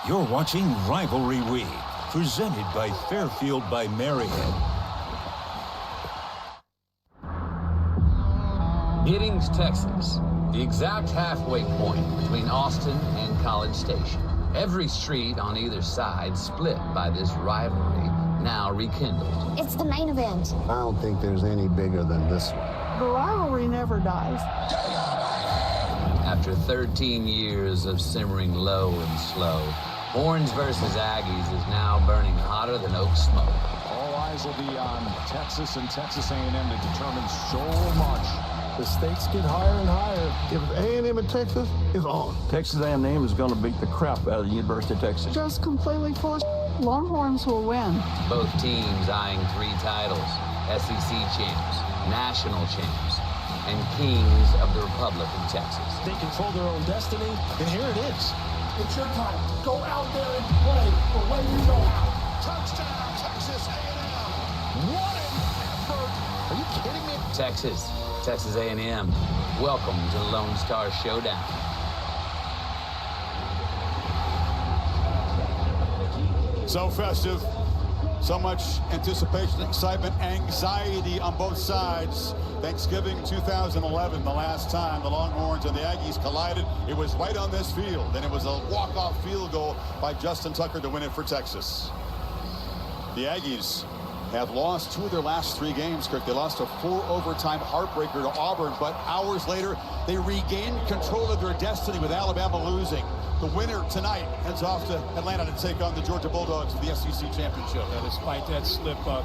You're watching Rivalry Week, presented by Fairfield by Marriott. Giddings, Texas, the exact halfway point between Austin and College Station. Every street on either side split by this rivalry, now rekindled. It's the main event. I don't think there's any bigger than this one. The rivalry never dies. After 13 years of simmering low and slow, Horns versus Aggies is now burning hotter than oak smoke. All eyes will be on Texas and Texas A&M to determine so much. The stakes get higher and higher. If A&M in Texas is on. Texas A&M is going to beat the crap out of the University of Texas. Just completely full of Longhorns will win. Both teams eyeing 3 titles, SEC champs, national champs, and kings of the Republic of Texas. They control their own destiny, and here it is. It's your time. Go out there and play the way you know how. Touchdown, Texas A&M. What an effort. Are you kidding me? Texas A&M. Welcome to the Lone Star Showdown. So festive, so much anticipation, excitement, anxiety on both sides. Thanksgiving 2011, the last time the Longhorns and the Aggies collided. It was right on this field, and it was a walk-off field goal by Justin Tucker to win it for Texas. The Aggies have lost 2 of their last 3 games, Kirk. They lost a 4-overtime heartbreaker to Auburn, but hours later, they regained control of their destiny with Alabama losing. The winner tonight heads off to Atlanta to take on the Georgia Bulldogs for the SEC Championship. Despite that slip-up,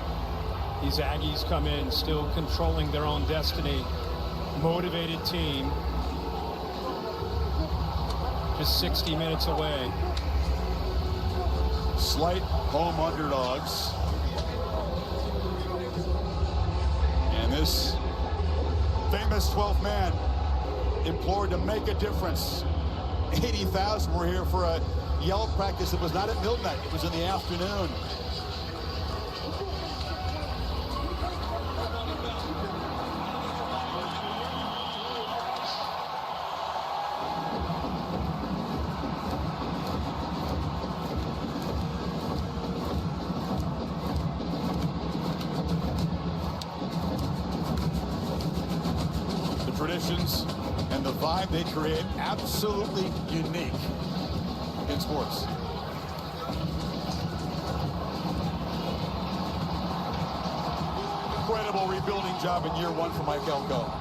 these Aggies come in still controlling their own destiny. Motivated team. Just 60 minutes away. Slight home underdogs. And this famous 12th man implored to make a difference. 80,000 were here for a yell practice that was not at midnight. It was in the afternoon. Traditions and the vibe they create, absolutely unique in sports. Incredible rebuilding job in year 1 for Mike Elko.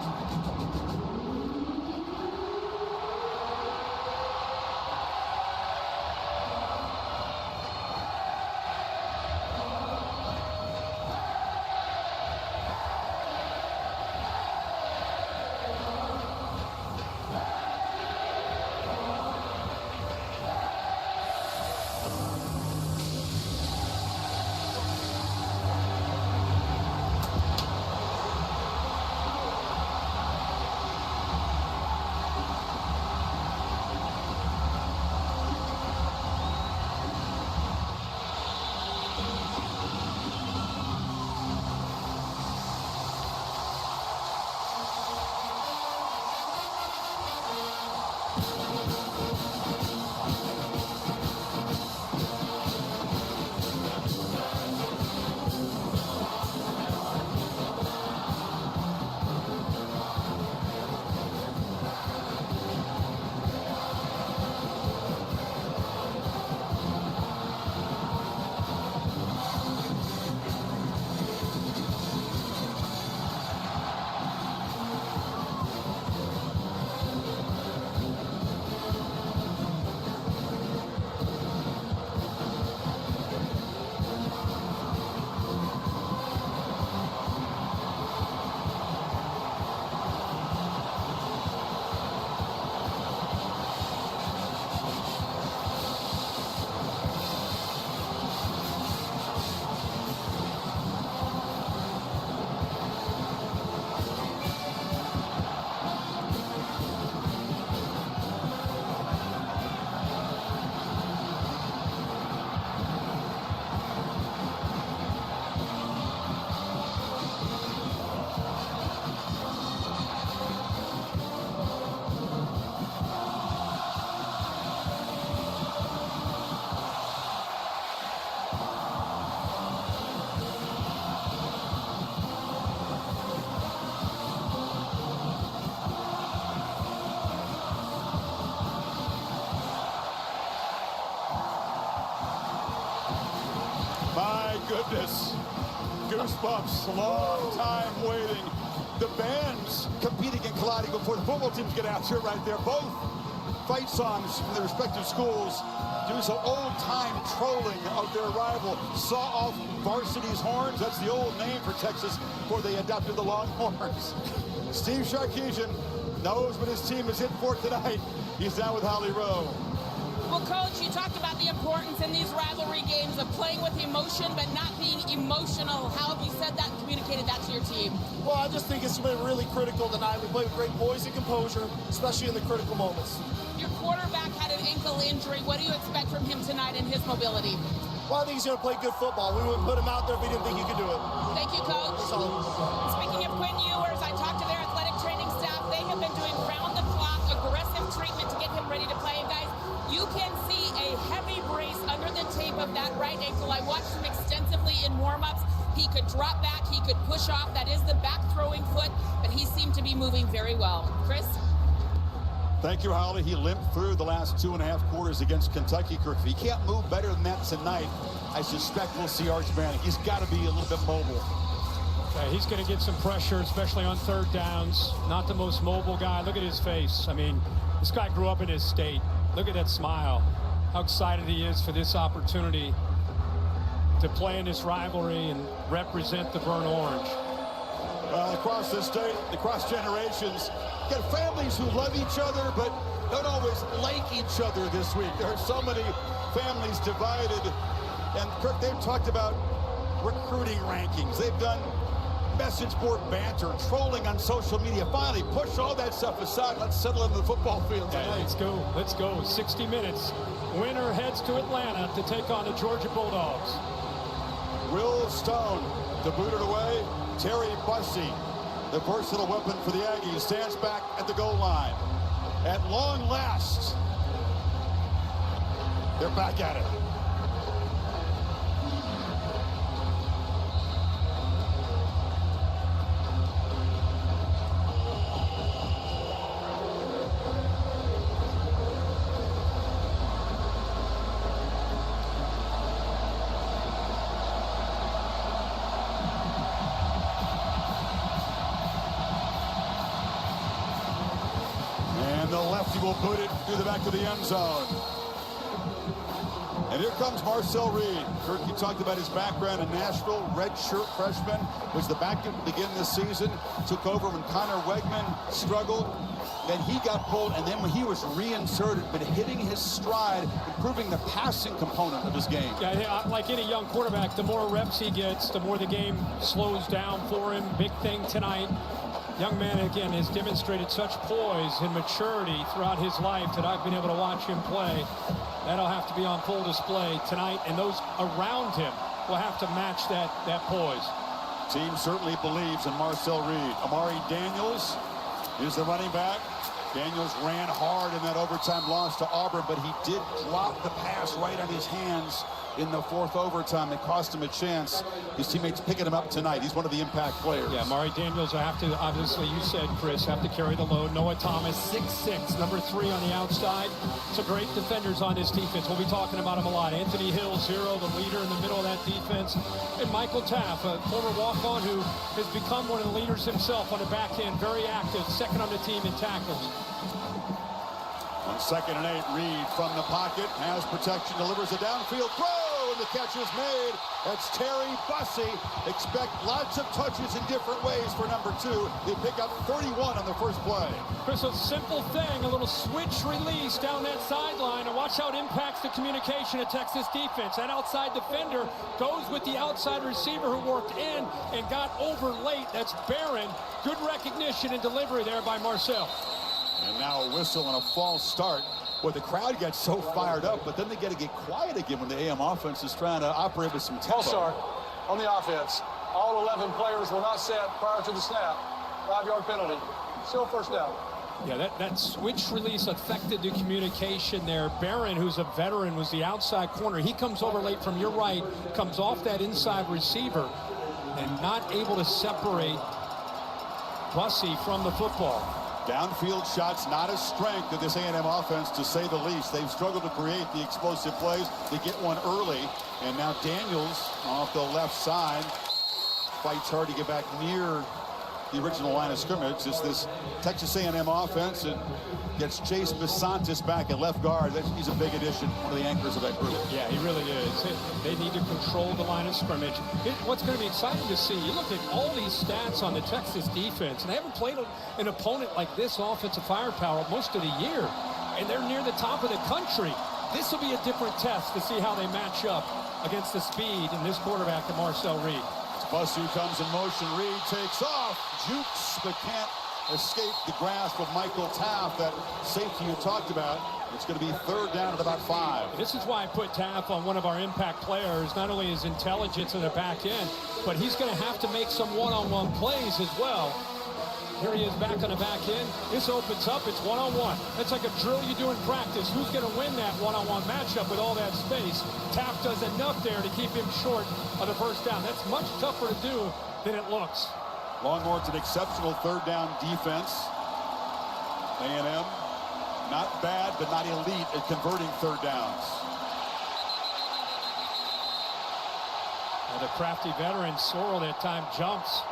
goodness. Goosebumps, long time waiting. The bands competing and colliding before the football teams get out here right there. Both fight songs from their respective schools do some old-time trolling of their rival. Saw off varsity's horns. That's the old name for Texas before they adopted the Longhorns. Steve Sarkisian knows what his team is in for tonight. He's down with Holly Rowe. Well, Coach, you talked about the importance in these rivalry games of playing with emotion but not being emotional. How have you said that and communicated that to your team? Well, I just think it's been really critical tonight. We played with great poise and composure, especially in the critical moments. Your quarterback had an ankle injury. What do you expect from him tonight in his mobility? Well, I think he's going to play good football. We wouldn't put him out there if we didn't think he could do it. Thank you, Coach. Speaking of Quinn Ewers, I talked to their athletic training staff. They have been doing round-the-clock aggressive treatment to get him ready to play. And guys, you can see a heavy brace under the tape of that right ankle. I watched him extensively in warm-ups. He could drop back, he could push off. That is the back-throwing foot, but he seemed to be moving very well. Chris? Thank you, Holly. He limped through the last 2.5 quarters against Kentucky. Kirk, if he can't move better than that tonight, I suspect we'll see Arch Manning. He's got to be a little bit mobile. Yeah, he's going to get some pressure, especially on third downs. Not the most mobile guy. Look at his face. I mean, this guy grew up in his state. Look at that smile. How excited he is for this opportunity to play in this rivalry and represent the Burnt Orange. Well, across the state, across generations, you got families who love each other but don't always like each other this week. There are so many families divided. And Kirk, they've talked about recruiting rankings. They've done message board banter, trolling on social media. Finally, push all that stuff aside. Let's settle into the football field tonight. Yeah, let's go. Let's go. 60 minutes. Winner heads to Atlanta to take on the Georgia Bulldogs. Will Stone to boot it away. Terry Bussey, the versatile weapon for the Aggies, stands back at the goal line. At long last, they're back at it. The lefty will boot it through the back of the end zone. And here comes Marcel Reed. Kirk, you talked about his background in Nashville. Redshirt freshman, was the backup to begin this season. Took over when Connor Wegman struggled. Then he got pulled, and then when he was reinserted, but hitting his stride, improving the passing component of his game. Yeah, like any young quarterback, the more reps he gets, the more the game slows down for him. Big thing tonight. Young man, again, has demonstrated such poise and maturity throughout his life that I've been able to watch him play. That'll have to be on full display tonight, and those around him will have to match that poise. Team certainly believes in Marcel Reed. Amari Daniels is the running back. Daniels ran hard in that overtime loss to Auburn, but he did drop the pass right on his hands in the fourth overtime. It cost him a chance. His teammates picking him up tonight. He's one of the impact players. Yeah, Mari Daniels, I have to, obviously, you said, Chris, have to carry the load. Noah Thomas, 6'6", number 3 on the outside. Some great defenders on this defense. We'll be talking about him a lot. Anthony Hill, 0, the leader in the middle of that defense. And Michael Taff, a former walk-on who has become one of the leaders himself on the back end. Very active, second on the team in tackles. On 2nd and 8, Reed from the pocket, has protection, delivers a downfield throw, and the catch is made. That's Terry Bussey. Expect lots of touches in different ways for number 2. They pick up 31 on the first play. Chris, a simple thing, a little switch release down that sideline, and watch how it impacts the communication of Texas defense. That outside defender goes with the outside receiver who worked in and got over late. That's Barron. Good recognition and delivery there by Marcel. And now a whistle and a false start. Well, the crowd gets so fired up, but then they got to get quiet again when the AM offense is trying to operate with some tempo. False start on the offense. All 11 players were not set prior to the snap. 5-yard penalty. Still first down. Yeah, that switch release affected the communication there. Barron, who's a veteran, was the outside corner. He comes over late from your right, comes off that inside receiver, and not able to separate Bussey from the football. Downfield shots, not a strength of this A&M offense, to say the least. They've struggled to create the explosive plays. They get one early, and now Daniels off the left side fights hard to get back near the original line of scrimmage. It's this Texas A&M offense that gets Chase Besantis back at left guard. He's a big addition, one of the anchors of that group. Yeah, he really is. They need to control the line of scrimmage. What's going to be exciting to see, you look at all these stats on the Texas defense, and they haven't played an opponent like this offensive firepower most of the year, and they're near the top of the country. This will be a different test to see how they match up against the speed in this quarterback of Marcel Reed. Busu comes in motion. Reed takes off, jukes, but can't escape the grasp of Michael Taft, that safety you talked about. It's going to be third down at about 5. This is why I put Taft on one of our impact players. Not only his intelligence in the back end, but he's going to have to make some one-on-one plays as well. Here he is back on the back end. This opens up. It's one-on-one. That's like a drill you do in practice. Who's going to win that one-on-one matchup with all that space? Taft does enough there to keep him short of the first down. That's much tougher to do than it looks. Longhorns an exceptional third down defense. A&M, not bad, but not elite at converting third downs. And the crafty veteran, Sorrell, that time jumps.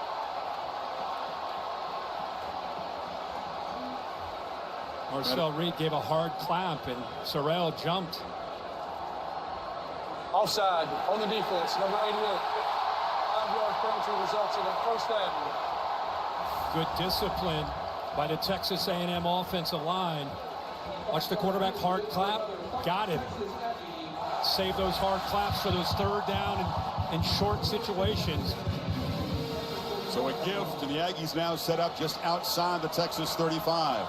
Marcel Reed gave a hard clap, and Sorrell jumped. Offside on the defense, number 88. 5-yard penalty results in a first down. Good discipline by the Texas A&M offensive line. Watch the quarterback hard clap. Got him. Save those hard claps for those third down and short situations. So a gift, and the Aggies now set up just outside the Texas 35.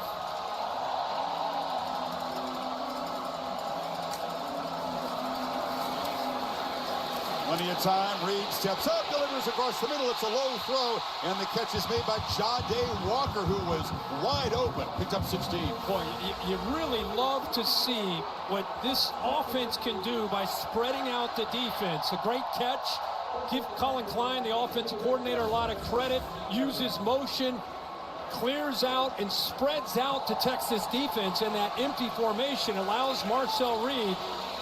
Plenty of time. Reed steps up, delivers across the middle. It's a low throw, and the catch is made by Jahdae Walker, who was wide open. Picked up 16. Boy, you really love to see what this offense can do by spreading out the defense. A great catch. Give Colin Klein, the offensive coordinator, a lot of credit. Uses motion, clears out, and spreads out the Texas defense, and that empty formation allows Marcel Reed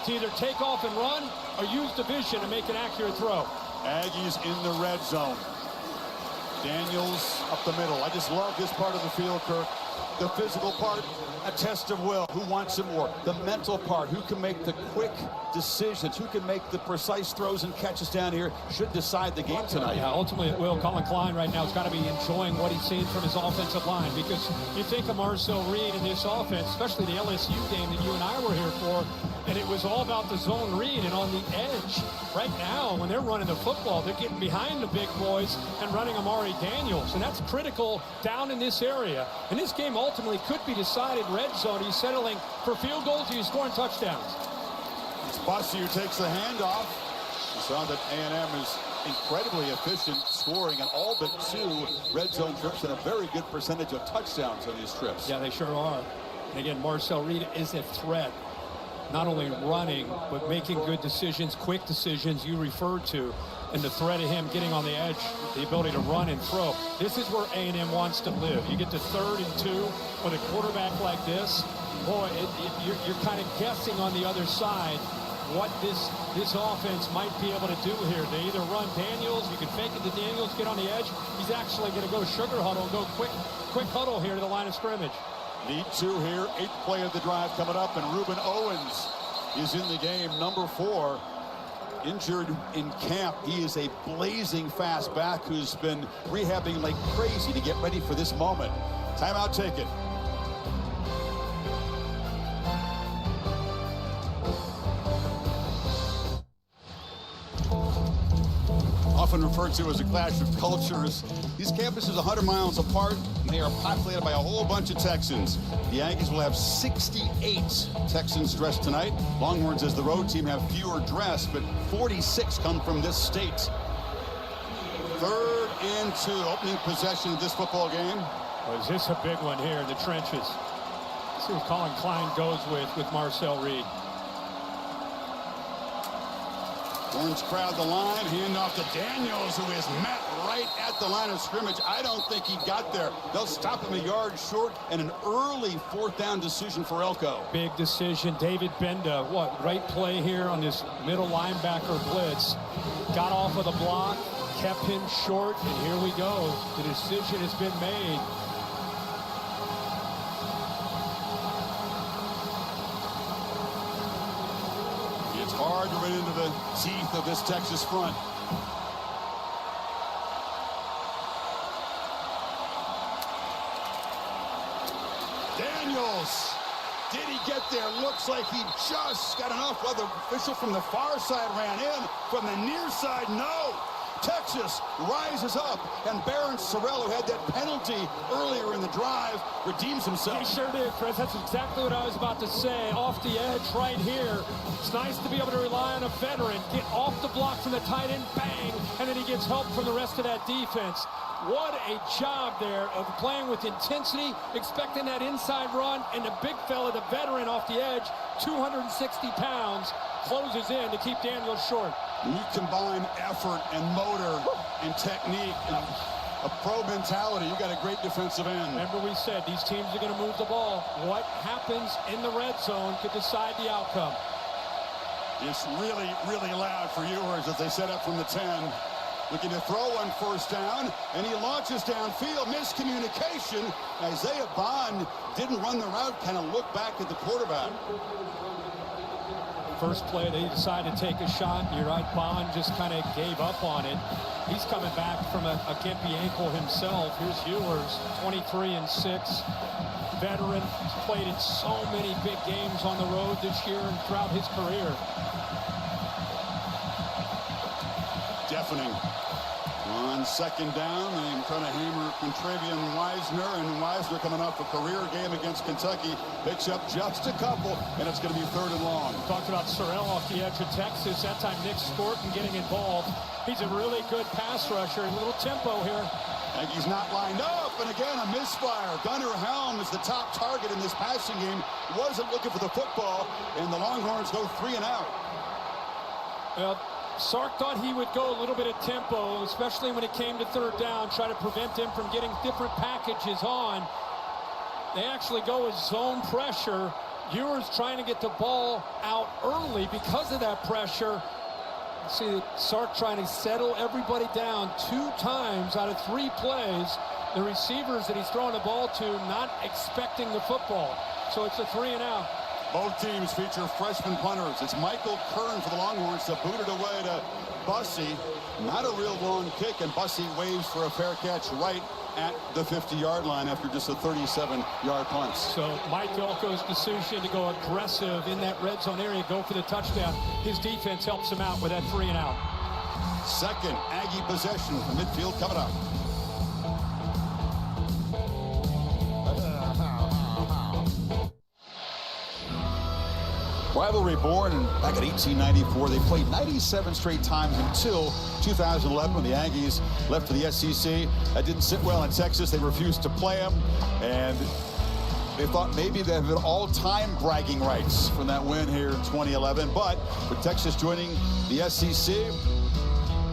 to either take off and run or use the vision to make an accurate throw. Aggies in the red zone. Daniels up the middle. I just love this part of the field, Kirk. The physical part, a test of will. Who wants it more? The mental part, who can make the quick decisions, who can make the precise throws and catches down here, should decide the game tonight. Yeah, ultimately it will. Colin Klein right now has got to be enjoying what he's seen from his offensive line, because you think of Marcel Reed in this offense, especially the LSU game that you and I were here for, and it was all about the zone read and on the edge. Right now, when they're running the football, they're getting behind the big boys and running Amari Daniels, and that's critical down in this area. And this game ultimately could be decided red zone. He's settling for field goals. He's scoring touchdowns. It's Bussy who takes the handoff. You saw that A&M is incredibly efficient, scoring on all but 2 red zone trips and a very good percentage of touchdowns on these trips. Yeah, they sure are. And again, Marcel Reed is a threat. Not only running, but making good decisions, quick decisions you referred to, and the threat of him getting on the edge, the ability to run and throw. This is where A&M wants to live. You get to 3rd and 2 with a quarterback like this, boy, you're kind of guessing on the other side what this offense might be able to do here. They either run Daniels, you can fake it to Daniels, get on the edge. He's actually going to go sugar huddle, go quick huddle here to the line of scrimmage. Need 2 here, 8th play of the drive coming up, and Ruben Owens is in the game, number 4. Injured in camp. He is a blazing fast back who's been rehabbing like crazy to get ready for this moment. Timeout taken. Often referred to as a clash of cultures. These campuses 100 miles apart, and they are populated by a whole bunch of Texans. The Aggies will have 68 Texans dressed tonight. Longhorns, as the road team, have fewer dressed, but 46 come from this state. 3rd and 2, opening possession of this football game. Well, is this a big one here in the trenches? Let's see what Colin Klein goes with Marcel Reed. Horns crowd the line, handoff to Daniels, who is met right at the line of scrimmage. I don't think he got there. They'll stop him a yard short, and an early 4th down decision for Elko. Big decision. David Benda, great play here on this middle linebacker blitz. Got off of the block, kept him short, and here we go. The decision has been made. It's hard to run into the teeth of this Texas front. Daniels, did he get there? Looks like he just got enough. Well, the official from the far side ran in. From the near side, no. Texas rises up, and Baron Sorrell, who had that penalty earlier in the drive, redeems himself. He sure did, Chris. That's exactly what I was about to say. Off the edge right here. It's nice to be able to rely on a veteran. Get off the block from the tight end, bang, and then he gets help from the rest of that defense. What a job there of playing with intensity, expecting that inside run, and the big fella, the veteran off the edge, 260 pounds, closes in to keep Daniels short. When you combine effort and motor and technique and a pro mentality, you got a great defensive end. Remember we said these teams are going to move the ball. What happens in the red zone could decide the outcome. It's really, really loud for Ewers as they set up from the 10. Looking to throw on 1st down, and he launches downfield. Miscommunication. Isaiah Bond didn't run the route, kind of looked back at the quarterback. First play, they decided to take a shot. You're right, Bond just kind of gave up on it. He's coming back from a gimpy ankle himself. Here's Ewers, 23-6. Veteran, he's played in so many big games on the road this year and throughout his career. Deafening. On 2nd down, they're trying to hammer Contravian Wisner, and Wisner coming off a career game against Kentucky, picks up just a couple, and it's going to be 3rd and long. Talked about Sorrell off the edge of Texas. That time Nick Sporton getting involved. He's a really good pass rusher, a little tempo here. Aggies not lined up, and again a misfire. Gunnar Helm is the top target in this passing game. Wasn't looking for the football, and the Longhorns go 3 and out. Well, Sark thought he would go a little bit of tempo, especially when it came to 3rd down, try to prevent him from getting different packages on. They actually go with zone pressure. Ewers trying to get the ball out early because of that pressure. See Sark trying to settle everybody down 2 times out of 3 plays. The receivers that he's throwing the ball to not expecting the football. So it's a 3 and out. Both teams feature freshman punters. It's Michael Kern for the Longhorns to boot it away to Bussey. Not a real long kick, and Bussey waves for a fair catch right at the 50-yard line after just a 37-yard punt. So Mike Elko's decision to go aggressive in that red zone area, go for the touchdown. His defense helps him out with that 3 and out. 2nd Aggie possession from midfield coming up. Rivalry born back in 1894. They played 97 straight times until 2011 when the Aggies left for the SEC. That didn't sit well in Texas. They refused to play them, and they thought maybe they have all-time bragging rights from that win here in 2011. But with Texas joining the SEC,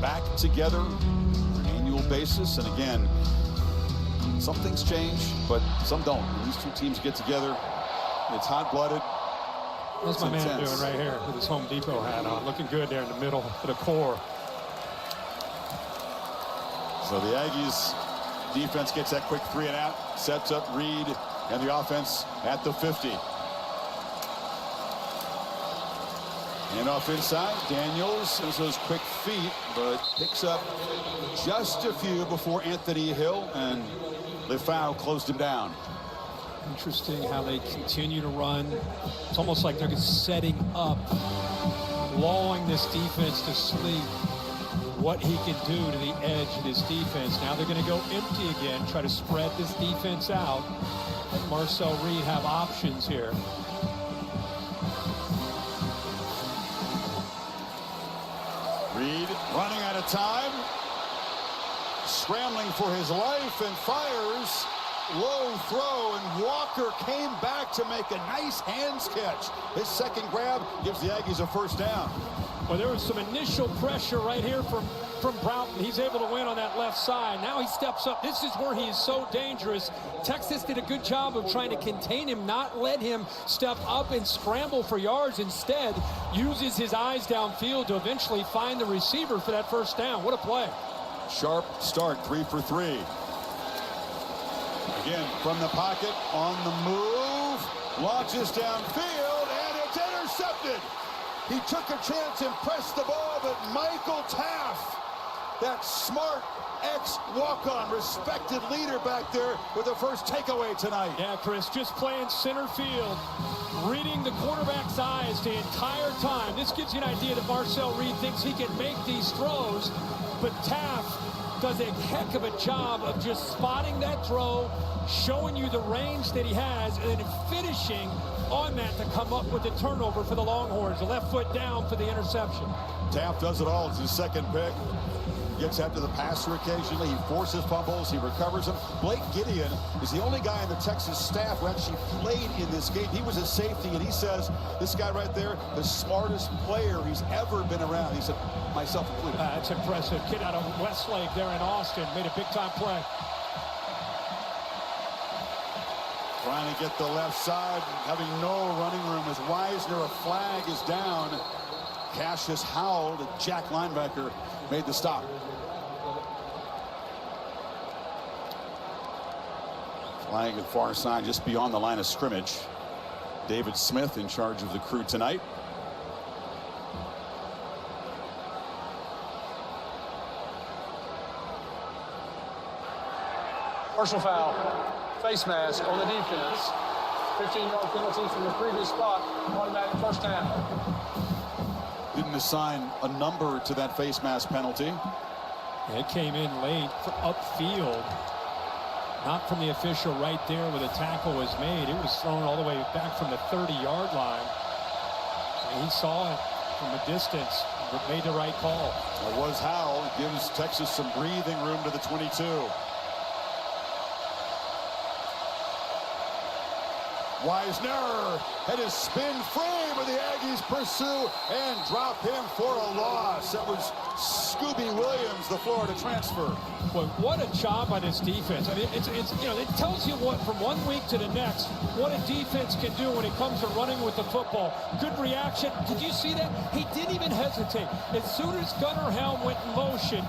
back together on an annual basis, and again, some things change, but some don't. When these 2 teams get together, it's hot-blooded. That's my man doing right here with his Home Depot hat on. Looking good there in the middle of the core. So the Aggies defense gets that quick 3 and out, sets up Reed and the offense at the 50. And off inside, Daniels has those quick feet, but picks up just a few before Anthony Hill, and Lefau closed him down. Interesting how they continue to run. It's almost like they're setting up, lulling this defense to sleep. What he can do to the edge of this defense. Now they're going to go empty again, try to spread this defense out. Let Marcel Reed have options here. Reed running out of time, scrambling for his life, and fires low throw, and Walker came back to make a nice hands catch. His second grab gives the Aggies a first down. Well, there was some initial pressure right here from Broughton. He's able to win on that left side. Now he steps up. This is where he is so dangerous. Texas did a good job of trying to contain him, not let him step up and scramble for yards. Instead, uses his eyes downfield to eventually find the receiver for that first down. What a play. Sharp start, 3 for 3. Again, from the pocket, on the move, launches downfield, and it's intercepted. He took a chance and pressed the ball, but Michael Taft, that smart ex-walk-on, respected leader back there with the first takeaway tonight. Yeah, Chris, just playing center field, reading the quarterback's eyes the entire time. This gives you an idea that Marcel Reed thinks he can make these throws, but Taft does a heck of a job of just spotting that throw, showing you the range that he has, and then finishing on that to come up with the turnover for the Longhorns. The left foot down for the interception. Taft does it all. It's his second pick. Gets after the passer occasionally. He forces fumbles. He recovers them. Blake Gideon is the only guy in the Texas staff who actually played in this game. He was a safety, and he says, this guy right there, the smartest player he's ever been around. He said, myself included. That's impressive. Kid out of Westlake there in Austin. Made a big-time play. Trying to get the left side, having no running room with Wisner. A flag is down. Cassius Howell, the Jack linebacker, made the stop. Flag at far side, just beyond the line of scrimmage. David Smith in charge of the crew tonight. Personal foul. Face mask on the defense. 15-yard penalty from the previous spot. Automatic first down. Didn't assign a number to that face mask penalty. Yeah, it came in late for upfield. Not from the official right there where the tackle was made. It was thrown all the way back from the 30-yard line. And he saw it from a distance, but made the right call. It was Howell. It gives Texas some breathing room to the 22. Wisner had his spin free, but the Aggies pursue and drop him for a loss. That was Scooby Williams, the Florida transfer. Boy, what a job by this defense. I mean, it's you know, it tells you what from 1 week to the next what a defense can do when it comes to running with the football. Good reaction. Did you see that? He didn't even hesitate. As soon as Gunnar Helm went in motion,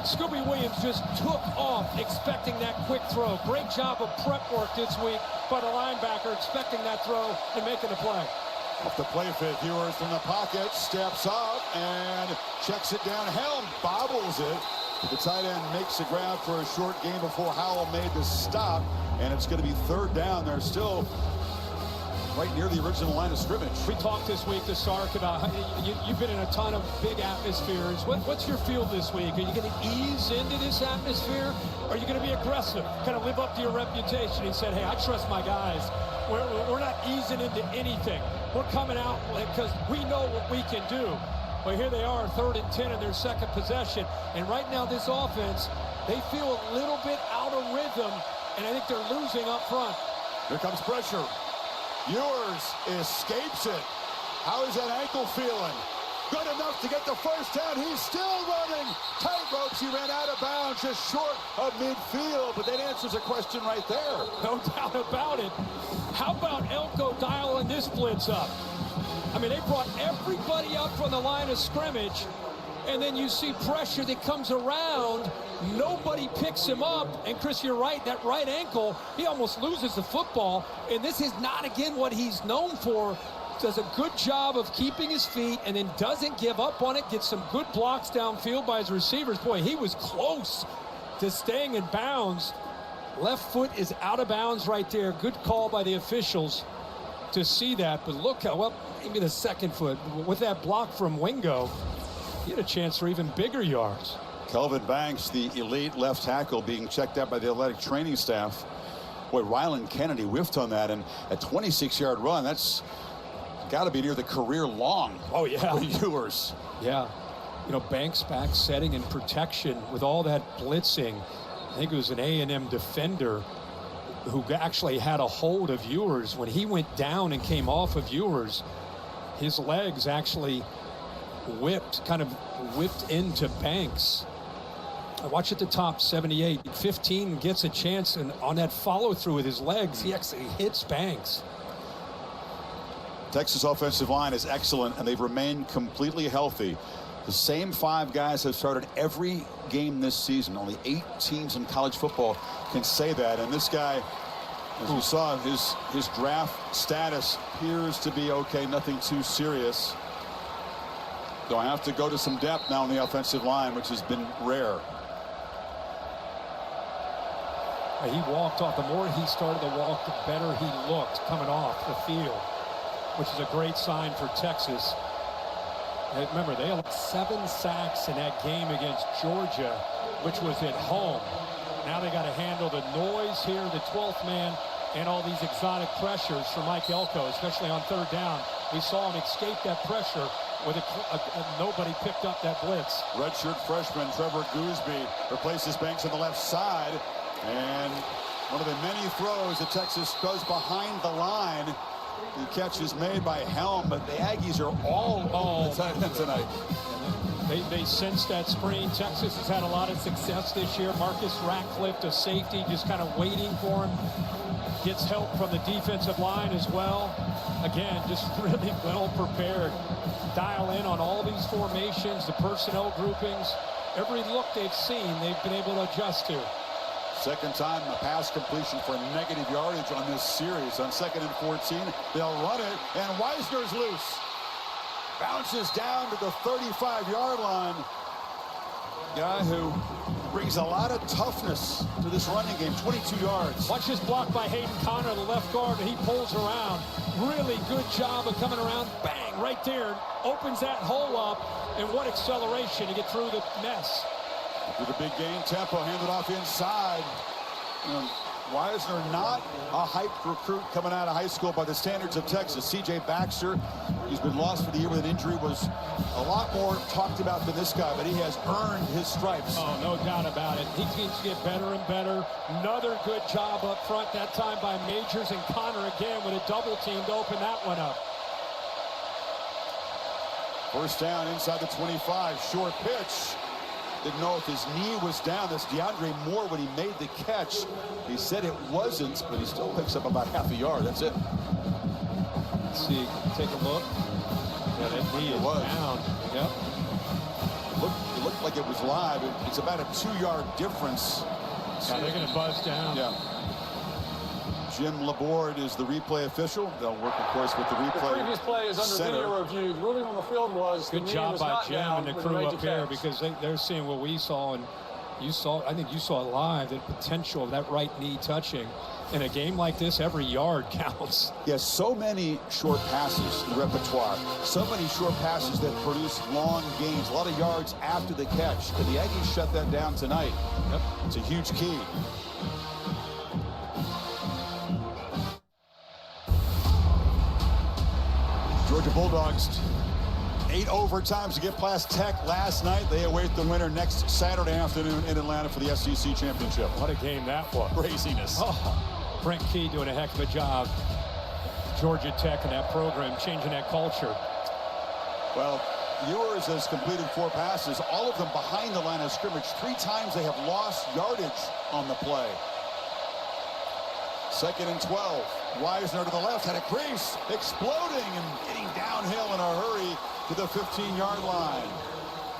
Scooby Williams just took off, expecting that quick throw. Great job of prep work this week by the linebacker, expecting that throw and making the play. Off the play fake, Ewers from the pocket, steps up and checks it down. Helm bobbles it. The tight end makes a grab for a short gain before Howell made the stop, and it's going to be third down. They're still right near the original line of scrimmage. We talked this week to Sark about how you've been in a ton of big atmospheres. What's your feel this week? Are you going to ease into this atmosphere? Or are you going to be aggressive, kind of live up to your reputation? He said, hey, I trust my guys. We're not easing into anything. We're coming out because we know what we can do. But here they are, 3rd and 10 in their second possession. And right now this offense, they feel a little bit out of rhythm, and I think they're losing up front. Here comes pressure. Ewers escapes it. How is that ankle feeling? Good enough to get the first down. He's still running. Tight ropes. He ran out of bounds just short of midfield, but that answers a question right there. No doubt about it. How about Elko dialing this blitz up? I mean, they brought everybody up from the line of scrimmage, and then you see pressure that comes around. Nobody picks him up. And Chris, you're right, that right ankle, he almost loses the football. And this is not, again, what he's known for. Does a good job of keeping his feet and then doesn't give up on it. Gets some good blocks downfield by his receivers. Boy, he was close to staying in bounds. Left foot is out of bounds right there. Good call by the officials to see that. But look how, well, maybe the second foot. With that block from Wingo, he had a chance for even bigger yards. Kelvin Banks, the elite left tackle, being checked out by the athletic training staff. Boy, Ryland Kennedy whiffed on that, and a 26-yard run, that's got to be near the career long. Oh, yeah. For Ewers. Yeah. You know, Banks back setting and protection with all that blitzing. I think it was an A&M defender who actually had a hold of Ewers, when he went down and came off of Ewers, his legs actually kind of whipped into Banks. Watch at the top, 78. 15 gets a chance, and on that follow-through with his legs, he actually hits Banks. Texas offensive line is excellent, and they've remained completely healthy. The same 5 guys have started every game this season. Only 8 teams in college football can say that. And this guy, as we saw, his draft status appears to be okay, nothing too serious. So I have to go to some depth now on the offensive line, which has been rare. He walked off. The more he started to walk, the better he looked coming off the field, which is a great sign for Texas. And remember, they had 7 sacks in that game against Georgia, which was at home. Now they got to handle the noise here, the 12th man, and all these exotic pressures for Mike Elko, especially on 3rd down. We saw him escape that pressure with nobody picked up that blitz. Redshirt freshman Trevor Gooseby replaces Banks on the left side. And one of the many throws that Texas does behind the line. The catch is made by Helm, but the Aggies are all the time tonight. They sense that screen. Texas has had a lot of success this year. Marcus Ratcliffe, the safety, just kind of waiting for him. Gets help from the defensive line as well. Again, just really well prepared. Dial in on all these formations, the personnel groupings. Every look they've seen, they've been able to adjust to. Second time a pass completion for negative yardage on this series. On 2nd and 14, they'll run it, and Wisner's loose. Bounces down to the 35-yard line. Guy who brings a lot of toughness to this running game, 22 yards. Watch this block by Hayden Connor, the left guard, and he pulls around. Really good job of coming around. Bang, right there. Opens that hole up, and what acceleration to get through the mess. With a big gain tempo, handed off inside. Wisner not a hyped recruit coming out of high school by the standards of Texas. C.J. Baxter, he's been lost for the year with an injury, was a lot more talked about than this guy, but he has earned his stripes. Oh, no doubt about it. He seems to get better and better. Another good job up front, that time by Majors, and Connor again with a double team to open that one up. First down inside the 25, short pitch. Didn't know if his knee was down. That's DeAndre Moore when he made the catch. He said it wasn't, but he still picks up about half a yard. That's it. Let's see, take a look. Yeah, that knee is down. Yep. It looked like it was live. It's about a 2-yard difference. Yeah, they're going to buzz down. Yeah. Jim Laborde is the replay official. They'll work, of course, with the replay. The previous play is under video review. The ruling on the field was good job by Jim and the crew up here, because they're seeing what we saw, and you saw. I think you saw it live. The potential of that right knee touching. In a game like this, every yard counts. Yes, so many short passes in the repertoire. So many short passes that produce long gains. A lot of yards after the catch. And the Aggies shut that down tonight. Yep. It's a huge key. Georgia Bulldogs, 8 overtimes to get past Tech last night. They await the winner next Saturday afternoon in Atlanta for the SEC Championship. What a game that was. Craziness. Oh, Brent Key doing a heck of a job. Georgia Tech and that program changing that culture. Well, Ewers has completed 4 passes, all of them behind the line of scrimmage. 3 times they have lost yardage on the play. 2nd and 12. Wisner to the left, had a crease, exploding and getting downhill in a hurry to the 15-yard line.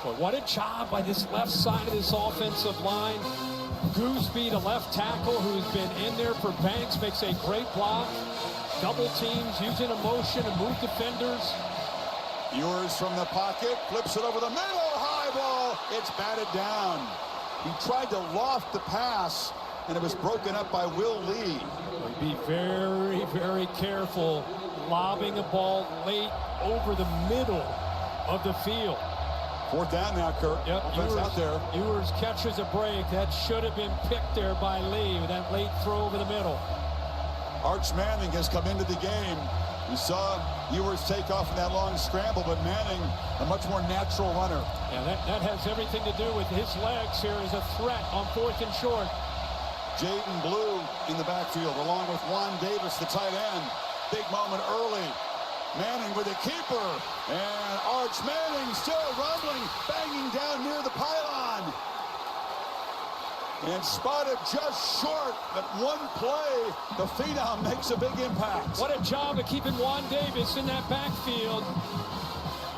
But what a job by this left side of this offensive line. Gooseby, the left tackle, who's been in there for Banks, makes a great block. Double teams, using a motion to move defenders. Ewers from the pocket, flips it over the middle, high ball. It's batted down. He tried to loft the pass, and it was broken up by Will Lee. Be very, very careful lobbing a ball late over the middle of the field. 4th down now, Kirk. Yep, out there. Ewers catches a break. That should have been picked there by Lee with that late throw over the middle. Arch Manning has come into the game. We saw Ewers take off in that long scramble, but Manning, a much more natural runner. Yeah, that has everything to do with his legs here as a threat on 4th and short. Jaden Blue in the backfield, along with Juan Davis, the tight end. Big moment early. Manning with the keeper. And Arch Manning still rumbling, banging down near the pylon. And spotted just short, but one play, the phenom makes a big impact. What a job of keeping Juan Davis in that backfield.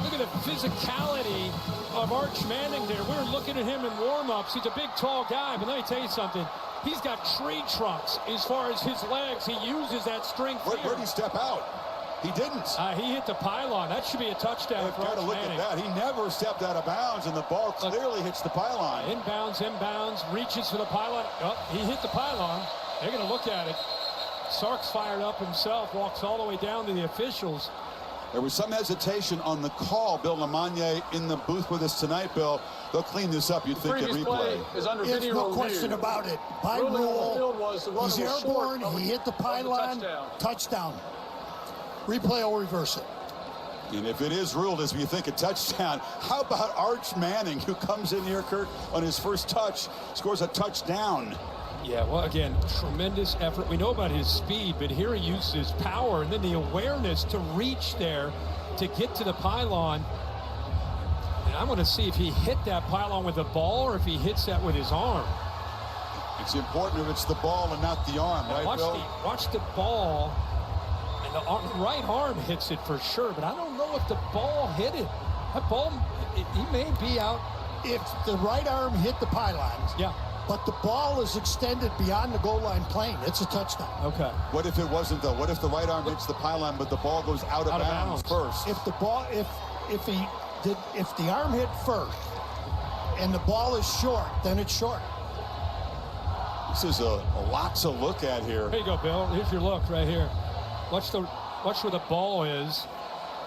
Look at the physicality of Arch Manning there. We were looking at him in warm-ups. He's a big, tall guy, but let me tell you something. He's got tree trunks as far as his legs. He uses that strength. Where'd he step out? He didn't. He hit the pylon. That should be a touchdown for Arch Manning. Look at that. He never stepped out of bounds, and the ball clearly hits the pylon. Inbounds, reaches for the pylon. Oh, he hit the pylon. They're going to look at it. Sark's fired up himself, walks all the way down to the officials. There was some hesitation on the call. Bill Lamagna in the booth with us tonight, Bill. They'll clean this up, you'd think, at replay. Is under There's video no review. question about it. By rule, he's airborne, he hit the pylon, touchdown. Replay will reverse it. And if it is ruled as we think a touchdown, how about Arch Manning, who comes in here, Kurt, on his first touch, scores a touchdown? Yeah, well, again, tremendous effort. We know about his speed, but here he uses his power and then the awareness to reach there to get to the pylon. And I want to see if he hit that pylon with the ball or if he hits that with his arm. It's important if it's the ball and not the arm, right, Bill? Watch the ball. And the right arm hits it for sure, but I don't know if the ball hit it. That ball, he may be out. If the right arm hit the pylons, yeah, but the ball is extended beyond the goal line plane, it's a touchdown. Okay. What if it wasn't, though? What if the right arm hits the pylon, but the ball goes out of bounds first? If the ball, if the arm hit first and the ball is short, then it's short. This is a lot to look at here. Here you go, Bill. Here's your look right here. Watch where the ball is.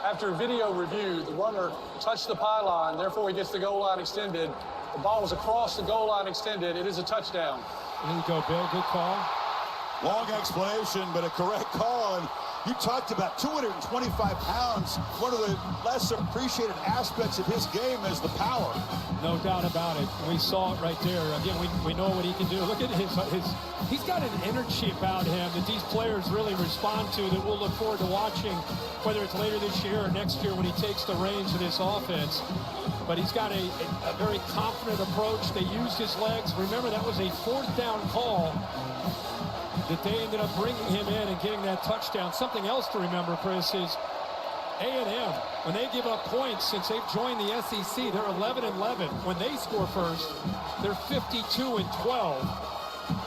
After video review, the runner touched the pylon, therefore he gets the goal line extended. The ball was across the goal line extended. It is a touchdown. There you go, Bill. Good call. Long explanation, but a correct call. And you talked about 225 pounds. One of the less appreciated aspects of his game is the power. No doubt about it. We saw it right there. Again, we know what he can do. Look at he's got an energy about him that these players really respond to that we'll look forward to watching, whether it's later this year or next year when he takes the reins of this offense. But he's got a very confident approach. They used his legs. Remember, that was a 4th down call that they ended up bringing him in and getting that touchdown. Something else to remember, Chris, is A&M, when they give up points since they've joined the SEC, they're 11-11. When they score first, they're 52-12.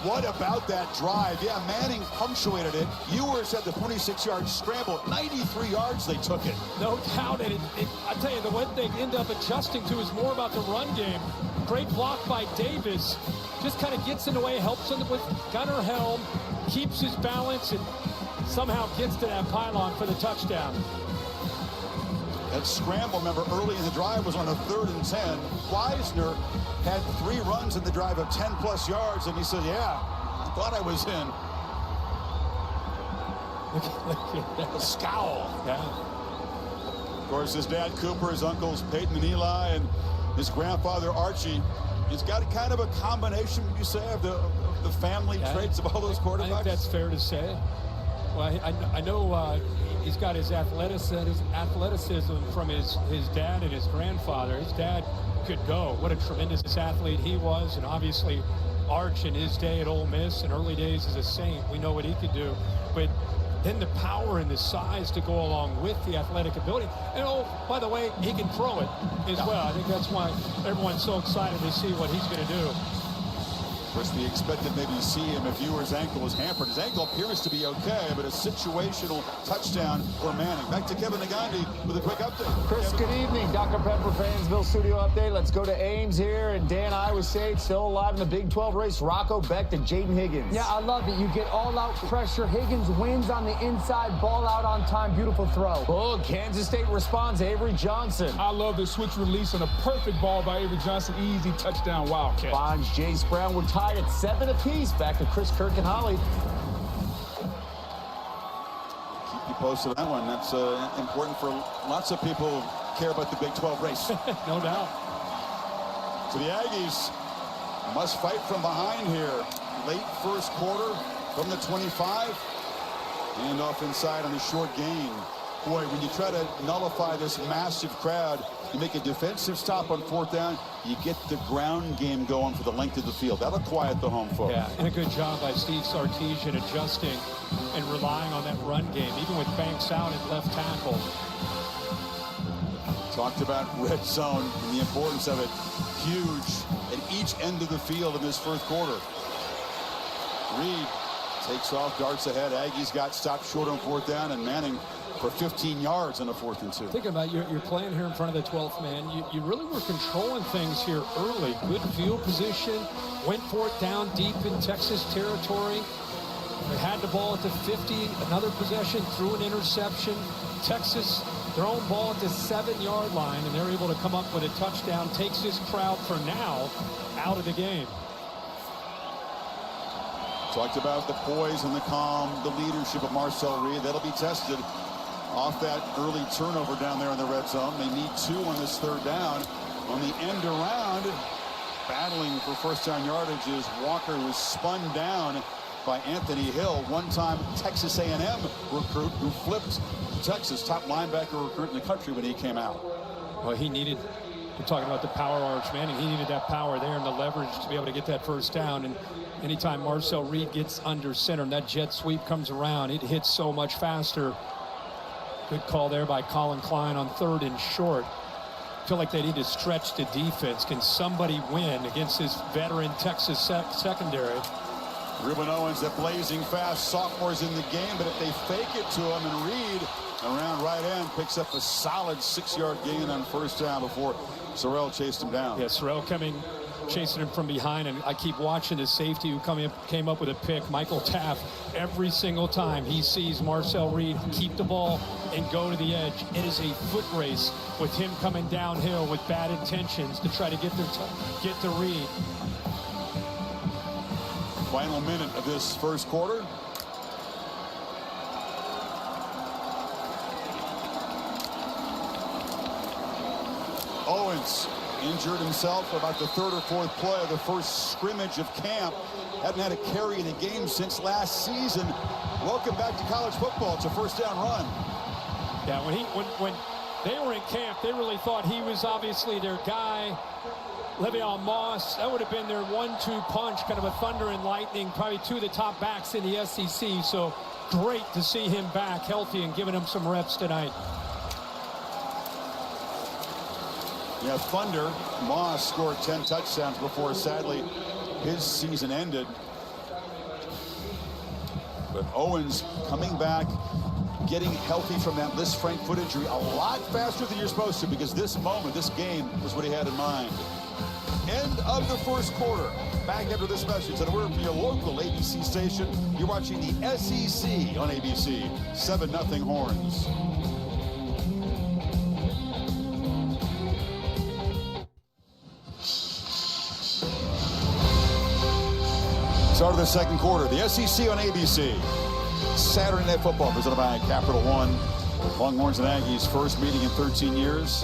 What about that drive? Yeah, Manning punctuated it. Ewers had the 26-yard scramble. 93 yards they took it. No doubt. And I tell you, what they end up adjusting to is more about the run game. Great block by Davis. Just kind of gets in the way, helps him with Gunnar Helm, keeps his balance, and somehow gets to that pylon for the touchdown. That scramble, remember, early in the drive was on a 3rd and 10. Weisner had 3 runs in the drive of 10-plus yards, and he said, yeah, I thought I was in. The scowl. Yeah. Of course, his dad, Cooper, his uncles, Peyton and Eli, and his grandfather, Archie. He's got kind of a combination, you say, of the family traits of all those quarterbacks? I think that's fair to say. Well, I know he's got his athleticism from his dad and his grandfather. His dad could go. What a tremendous athlete he was, and obviously Arch in his day at Ole Miss and early days as a Saint, we know what he could do. But then the power and the size to go along with the athletic ability. And by the way, he can throw it as well. I think that's why everyone's so excited to see what he's going to do. Of course, we expected maybe to see him if Ewers' ankle was hampered. His ankle appears to be okay, but a situational touchdown for Manning. Back to Kevin Negandhi with a quick update. Chris, good evening. Dr. Pepper, Fayetteville studio update. Let's go to Ames here. And Dan, Iowa State still alive in the Big 12 race. Rocco Beck to Jaden Higgins. Yeah, I love it. You get all-out pressure. Higgins wins on the inside, ball out on time. Beautiful throw. Oh, Kansas State responds. Avery Johnson. I love the switch release and a perfect ball by Avery Johnson. Easy touchdown, Wildcat. Bonds, Jace Brown. We're tied at 7 apiece. Back to Chris, Kirk, and Holly. Keep you posted on that one. That's important for lots of people who care about the Big 12 race. No doubt. So the Aggies must fight from behind here. late first quarter from the 25. And off inside on a short gain. Boy, when you try to nullify this massive crowd, you make a defensive stop on fourth down, you get the ground game going for the length of the field. That'll quiet the home folks. Yeah, and a good job by Steve Sarkisian adjusting and relying on that run game, even with Banks out at left tackle. Talked about red zone and the importance of it. Huge at each end of the field in this first quarter. Reed takes off, darts ahead. Aggies got stopped short on fourth down, and Manning for 15 yards on a 4th and 2. Think about you're playing here in front of the 12th man. You really were controlling things here early. Good field position. Went for it down deep in Texas territory. They had the ball at the 50. Another possession, threw an interception. Texas, their own ball at the 7-yard line, and they're able to come up with a touchdown. Takes this crowd for now out of the game. Talked about the poise and the calm, the leadership of Marcel Reed. That'll be tested off that early turnover down there in the red zone. They need 2 on this 3rd down. On the end around, battling for first down yardage is Walker, was spun down by Anthony Hill, one-time Texas A&M recruit who flipped to Texas, top linebacker recruit in the country when he came out. Well, he needed, we're talking about the power arch, Manning. He needed that power there and the leverage to be able to get that first down. And anytime Marcel Reed gets under center and that jet sweep comes around, it hits so much faster. Good call there by Colin Klein on 3rd and short. Feel like they need to stretch the defense. Can somebody win against this veteran Texas secondary? Ruben Owens, that blazing fast sophomores in the game, but if they fake it to him, and Reed around right end picks up a solid 6-yard gain on first down before Sorrell chased him down. Yeah, Sorrell chasing him from behind, and I keep watching the safety who came up with a pick, Michael Taft. Every single time he sees Marcel Reed keep the ball and go to the edge, it is a foot race with him coming downhill with bad intentions to try to get to Reed. Final minute of this first quarter. Owens injured himself about the 3rd or 4th play of the first scrimmage of camp. Hadn't had a carry in a game since last season. Welcome back to college football. It's a first down run. Yeah, when they were in camp, they really thought he was obviously their guy. Le'Veon Moss, that would have been their 1-2 punch, kind of a thunder and lightning, probably 2 of the top backs in the SEC. So great to see him back healthy and giving him some reps tonight. Yeah, thunder. Moss scored 10 touchdowns before, sadly, his season ended. But Owens coming back, getting healthy from that Lisfranc foot injury a lot faster than you're supposed to, because this moment, this game, was what he had in mind. End of the first quarter. Back after this message, and we're from your local ABC station. You're watching the SEC on ABC. 7-0 Horns. Start of the second quarter. The SEC on ABC. Saturday Night Football presented by Capital One. Longhorns and Aggies first meeting in 13 years.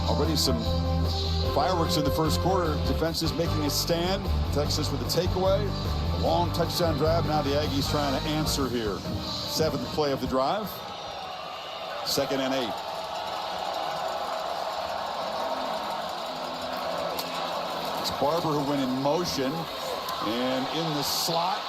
Already some fireworks in the first quarter. Defenses making a stand. Texas with a takeaway. A long touchdown drive. Now the Aggies trying to answer here. 7th play of the drive. 2nd and 8. It's Barber who went in motion. And in the slot,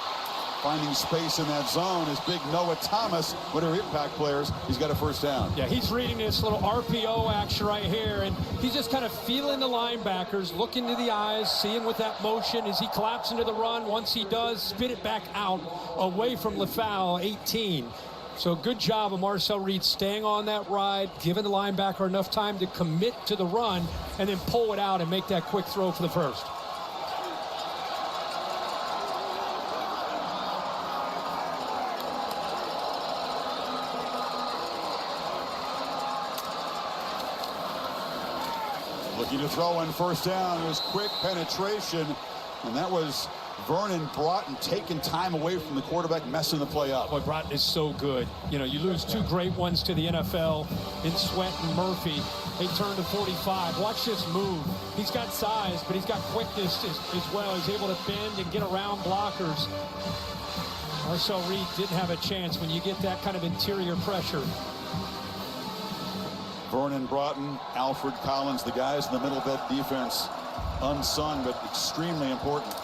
finding space in that zone is big Noah Thomas. One of our impact players. He's got a first down. Yeah, he's reading this little RPO action right here, and he's just kind of feeling the linebackers, looking to the eyes, seeing with that motion as he collapses into the run. Once he does, spit it back out away from LaFowl, 18. So good job of Marcel Reed staying on that ride, giving the linebacker enough time to commit to the run, and then pull it out and make that quick throw for the first. Looking to throw in first down. It was quick penetration, and that was Vernon Broughton taking time away from the quarterback, messing the play up. Boy, Broughton is so good. You know, you lose two great ones to the NFL in Sweat and Murphy. They turn to 45. Watch this move. He's got size, but he's got quickness as well. He's able to bend and get around blockers. Marcel Reed didn't have a chance when you get that kind of interior pressure. Vernon Broughton, Alfred Collins, the guys in the middle of that defense, unsung but extremely important.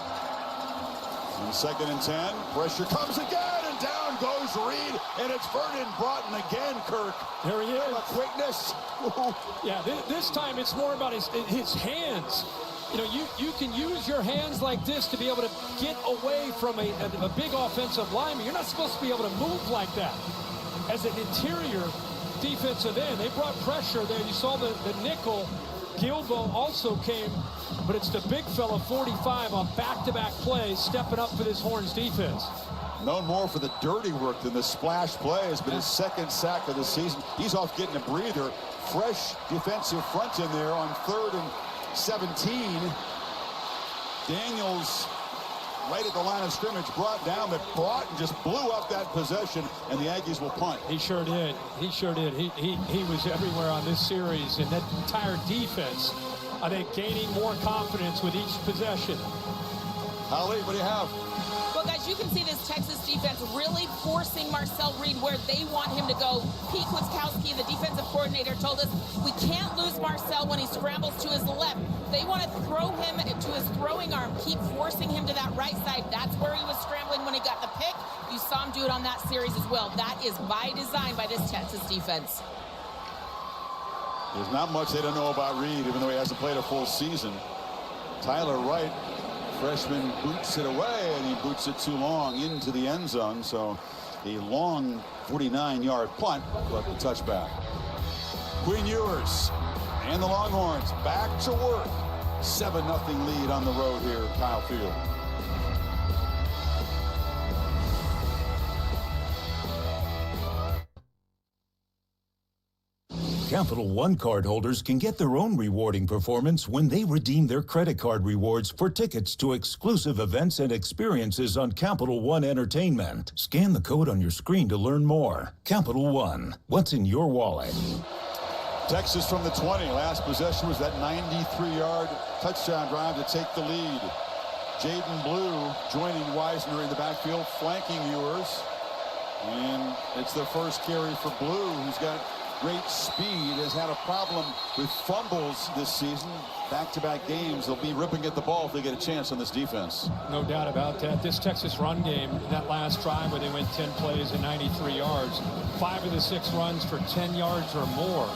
And 2nd and 10, pressure comes again, and down goes Reed, and it's Vernon Broughton again, Kirk. There he is. Quickness. Yeah, this time it's more about his hands. You know, you can use your hands like this to be able to get away from a big offensive lineman. You're not supposed to be able to move like that. As an interior defensive end, they brought pressure there. You saw the nickel. Gilbo also came, but it's the big fella, 45, on back-to-back plays, stepping up for this Horns defense. Known more for the dirty work than the splash plays, but his 2nd sack of the season. He's off getting a breather. Fresh defensive front in there on 3rd and 17. Daniels right at the line of scrimmage, brought down, but Broughton just blew up that possession, and the Aggies will punt. He sure did. He sure did. He was everywhere on this series, and that entire defense, I think, gaining more confidence with each possession. Holly, what do you have? Well, guys, you can see this Texas defense really forcing Marcel Reed where they want him to go. Pete Kwiatkowski, the defensive coordinator, told us we can't lose Marcel when he scrambles to his left. They want to throw him to his throwing arm, keep forcing him to that right side. That's where he was scrambling when he got the pick. You saw him do it on that series as well. That is by design by this Texas defense. There's not much they don't know about Reed, even though he hasn't played a full season. Tyler Wright, freshman, boots it away, and he boots it too long into the end zone. So a long 49-yard punt, but the touchback. Quinn Ewers and the Longhorns back to work. 7-0 lead on the road here at Kyle Field. Capital One card holders can get their own rewarding performance when they redeem their credit card rewards for tickets to exclusive events and experiences on Capital One Entertainment. Scan the code on your screen to learn more. Capital One, what's in your wallet? Texas from the 20. Last possession was that 93-yard touchdown drive to take the lead. Jaden Blue joining Wisner in the backfield, flanking Ewers. And it's the first carry for Blue, who's got great speed, has had a problem with fumbles this season. Back-to-back games, they'll be ripping at the ball if they get a chance on this defense. No doubt about that. This Texas run game, that last drive where they went 10 plays and 93 yards, 5 of the 6 runs for 10 yards or more.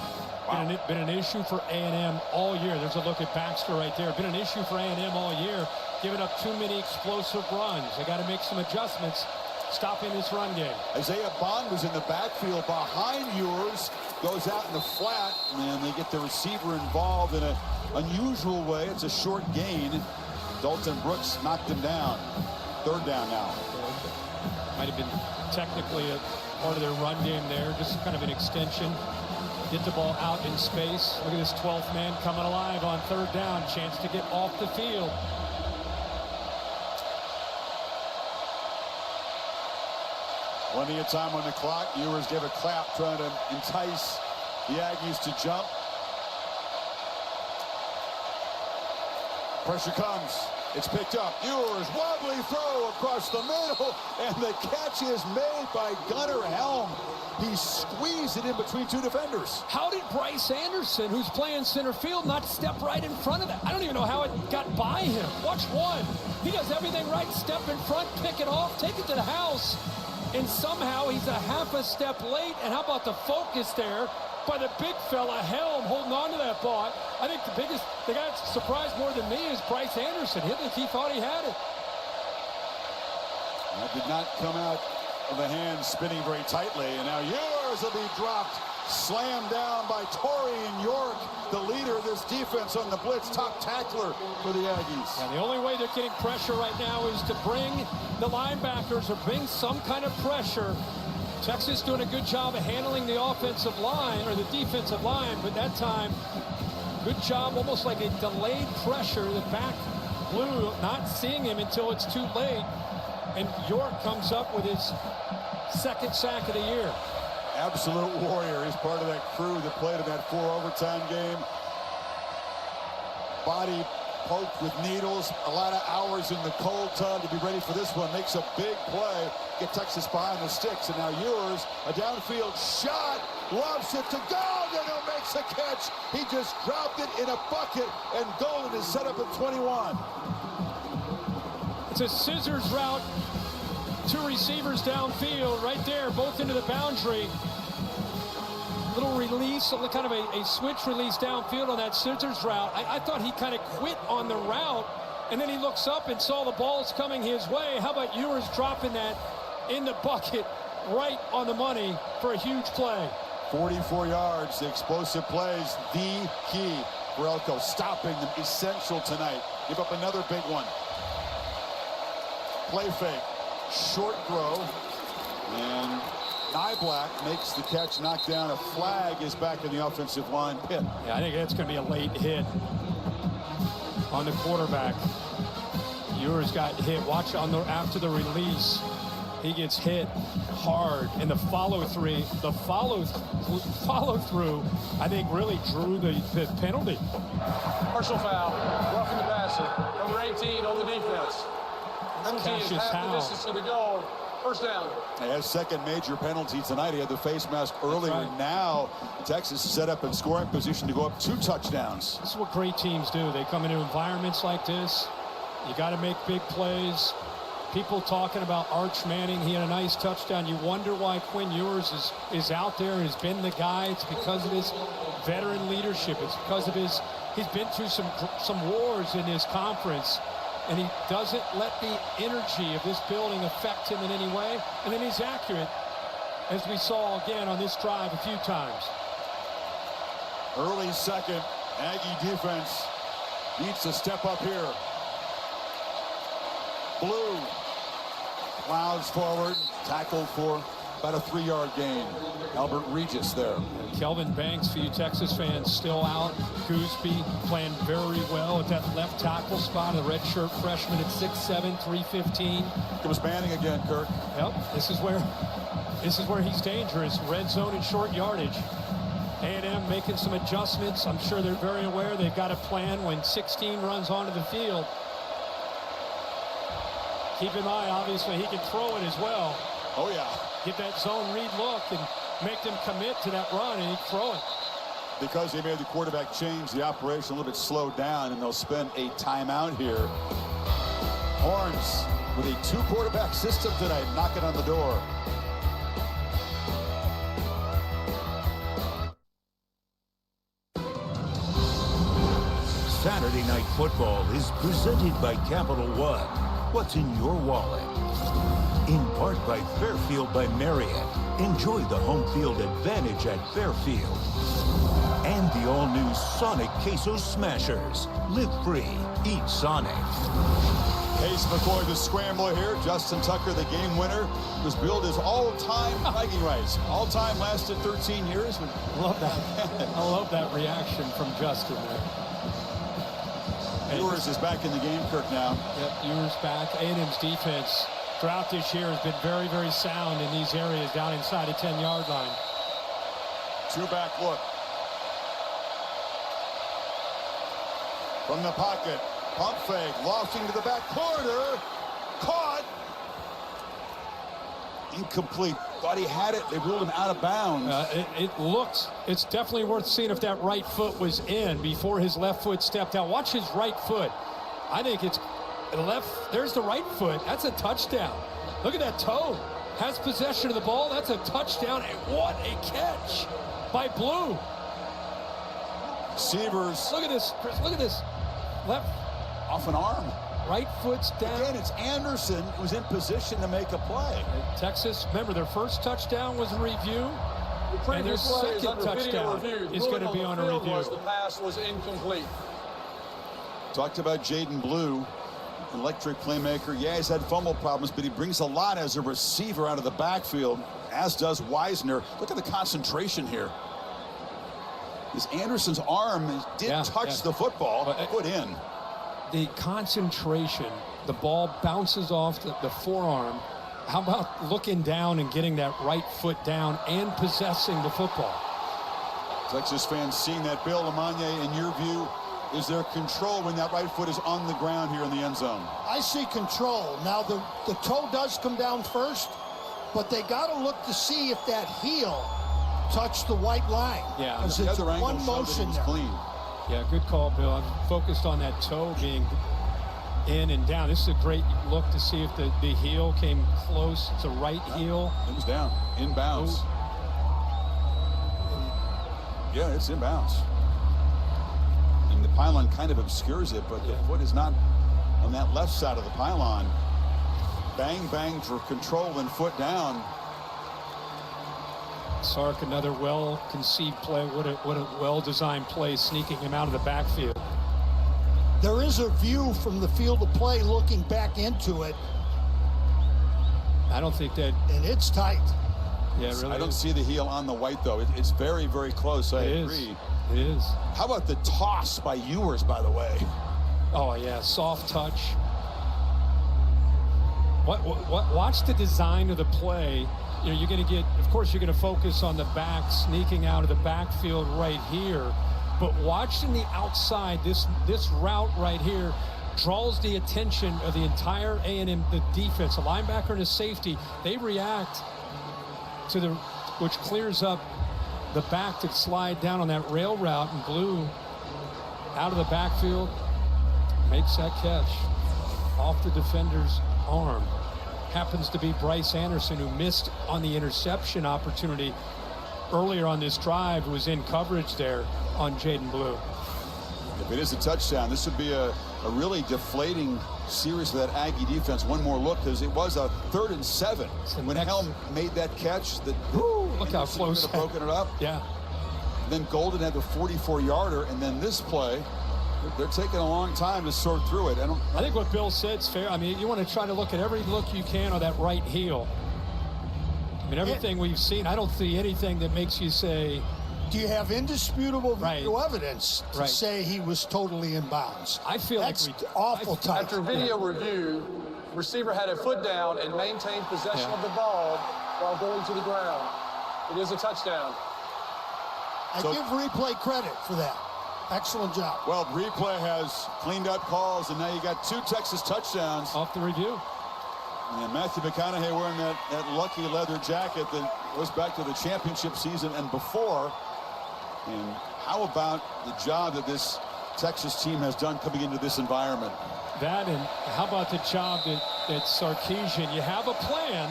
Wow. Been an issue for A&M all year. There's a look at Baxter right there. Been an issue for A&M all year, giving up too many explosive runs. They got to make some adjustments, stopping this run game. Isaiah Bond was in the backfield behind Ewers, goes out in the flat, and they get the receiver involved in an unusual way. It's a short gain. Dalton Brooks knocked him down. 3rd down now. Might have been technically a part of their run game there, just kind of an extension. Get the ball out in space. Look at this 12th man coming alive on 3rd down. Chance to get off the field. Plenty of time on the clock. Ewers gave a clap trying to entice the Aggies to jump. Pressure comes. It's picked up. Ewers, wobbly throw across the middle, and the catch is made by Gunnar Helm. He squeezed it in between 2 defenders. How did Bryce Anderson, who's playing center field, not step right in front of that? I don't even know how it got by him. Watch one. He does everything right. Step in front, pick it off, take it to the house. And somehow he's a half a step late. And how about the focus there by the big fella, Helm, holding on to that ball. I think the guy that surprised more than me is Bryce Anderson. He thought he had it. That did not come out of the hand, spinning very tightly. And now Ewers will be dropped, slammed down by Torian York, the leader of this defense on the blitz, top tackler for the Aggies. And the only way they're getting pressure right now is to bring the linebackers or bring some kind of pressure. Texas doing a good job of handling the offensive line or the defensive line, but that time, good job, almost like a delayed pressure. The back Blue not seeing him until it's too late. And York comes up with his second sack of the year. Absolute warrior. He's part of that crew that played in that 4 overtime game. Body poked with needles, a lot of hours in the cold tub to be ready for this one. Makes a big play, get Texas behind the sticks, and now Ewers, a downfield shot, lobs it to Golden, who makes a catch. He just dropped it in a bucket, and Golden is set up at 21. It's a scissors route, 2 receivers downfield, right there, both into the boundary. Little release, kind of a switch release downfield on that scissors route. I thought he kind of quit on the route, and then he looks up and saw the balls coming his way. How about Ewers dropping that in the bucket right on the money for a huge play? 44 yards, the explosive plays, the key for Elko. Stopping them essential tonight. Give up another big one. Play fake, short throw, and Nyblack makes the catch, knocked down. A flag is back in the offensive line pit. Yeah, I think that's going to be a late hit on the quarterback. Ewers got hit. Watch after the release. He gets hit hard, and the follow through, I think really drew the penalty. Partial foul, roughing the passer. Number 18 on the defense. Penalty is half the distance to the goal. First down. He has second major penalty tonight. He had the face mask earlier. Right. Now Texas is set up in scoring position to go up 2 touchdowns. This is what great teams do. They come into environments like this. You got to make big plays. People talking about Arch Manning. He had a nice touchdown. You wonder why Quinn Ewers is out there, has been the guy. It's because of his veteran leadership. It's because of he's been through some wars in his conference. And he doesn't let the energy of this building affect him in any way. And then he's accurate, as we saw again on this drive a few times. Early second, Aggie defense needs to step up here. Blue plows forward, tackled for about a 3-yard gain. Albert Regis there. Kelvin Banks, for you Texas fans, still out. Gooseby playing very well at that left tackle spot. The redshirt freshman at 6'7", 315. It was Manning again, Kirk. Yep, this is where he's dangerous. Red zone and short yardage. A&M making some adjustments. I'm sure they're very aware they've got a plan when 16 runs onto the field. Keep in mind, obviously, he can throw it as well. Oh, yeah. Get that zone read look and make them commit to that run, and he'd throw it. Because they made the quarterback change the operation a little bit slowed down, and they'll spend a timeout here. Horns with a 2-quarterback system tonight, knocking on the door. Saturday Night Football is presented by Capital One. What's in your wallet? In part by Fairfield by Marriott. Enjoy the home field advantage at Fairfield. And the all-new Sonic Queso Smashers. Live free, eat Sonic. Case McCoy, the scrambler here. Justin Tucker, the game winner, was billed as all-time bragging rights. All-time lasted 13 years. Love that. I love that reaction from Justin there. Ewers is back in the game, Kirk, now. Yep, Ewers back. A&M's defense throughout this year has been very, very sound in these areas down inside the 10-yard line. 2-back look. From the pocket, pump fake, lofting to the back corner. Caught. Incomplete. Thought he had it. They ruled him out of bounds. It's definitely worth seeing if that right foot was in before his left foot stepped out. Watch his right foot. I think it's left. There's the right foot. That's a touchdown. Look at that toe. Has possession of the ball. That's a touchdown. And what a catch by Blue. Severs. Look at this, Chris. Look at this. Left. Off an arm. Right foot's down. Again, it's Anderson who's in position to make a play. Texas, remember, their first touchdown was a review. And their second touchdown is going to be on a review. The pass was incomplete. Talked about Jaden Blue, electric playmaker. Yeah, he's had fumble problems, but he brings a lot as a receiver out of the backfield, as does Wisner. Look at the concentration here. This Anderson's arm did touch the football, put in. the concentration, the ball bounces off the forearm. How about looking down and getting that right foot down and possessing the football? Texas fans seeing that. Bill Lamagna, in your view, is there control when that right foot is on the ground here in the end zone? I see control. Now, the toe does come down first, but they got to look to see if that heel touched the white line. Yeah. Because it's one motion there. Clean. Yeah, good call, Bill. I'm focused on that toe being in and down. This is a great look to see if the heel came close. It's a right heel. It was down, inbounds. Yeah, it's inbounds. And the pylon kind of obscures it, but the foot is not on that left side of the pylon. Bang, bang for control and foot down. Sark, another well-conceived play. What a well-designed play, sneaking him out of the backfield. There is a view from the field of play looking back into it. I don't think that... And it's tight. Yeah, it really I don't see the heel on the white, though. It's very, very close. I agree. It is. How about the toss by Ewers, by the way? Oh, yeah, soft touch. Watch the design of the play. You know, you're going to get, of course, you're going to focus on the back sneaking out of the backfield right here. But watching the outside, this route right here draws the attention of the entire A&M, the defense, a linebacker and a safety. They react to which clears up the back to slide down on that rail route, and Blue out of the backfield makes that catch off the defender's arm. Happens to be Bryce Anderson, who missed on the interception opportunity earlier on this drive, who was in coverage there on Jaden Blue. If it is a touchdown, this would be a really deflating series for that Aggie defense. One more look, because it was a 3rd and 7 when Helm made that catch. Look how close. Could have broken it up. Yeah. And then Golden had the 44-yarder, and then this play, they're taking a long time to sort through it. I think what Bill said is fair. I mean, you want to try to look at every look you can on that right heel. I mean, everything we've seen, I don't see anything that makes you say... Do you have indisputable video evidence to say he was totally in bounds? I feel that's like awful tight. After video review, receiver had a foot down and maintained possession of the ball while going to the ground. It is a touchdown. I give replay credit for that. Excellent job. Well, replay has cleaned up calls, and now you got 2 Texas touchdowns. Off the review. And Matthew McConaughey wearing that lucky leather jacket that goes back to the championship season and before. And how about the job that this Texas team has done coming into this environment? That, and how about the job that Sarkisian, you have a plan,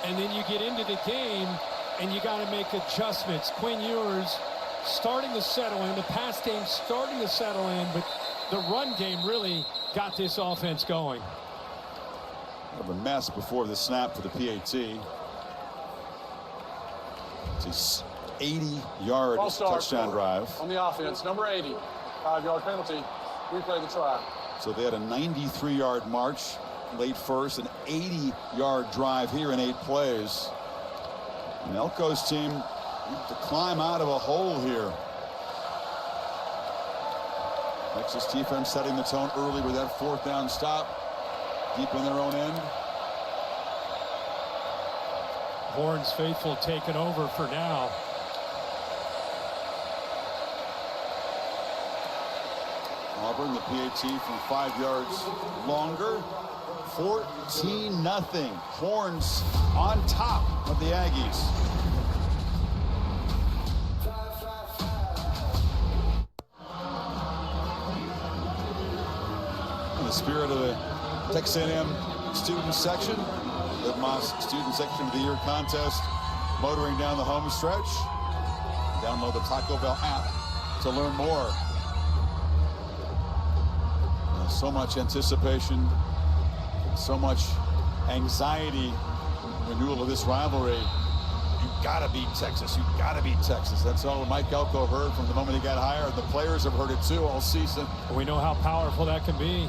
and then you get into the game, and you got to make adjustments. Quinn Ewers starting to settle in, the pass game starting to settle in, but the run game really got this offense going. Of a mess before the snap for the PAT. It's a 80-yard touchdown drive. On the offense, number 80, 5-yard penalty. Replay the try. So they had a 93-yard march late first, an 80-yard drive here in 8 plays. And Elko's team to climb out of a hole here. Texas defense setting the tone early with that 4th down stop. Deep in their own end. Horns faithful taking over for now. Auburn, the PAT from 5 yards longer. 14-0. Horns on top of the Aggies. In the spirit of the Texas A&M student section, the Moss Student Section of the Year contest, motoring down the home stretch. Download the Taco Bell app to learn more. So much anticipation, so much anxiety, renewal of this rivalry. You gotta beat Texas. You gotta beat Texas. That's all Mike Elko heard from the moment he got hired. The players have heard it too all season. We know how powerful that can be.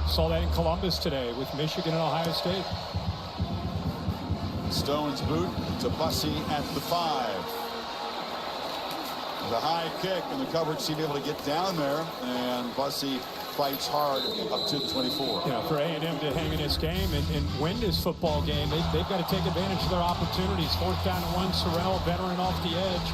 Saw that in Columbus today with Michigan and Ohio State. Stone's boot to Bussey at the 5. The high kick, and the coverage seemed able to get down there, and Bussey fights hard up to the 24. You know, for A&M to hang in this game and win this football game, they've got to take advantage of their opportunities. 4th down and 1, Sorrell, veteran off the edge,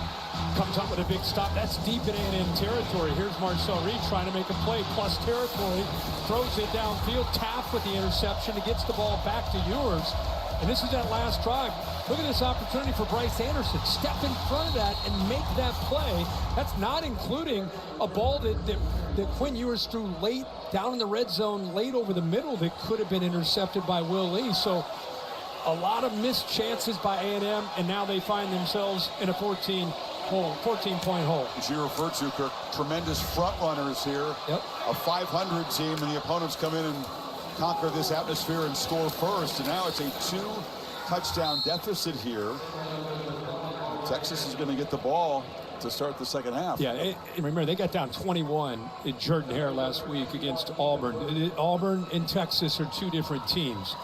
comes up with a big stop. That's deep in A&M territory. Here's Marcel Reed trying to make a play, plus territory, throws it downfield. Taft with the interception. He gets the ball back to Ewers. And this is that last drive. Look at this opportunity for Bryce Anderson. Step in front of that and make that play. That's not including a ball that Quinn Ewers threw late down in the red zone, late over the middle, that could have been intercepted by Will Lee. So a lot of missed chances by A&M, and now they find themselves in a 14-point hole. As you referred to, Kirk, tremendous front runners here. Yep. A 500 team, and the opponents come in and conquer this atmosphere and score first. And now it's a 2-touchdown deficit here. Texas is going to get the ball to start the second half. Yeah, and remember, they got down 21 in Jordan-Hare last week against Auburn. Auburn and Texas are two different teams.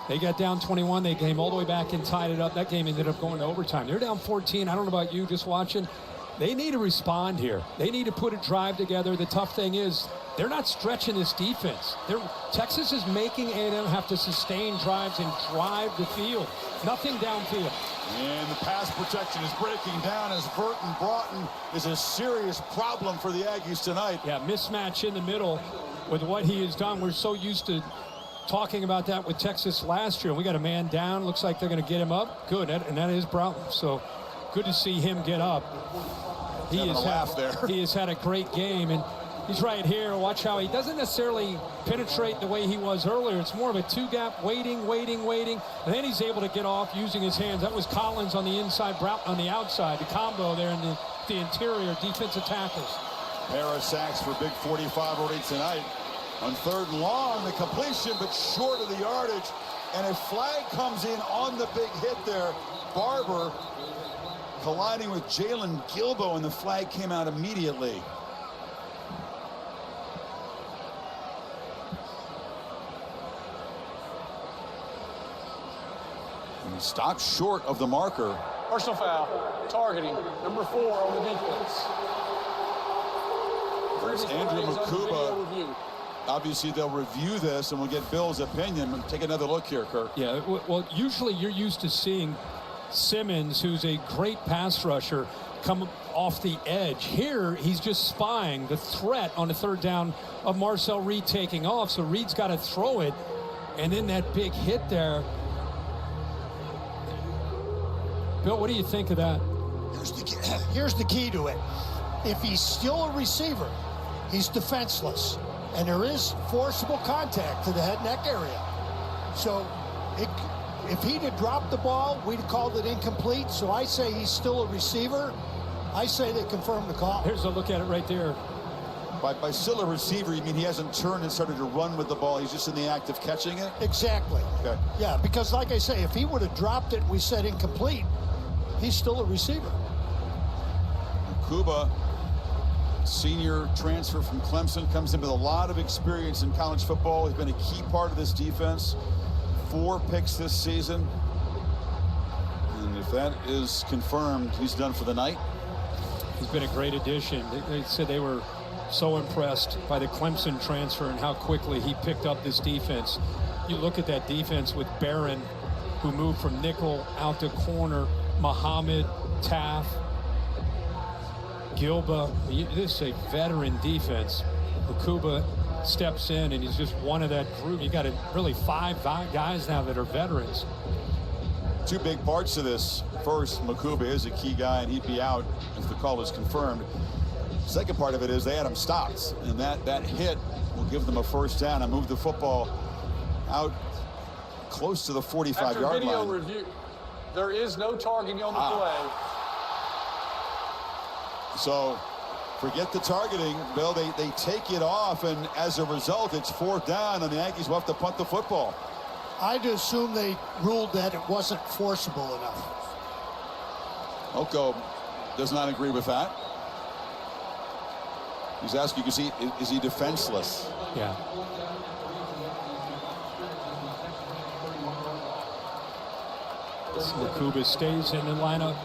They got down 21. They came all the way back and tied it up. That game ended up going to overtime. They're down 14. I don't know about you just watching. They need to respond here. They need to put a drive together. The tough thing is they're not stretching this defense. Texas is making A&M have to sustain drives and drive the field. Nothing downfield. And the pass protection is breaking down as Burton Broughton is a serious problem for the Aggies tonight. Yeah, mismatch in the middle with what he has done. We're so used to talking about that with Texas last year. We got a man down. Looks like they're going to get him up. Good, and that is Broughton. So good to see him get up. He has had a great game, and he's right here. Watch how he doesn't necessarily penetrate the way he was earlier. It's more of a two-gap, waiting, and then he's able to get off using his hands. That was Collins on the inside, Broughton on the outside. The combo there in the interior defensive tackles. Pair of sacks for big 45 already tonight. On 3rd and long, the completion, but short of the yardage, and a flag comes in on the big hit there. Barber colliding with Jalen Gilbo, and the flag came out immediately. And he stopped short of the marker. Personal foul, targeting, number 4 on the defense. There's Andrew Makuba. Obviously, they'll review this, and we'll get Bill's opinion. Take another look here, Kirk. Yeah, well, usually you're used to seeing Simmons, who's a great pass rusher, come off the edge. Here, he's just spying the threat on the 3rd down of Marcel Reed taking off, so Reed's got to throw it, and then that big hit there. Bill, what do you think of that? Here's the key to it. If he's still a receiver, he's defenseless. And there is forcible contact to the head neck area. So if he'd have dropped the ball, we'd have called it incomplete. So I say he's still a receiver. I say they confirm the call. Here's a look at it right there. By still a receiver, you mean he hasn't turned and started to run with the ball. He's just in the act of catching it? Exactly. Okay. Yeah, because like I say, if he would have dropped it, we said incomplete, he's still a receiver. Kuba, senior transfer from Clemson, comes in with a lot of experience in college football. He's been a key part of this defense. 4 picks this season. And if that is confirmed, he's done for the night. He's been a great addition. They said they were so impressed by the Clemson transfer and how quickly he picked up this defense. You look at that defense with Barron, who moved from nickel out to corner, Muhammad, Taft, Gilba. This is a veteran defense. Makuba steps in, and he's just one of that group. You got really 5 guys now that are veterans. 2 big parts to this. First, Makuba is a key guy, and he'd be out if the call is confirmed. Second part of it is they had him stopped, and that hit will give them a 1st down and move the football out close to the 45-yard line. After video review, there is no targeting on the play. So forget the targeting, Bill. They take it off, and as a result, it's 4th down, and the Aggies will have to punt the football. I'd assume they ruled that it wasn't forcible enough. Oko does not agree with that. He's asking, is he defenseless? Yeah. Makuba stays in the lineup.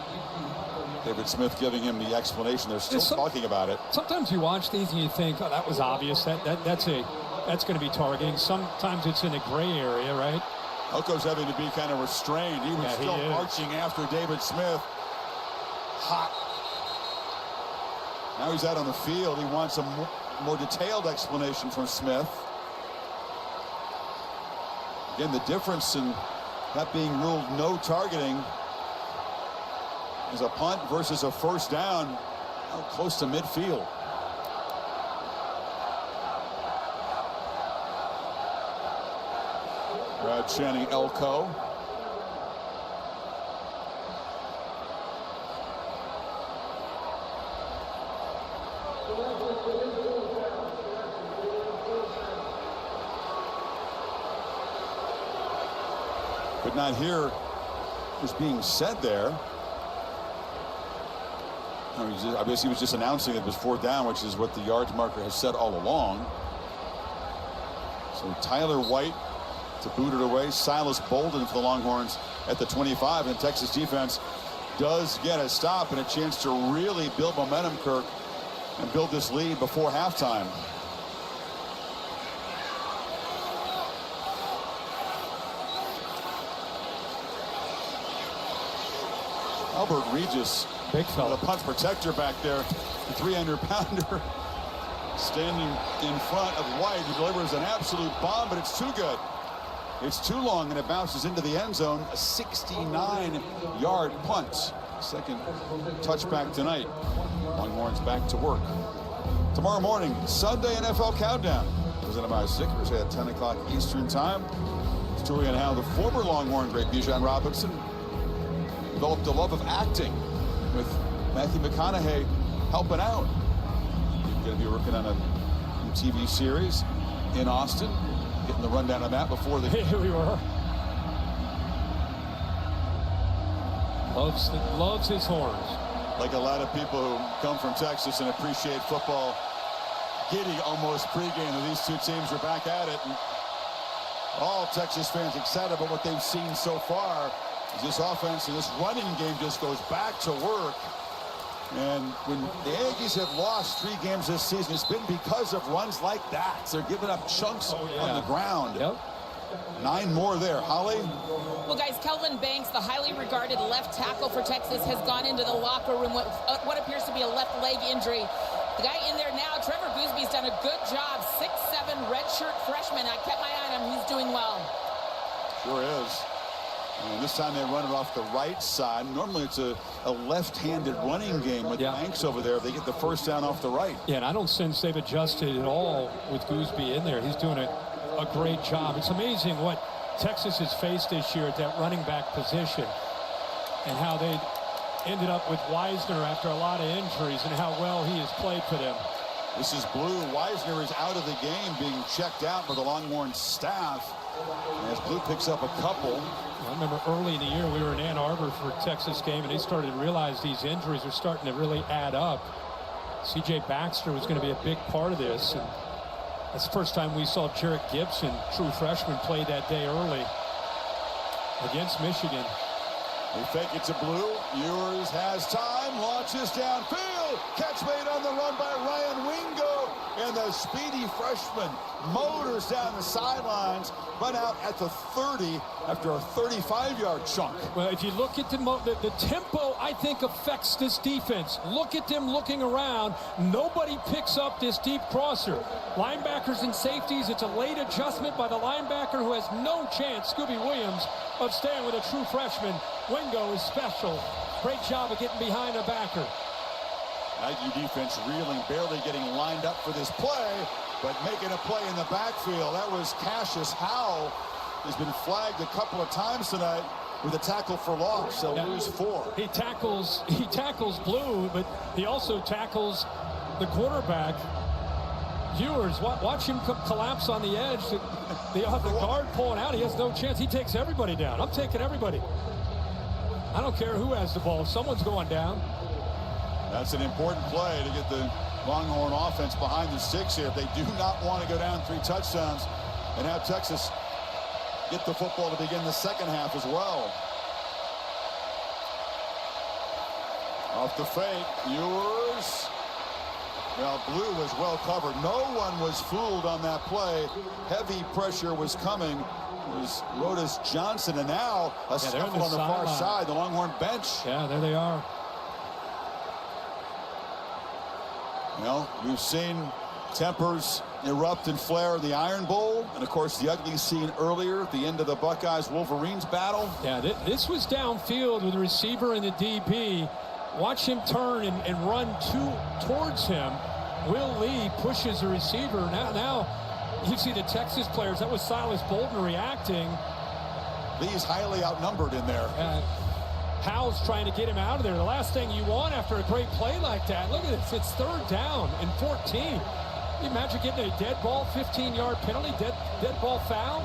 David Smith giving him the explanation. They're still talking about it. Sometimes you watch these and you think, oh, that was obvious. That's going to be targeting. Sometimes it's in a gray area, right? Oko's having to be kind of restrained. He was still marching after David Smith. Hot. Now he's out on the field. He wants a more detailed explanation from Smith. Again, the difference in that being ruled no targeting is a punt versus a first down out close to midfield. Brad chanting Elko. Could not hear what was being said there. I guess he was just announcing it was 4th down, which is what the yards marker has said all along. So Tyler White to boot it away. Silas Bolden for the Longhorns at the 25, and Texas defense does get a stop and a chance to really build momentum, Kirk, and build this lead before halftime. Albert Regis, big fella, the punt protector back there, the 300-pounder, standing in front of White, who delivers an absolute bomb, but it's too good. It's too long, and it bounces into the end zone. A 69-yard punt. Second touchback tonight. Longhorns back to work. Tomorrow morning, Sunday NFL Countdown. Presented by Sickers at 10 o'clock Eastern Time. Story on how the former Longhorn great Bijan Robinson developed a love of acting, with Matthew McConaughey helping out. Going to be working on a new TV series in Austin. Getting the rundown on that before the here we were. Loves his horns. Like a lot of people who come from Texas and appreciate football, giddy almost pregame that these two teams are back at it. And all Texas fans excited about what they've seen so far. This offense and this running game just goes back to work. And when the Aggies have lost 3 games this season, it's been because of runs like that. They're giving up chunks on the ground. Yep. 9 more there. Holly? Well, guys, Kelvin Banks, the highly regarded left tackle for Texas, has gone into the locker room with what appears to be a left leg injury. The guy in there now, Trevor Goosby's done a good job. 6'7", redshirt freshman. I kept my eye on him. He's doing well. Sure is. And this time they run it off the right side. Normally it's a left-handed running game with Banks over there. They get the first down off the right. Yeah, and I don't sense they've adjusted at all with Goosby in there. He's doing a great job. It's amazing what Texas has faced this year at that running back position and how they ended up with Wisner after a lot of injuries and how well he has played for them. This is Blue. Wisner is out of the game, being checked out by the Longhorn staff. As Blue picks up a couple. I remember early in the year we were in Ann Arbor for a Texas game, and they started to realize these injuries are starting to really add up. C.J. Baxter was going to be a big part of this, and that's the first time we saw Jarrett Gibson, true freshman, play that day early against Michigan. They fake it to Blue. Ewers has time, launches downfield. Catch made on the run by Ryan Wingo. And the speedy freshman motors down the sidelines, run out at the 30 after a 35-yard chunk. Well, if you look at the tempo, I think, affects this defense. Look at them looking around. Nobody picks up this deep crosser. Linebackers and safeties, it's a late adjustment by the linebacker who has no chance, Scooby Williams, of staying with a true freshman. Wingo is special. Great job of getting behind the backer. Aggie defense reeling, barely getting lined up for this play, but making a play in the backfield. That was Cassius Howell. He's been flagged a couple of times tonight with a tackle for loss. So lose 4. He tackles Blue, but he also tackles the quarterback. Ewers, watch him collapse on the edge. The guard pulling out. He has no chance. He takes everybody down. I'm taking everybody. I don't care who has the ball. Someone's going down. That's an important play to get the Longhorn offense behind the sticks here. They do not want to go down 3 touchdowns and have Texas get the football to begin the second half as well. Off the fake, Ewers. Well, Blue was well covered. No one was fooled on that play. Heavy pressure was coming. It was Rodas Johnson, and now a scuffle on the far side, the Longhorn bench. Yeah, there they are. Well, we've seen tempers erupt and flare in the Iron Bowl, and of course the ugly scene earlier at the end of the Buckeyes-Wolverines battle. Yeah, this was downfield with the receiver and the DB. Watch him turn and run towards him. Will Lee pushes the receiver. Now you see the Texas players. That was Silas Bolden reacting. Lee's highly outnumbered in there. Howell's trying to get him out of there. The last thing you want after a great play like that. Look at this. It's 3rd down and 14. Can you imagine getting a dead ball, 15-yard penalty, dead ball foul,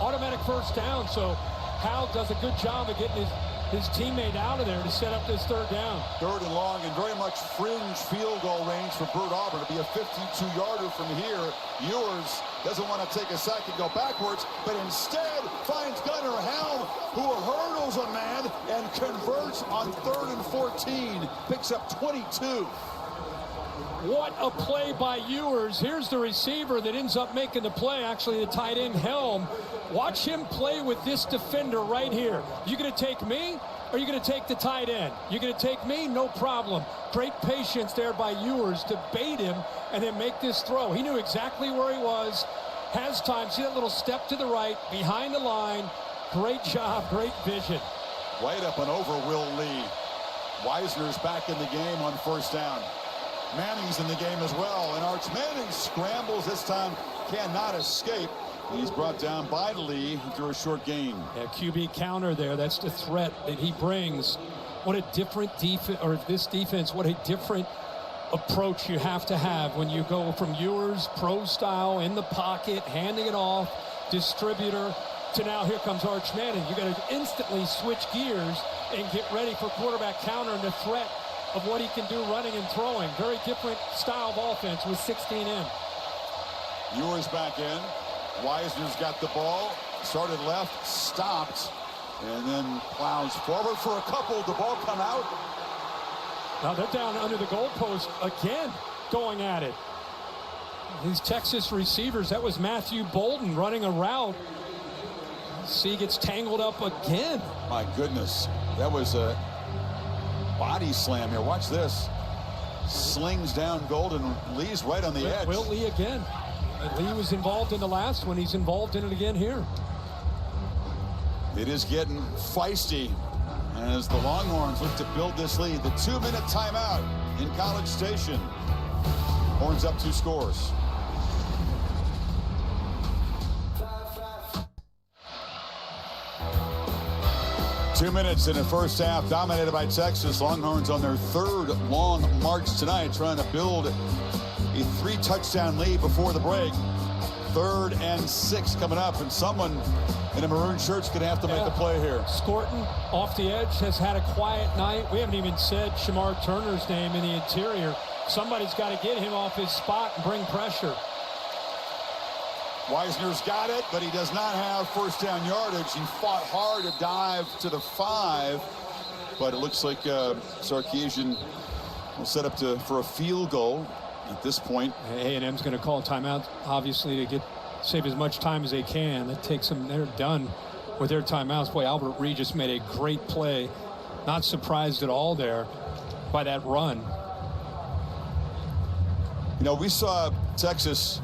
automatic 1st down. So Howell does a good job of getting his teammate out of there to set up this 3rd down. 3rd and long, and very much fringe field goal range for Bert Auburn. It'll be a 52-yarder from here. Ewers doesn't want to take a sack and go backwards, but instead finds Gunnar Helm, who hurdles a man and converts on 3rd and 14. Picks up 22. What a play by Ewers. Here's the receiver that ends up making the play, actually the tight end Helm. Watch him play with this defender right here. You going to take me, or are you going to take the tight end? You going to take me? No problem. Great patience there by Ewers to bait him and then make this throw. He knew exactly where he was, has time. See that little step to the right, behind the line. Great job, great vision. Right up and over Will Lee. Wisner's back in the game on 1st down. Manning's in the game as well, and Arch Manning scrambles this time, cannot escape. He's brought down by Lee through a short gain. Yeah, QB counter there. That's the threat that he brings. What a different defense, or this defense, what a different approach you have to have when you go from Ewers, pro style, in the pocket, handing it off, distributor, to now here comes Arch Manning. You got to instantly switch gears and get ready for quarterback counter and the threat of what he can do running and throwing. Very different style of offense with 16 in. Ewers back in. Wisner's got the ball. Started left, stopped, and then plows forward for a couple. The ball come out. Now they're down under the goalpost again, going at it. These Texas receivers, that was Matthew Bolden running a route. See, gets tangled up again. My goodness, that was a body slam here. Watch this. Slings down Golden. Lee's right on the edge. Will Lee again. Lee was involved in the last one. He's involved in it again here. It is getting feisty as the Longhorns look to build this lead. The 2-minute timeout in College Station. Horns up 2 scores. Two minutes in the first half, dominated by Texas. Longhorns on their 3rd long march tonight, trying to build a 3-touchdown lead before the break. 3rd and 6 coming up, and someone in a maroon shirt's going to have to make the play here. Scorton off the edge has had a quiet night. We haven't even said Shamar Turner's name in the interior. Somebody's got to get him off his spot and bring pressure. Wisner's got it, but he does not have 1st down yardage. He fought hard to dive to the 5, but it looks like Sarkisian will set up for a field goal at this point. A&M's going to call a timeout, obviously, to save as much time as they can. That takes them, they're done with their timeouts. Boy, Albert Regis made a great play. Not surprised at all there by that run. You know, we saw Texas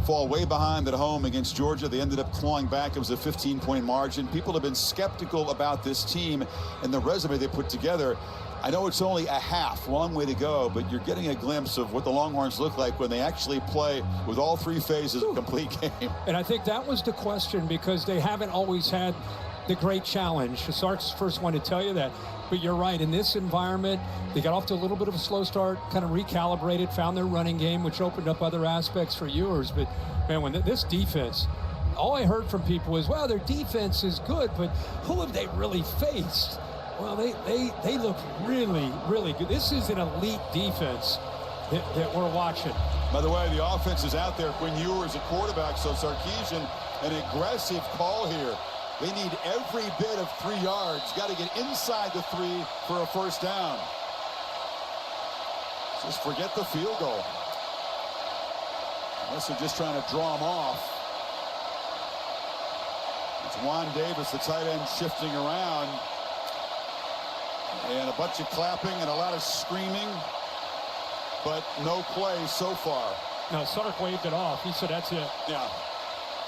fall way behind at home against Georgia. They ended up clawing back. It was a 15-point margin. People have been skeptical about this team and the resume they put together. I know it's only a half, long way to go, but you're getting a glimpse of what the Longhorns look like when they actually play with all 3 phases of a complete game. And I think that was the question, because they haven't always had the great challenge. Sark's the first one to tell you that. But you're right, in this environment, they got off to a little bit of a slow start, kind of recalibrated, found their running game, which opened up other aspects for Ewers. But, man, when this defense, all I heard from people was, well, their defense is good, but who have they really faced? Well, they look really, really good. This is an elite defense that we're watching. By the way, the offense is out there. Quinn Ewers at quarterback, so Sarkisian, an aggressive call here. They need every bit of 3 yards. Got to get inside the 3 for a 1st down. Just forget the field goal. Unless they're just trying to draw him off. It's Juan Davis, the tight end, shifting around. And a bunch of clapping and a lot of screaming. But no play so far. No, Sark waved it off. He said that's it. Yeah.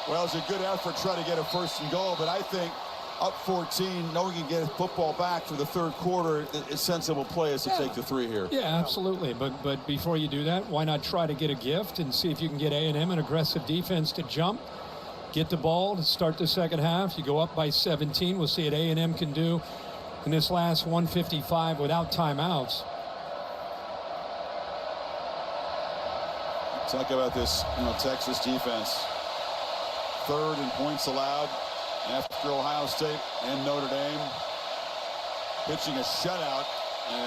Well, it's a good effort to try to get a first and goal, but I think up 14, knowing you can get a football back for the third quarter, it's sensible play is to take the 3 here. Yeah, absolutely. But before you do that, why not try to get a gift and see if you can get A&M an aggressive defense to jump, get the ball to start the second half. You go up by 17. We'll see what A&M can do in this last 155 without timeouts. Talk about this, Texas defense. 3rd in points allowed after Ohio State and Notre Dame. Pitching a shutout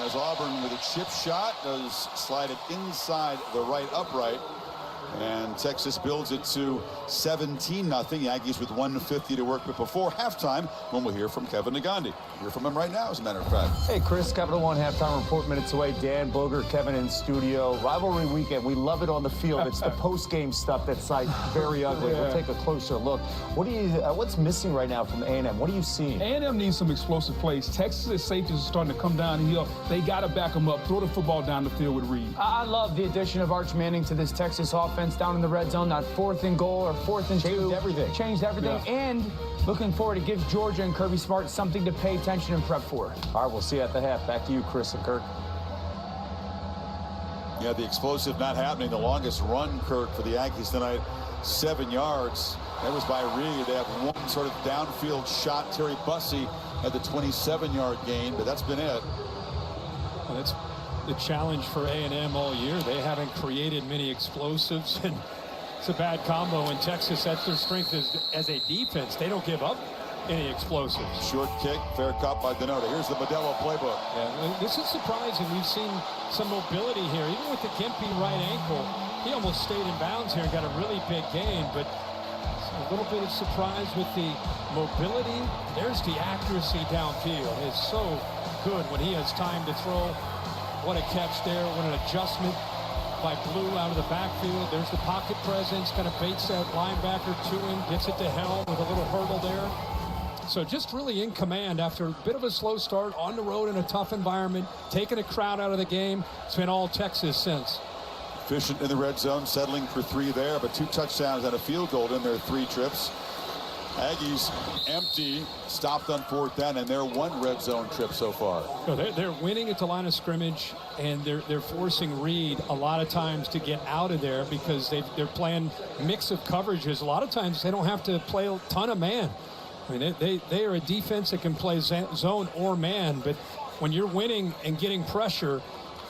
as Auburn with a chip shot does slide it inside the right upright. And Texas builds it to 17-0. The Aggies with 1:50 to work. But before halftime, when we'll hear from Kevin Negandhi. Hear from him right now, as a matter of fact. Hey, Chris, Capital One halftime report minutes away. Dan, Booger, Kevin in studio. Rivalry weekend. We love it on the field. It's the post-game stuff that's like very ugly. We'll take a closer look. What's missing right now from A&M? What are you seeing? A&M needs some explosive plays. Texas' safeties are starting to come down the hill. They got to back them up. Throw the football down the field with Reed. I love the addition of Arch Manning to this Texas offense down in the red zone. That 4th and goal or 4th and 2. Changed everything. Yeah. And looking forward to give Georgia and Kirby Smart something to pay attention and prep for. All right, we'll see you at the half. Back to you, Chris and Kirk. Yeah, the explosive not happening. The longest run, Kirk, for the Aggies tonight, 7 yards. That was by Reed. They have one sort of downfield shot. Terry Bussey had the 27-yard gain, but that's been it. Well, that's the challenge for A&M all year. They haven't created many explosives, and it's a bad combo in Texas. That's their strength as a defense. They don't give up any explosives. Short kick, fair caught by Donoda. Here's the Modelo playbook. Yeah, this is surprising. We've seen some mobility here. Even with the Kempy right ankle, he almost stayed in bounds here and got a really big gain, but a little bit of surprise with the mobility. There's the accuracy downfield. It's so good when he has time to throw. What a catch there. What an adjustment by Blue out of the backfield. There's the pocket presence. Kind of baits that linebacker to him. Gets it to Helm with a little hurdle there. So just really in command after a bit of a slow start on the road in a tough environment. Taking a crowd out of the game. It's been all Texas since. Efficient in the red zone. Settling for 3 there. But 2 touchdowns and a field goal in their 3 trips. Aggies empty, stopped on 4th down, and their 1 red zone trip so far. No, they're winning at the line of scrimmage, and they're forcing Reed a lot of times to get out of there because they're playing mix of coverages. A lot of times they don't have to play a ton of man. I mean, they are a defense that can play zone or man, but when you're winning and getting pressure,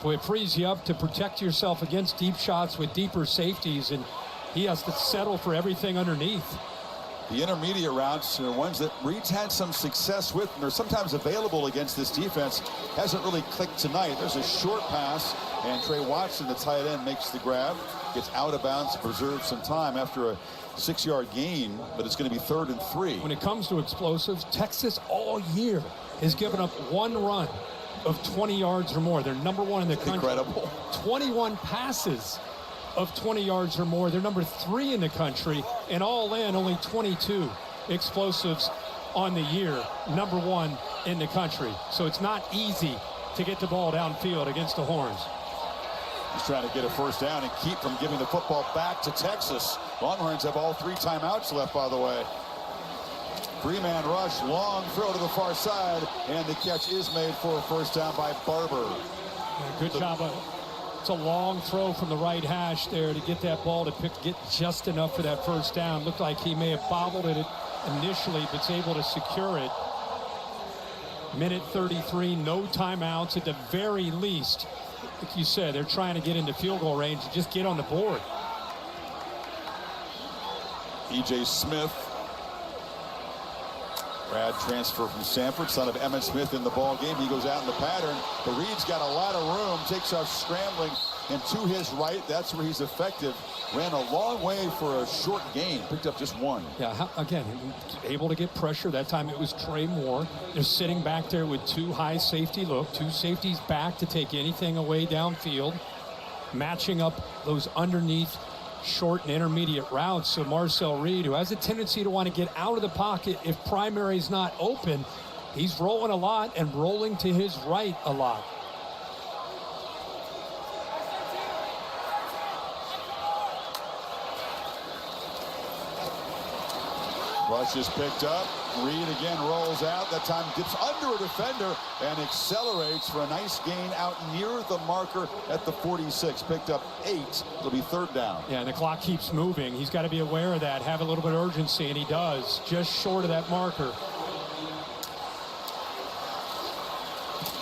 boy, it frees you up to protect yourself against deep shots with deeper safeties, and he has to settle for everything underneath. The intermediate routes are ones that Reed's had some success with, and they're sometimes available against this defense. Hasn't really clicked tonight. There's a short pass, and Trey Watson, the tight end, makes the grab. Gets out of bounds, preserves some time after a 6-yard gain, but it's going to be 3rd and 3. When it comes to explosives, Texas all year has given up 1 run of 20 yards or more. They're number 1 in the country. Incredible. 21 passes of 20 yards or more. They're number 3 in the country, and all in only 22 explosives on the year, number 1 in the country. So it's not easy to get the ball downfield against the Horns. He's trying to get a first down and keep from giving the football back to Texas. Longhorns have all 3 timeouts left, by the way. 3-man rush, long throw to the far side, and the catch is made for a first down by Barber. Good job. It's a long throw from the right hash there to get that ball to get just enough for that first down. Looked like he may have bobbled it initially, but is able to secure it. Minute 33, no timeouts at the very least. Like you said, they're trying to get into field goal range and just get on the board. E.J. Smith. Brad transfer from Sanford, son of Emmitt Smith in the ball game. He goes out in the pattern. But Reed's got a lot of room, takes off scrambling, and to his right, that's where he's effective. Ran a long way for a short gain, picked up just 1. Yeah, again, able to get pressure. That time it was Trey Moore. They're sitting back there with 2 high safety look, 2 safeties back to take anything away downfield. matching up those underneath short and intermediate routes. So Marcel Reed, who has a tendency to want to get out of the pocket if primary is not open, he's rolling a lot and rolling to his right a lot. Rush is picked up. Reed again rolls out. That time dips under a defender and accelerates for a nice gain out near the marker at the 46. Picked up 8. It'll be 3rd down. Yeah, and the clock keeps moving. He's got to be aware of that, have a little bit of urgency, and he does, just short of that marker.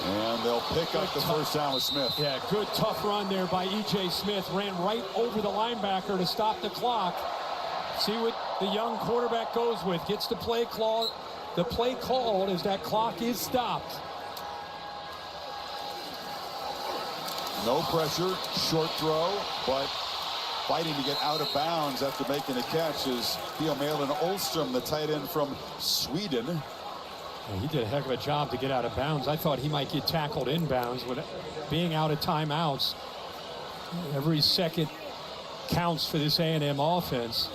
And they'll pick up the first down with Smith. Yeah, good tough run there by E.J. Smith. Ran right over the linebacker to stop the clock. See what the young quarterback goes with. Gets the play called. The play called as that clock is stopped. No pressure, short throw, but fighting to get out of bounds after making a catch is Theo Malin Olstrom, the tight end from Sweden. Well, he did a heck of a job to get out of bounds. I thought he might get tackled inbounds with being out of timeouts. Every second counts for this A&M offense.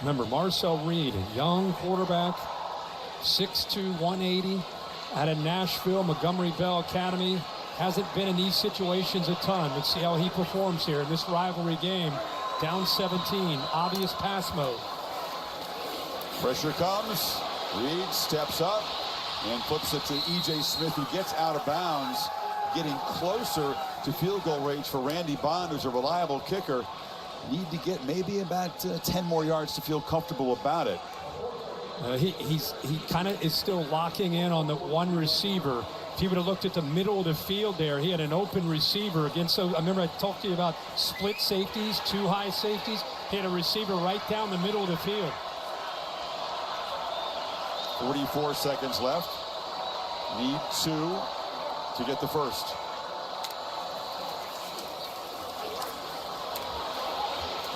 Remember, Marcel Reed, a young quarterback, 6'2", 180, out of Nashville, Montgomery Bell Academy. Hasn't been in these situations a ton. Let's see how he performs here in this rivalry game. Down 17, obvious pass mode. Pressure comes. Reed steps up and flips it to E.J. Smith, who gets out of bounds, getting closer to field goal range for Randy Bond, who's a reliable kicker. Need to get maybe about 10 more yards to feel comfortable about it. He kind of is still locking in on the one receiver. If he would have looked at the middle of the field there, he had an open receiver against. So I remember I talked to you about split safeties, 2 high safeties. He had a receiver right down the middle of the field. 44 seconds left. Need 2 to get the first.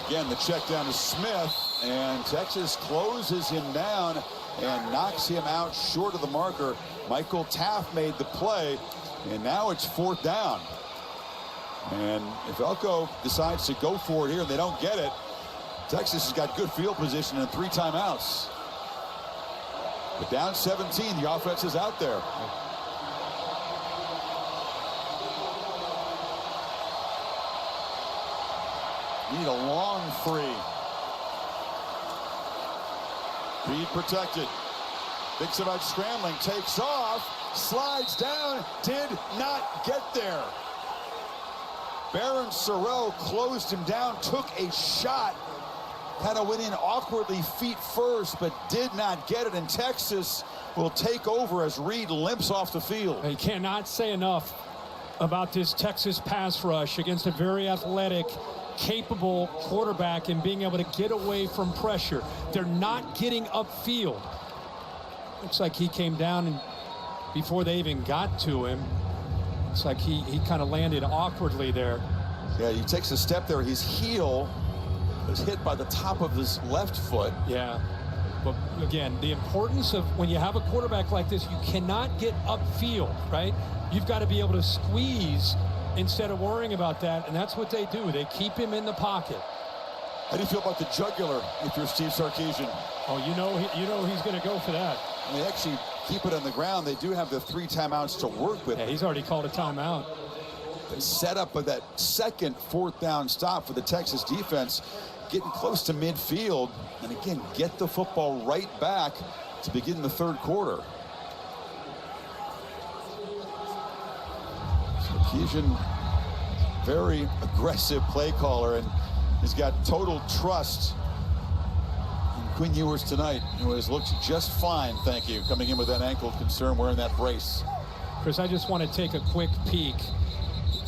Again, the check down to Smith, and Texas closes him down and knocks him out short of the marker. Michael Taft made the play, and now it's 4th down. And if Elko decides to go for it here and they don't get it, Texas has got good field position and 3 timeouts. But down 17, the offense is out there. Need a long 3. Reed protected. Thinks about scrambling. Takes off. Slides down. Did not get there. Baron Sorrell closed him down. Took a shot. Kind of went in awkwardly feet first, but did not get it. And Texas will take over as Reed limps off the field. You cannot say enough about this Texas pass rush against a very athletic, capable quarterback and being able to get away from pressure. They're not getting upfield. Looks like he came down and before they even got to him. Looks like he kind of landed awkwardly there. Yeah, he takes a step there. His heel was hit by the top of his left foot. Yeah, but again, the importance of when you have a quarterback like this, you cannot get upfield, right? You've got to be able to squeeze instead of worrying about that, and that's what they do. They keep him in the pocket. How do you feel about the jugular if you're Steve Sarkisian? Oh, you know he's going to go for that. And they actually keep it on the ground. They do have the 3 timeouts to work with. Yeah, he's already called a timeout. They set up with that second 4th down stop for the Texas defense, getting close to midfield, and again, get the football right back to begin the 3rd quarter. Sarkisian, very aggressive play caller, and he's got total trust in Quinn Ewers tonight, who has looked just fine, thank you, coming in with that ankle concern, wearing that brace. Chris, I just want to take a quick peek.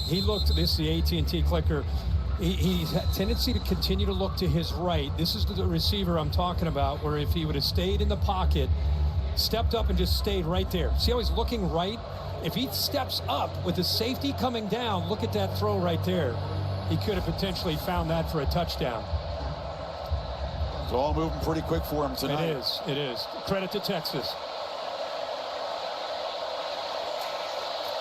He looked, this is the AT&T clicker, he's had a tendency to continue to look to his right. This is the receiver I'm talking about, where if he would have stayed in the pocket, stepped up and just stayed right there. See how he's looking right? If he steps up with the safety coming down, look at that throw right there. He could have potentially found that for a touchdown. It's all moving pretty quick for him tonight. It is. Credit to Texas.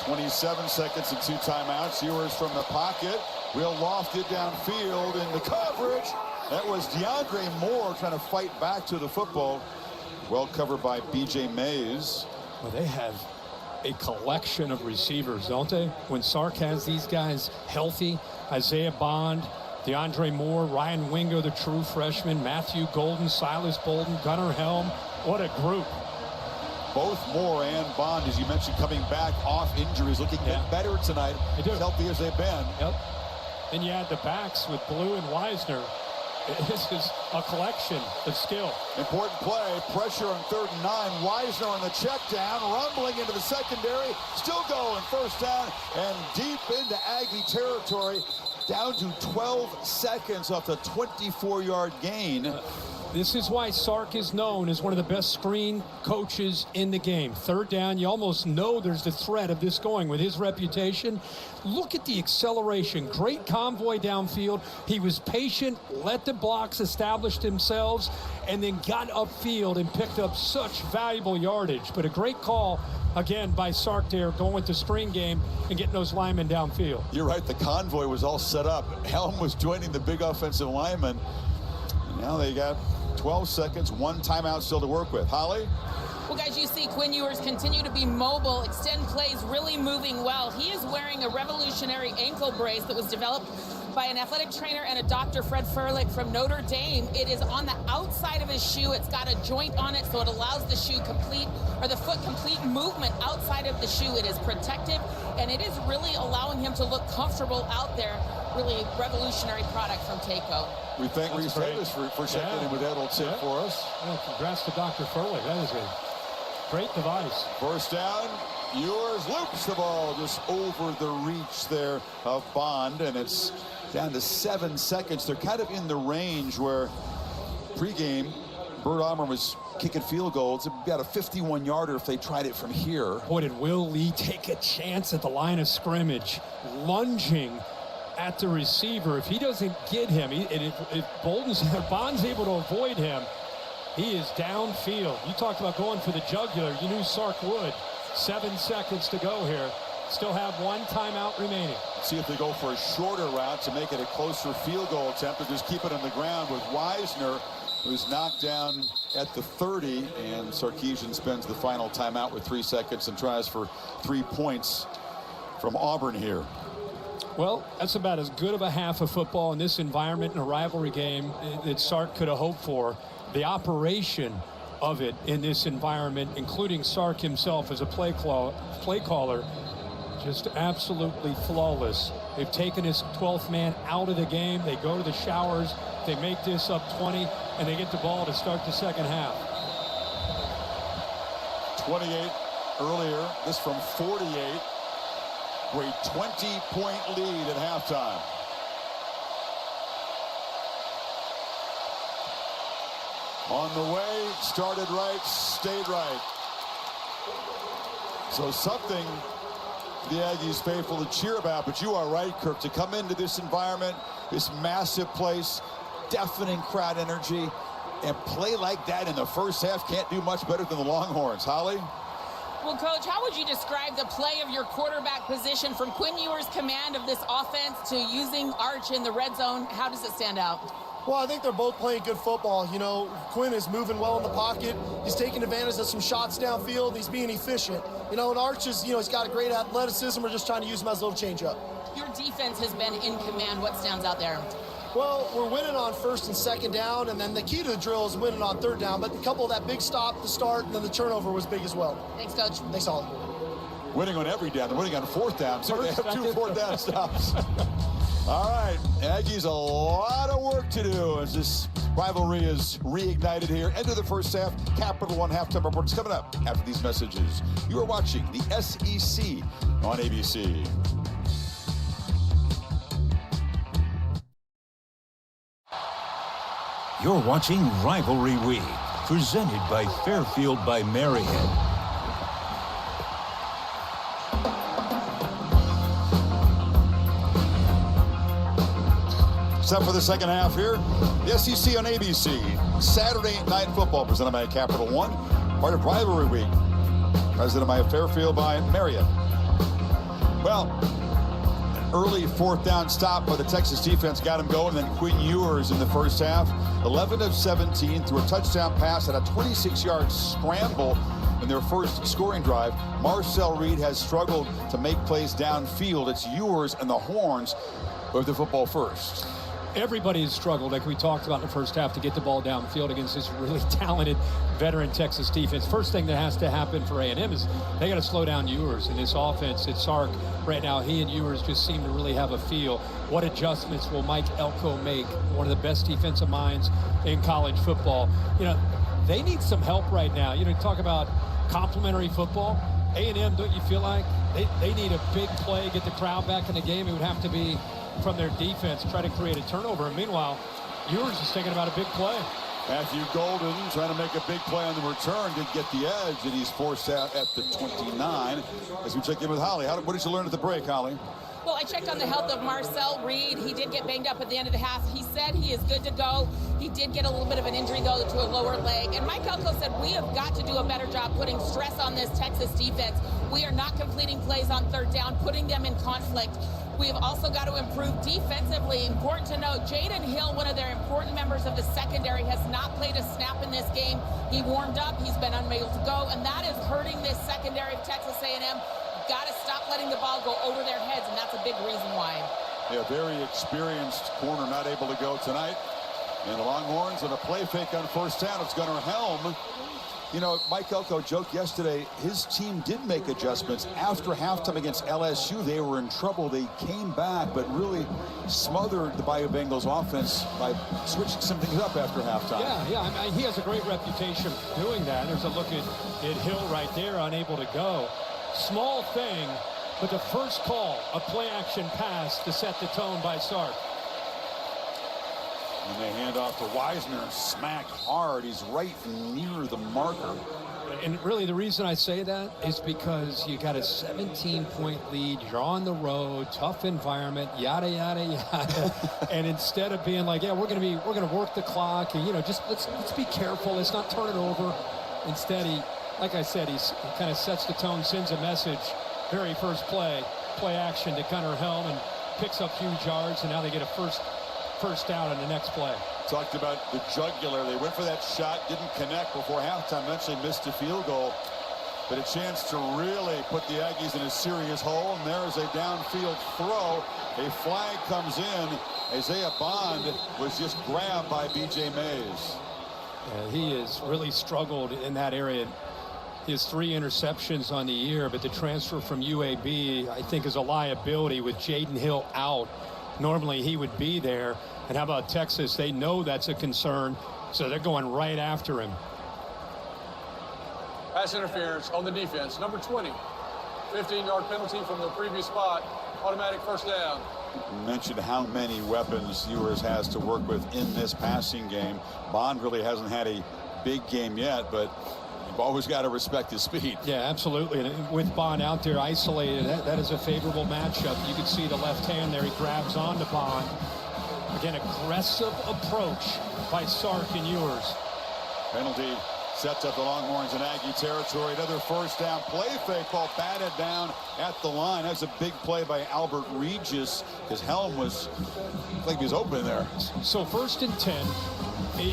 27 seconds and 2 timeouts. Ewers from the pocket. Will lofted downfield in the coverage. That was DeAndre Moore trying to fight back to the football. Well covered by B.J. Mays. Well, they have a collection of receivers, don't they? When Sark has these guys healthy, Isaiah Bond, DeAndre Moore, Ryan Wingo, the true freshman, Matthew Golden, Silas Bolden, Gunnar Helm. What a group. Both Moore and Bond, as you mentioned, coming back off injuries, looking better tonight, as healthy as they've been. Yep. Then you add the backs with Blue and Wisner. This is a collection of skill. Important play, pressure on 3rd and 9. Wisner on the check down, rumbling into the secondary, still going, first down, and deep into Aggie territory, down to 12 seconds off the 24-yard gain. This is why Sark is known as one of the best screen coaches in the game. 3rd down, you almost know there's the threat of this going with his reputation. Look at the acceleration. Great convoy downfield. He was patient, let the blocks establish themselves, and then got upfield and picked up such valuable yardage. But a great call, again, by Sark there, going with the screen game and getting those linemen downfield. You're right, the convoy was all set up. Helm was joining the big offensive lineman. Now they got 12 seconds, 1 timeout still to work with. Holly? Well, guys, you see Quinn Ewers continue to be mobile, extend plays, really moving well. He is wearing a revolutionary ankle brace that was developed by an athletic trainer and a doctor, Fred Furlick from Notre Dame. It is on the outside of his shoe. It's got a joint on it, so it allows the shoe complete, or the foot complete movement outside of the shoe. It is protective, and it is really allowing him to look comfortable out there. Really revolutionary product from Takeo. We thank Reese Davis for checking in with that old tip for us. Well, congrats to Dr. Furley. That is a great device. First down, Ewers loops the ball just over the reach there of Bond, and it's down to 7 seconds. They're kind of in the range where pregame Bert Armour was kicking field goals. It's about a 51-yarder if they tried it from here. Boy, did Will Lee take a chance at the line of scrimmage, lunging at the receiver. If he doesn't get him, if Bond's able to avoid him, he is downfield. You talked about going for the jugular. You knew Sark would. 7 seconds to go here. Still have 1 timeout remaining. See if they go for a shorter route to make it a closer field goal attempt, or just keep it on the ground with Wisner, who's knocked down at the 30, and Sarkisian spends the final timeout with 3 seconds and tries for 3 points from Auburn here. Well, that's about as good of a half of football in this environment in a rivalry game that Sark could have hoped for. The operation of it in this environment, including Sark himself as a play caller, just absolutely flawless. They've taken his 12th man out of the game. They go to the showers. They make this up 20, and they get the ball to start the second half. 28 earlier, this from 48. We're a 20-point lead at halftime. On the way, started right, stayed right. So something the Aggies faithful to cheer about, but you are right, Kirk, to come into this environment, this massive place, deafening crowd energy, and play like that in the first half can't do much better than the Longhorns. Holly? Well, Coach, how would you describe the play of your quarterback position from Quinn Ewers' command of this offense to using Arch in the red zone? How does it stand out? Well, I think they're both playing good football. You know, Quinn is moving well in the pocket. He's taking advantage of some shots downfield. He's being efficient. You know, and Arch is, he's got a great athleticism. We're just trying to use him as a little change-up. Your defense has been in command. What stands out there? Well, we're winning on 1st and 2nd down, and then the key to the drill is winning on 3rd down. But a couple of that big stop to start, and then the turnover was big as well. Thanks, Coach. Thanks, Holly. Winning on every down. They're winning on 4th down. So they have 2 4th down stops. All right, Aggies, a lot of work to do as this rivalry is reignited here. End of the first half. Capital One halftime report is coming up after these messages. You are watching the SEC on ABC. You're watching Rivalry Week, presented by Fairfield by Marriott. Set for the second half here. The SEC on ABC. Saturday Night Football presented by Capital One. Part of Rivalry Week. Presented by Fairfield by Marriott. Well, early fourth down stop by the Texas defense got him going. And then Quinn Ewers in the first half, 11 of 17, threw a touchdown pass and a 26-yard scramble in their first scoring drive. Marcel Reed has struggled to make plays downfield. It's Ewers and the Horns who have the football first. Everybody has struggled, like we talked about in the first half, to get the ball downfield against this really talented veteran Texas defense. First thing that has to happen for A&M is they got to slow down Ewers in this offense. It's Sark right now. He and Ewers just seem to really have a feel. What adjustments will Mike Elko make? One of the best defensive minds in college football. You know, they need some help right now. You know, talk about complementary football. A&M, don't you feel like they need a big play, get the crowd back in the game? It would have to be from their defense, try to create a turnover. And meanwhile, Ewers is thinking about a big play. Matthew Golden trying to make a big play on the return to get the edge, and he's forced out at the 29. As we check in with Holly. What did you learn at the break, Holly? Well, I checked on the health of Marcel Reed. He did get banged up at the end of the half. He said he is good to go. He did get a little bit of an injury, though, to a lower leg. And Mike Elko said we have got to do a better job putting stress on this Texas defense. We are not completing plays on third down, putting them in conflict. We have also got to improve defensively. Important to note, Jaden Hill, one of their important members of the secondary, has not played a snap in this game. He warmed up. He's been unable to go, and that is hurting this secondary of Texas A&M. Got to stop letting the ball go over their heads, and that's a big reason why. Yeah, very experienced corner not able to go tonight. And the Longhorns on a play fake on first down. It's Gunnar Helm. You know, Mike Elko joked yesterday, his team did make adjustments. After halftime against LSU, they were in trouble. They came back, but really smothered the Bayou Bengals offense by switching some things up after halftime. Yeah, I mean, he has a great reputation for doing that. There's a look at Hill right there, unable to go. Small thing, but the first call, a play-action pass to set the tone by Sark. And they hand off to Wisner, smack hard. He's right near the marker. And really the reason I say that is because you got a 17-point lead. You're on the road, tough environment, yada, yada, yada. And instead of being like, yeah, we're going to work the clock and, you know, just let's be careful. Let's not turn it over. Instead, like I said, he kind of sets the tone, sends a message. Very first play action to Gunnar Helm, and picks up huge yards. And now they get a first down on the next play. Talked about the jugular. They went for that shot, didn't connect before halftime. Eventually missed a field goal, but a chance to really put the Aggies in a serious hole. And there's a downfield throw. A flag comes in. Isaiah Bond was just grabbed by B.J. Mays. Yeah, he has really struggled in that area. He has 3 interceptions on the year, but the transfer from UAB, I think, is a liability with Jaden Hill out. Normally he would be there. And how about Texas? They know that's a concern, so they're going right after him. Pass interference on the defense. Number 20. 15-yard penalty from the previous spot. Automatic first down. You mentioned how many weapons Ewers has to work with in this passing game. Bond really hasn't had a big game yet, but you've always got to respect his speed. Yeah, absolutely. And with Bond out there isolated, that is a favorable matchup. You can see the left hand there. He grabs onto Bond. Again, aggressive approach by Sark and Ewers. Penalty sets up the Longhorns in Aggie territory. Another first down. Play fake ball batted down at the line. That's a big play by Albert Regis. His helm was, like he was open there. So 1st and 10.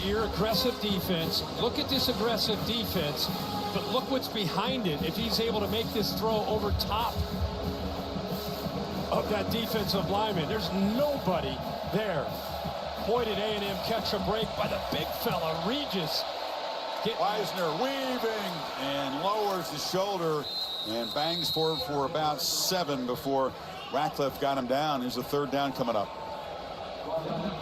Your aggressive defense. Look at this aggressive defense, but look what's behind it. If he's able to make this throw over top of that defensive lineman, there's nobody there. Boy, did A&M catch a break by the big fella, Regis. Wisner weaving and lowers the shoulder and bangs forward for about 7 before Ratcliffe got him down. Here's a 3rd down coming up.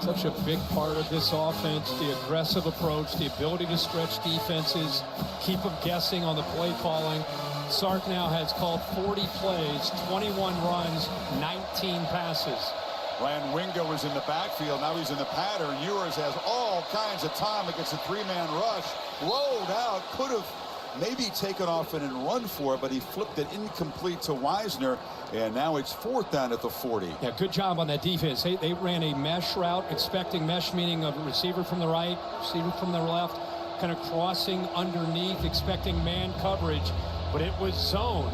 Such a big part of this offense, the aggressive approach, the ability to stretch defenses, keep them guessing on the play calling. Sark now has called 40 plays, 21 runs, 19 passes. Ryan Wingo was in the backfield. Now he's in the pattern. Ewers has all kinds of time against a 3-man rush. Rolled out, could have maybe taken off and run for it, but he flipped it incomplete to Wisner, and now it's 4th down at the 40. Yeah, good job on that defense. They ran a mesh route, expecting mesh, meaning a receiver from the right, receiver from the left, kind of crossing underneath, expecting man coverage, but it was zone.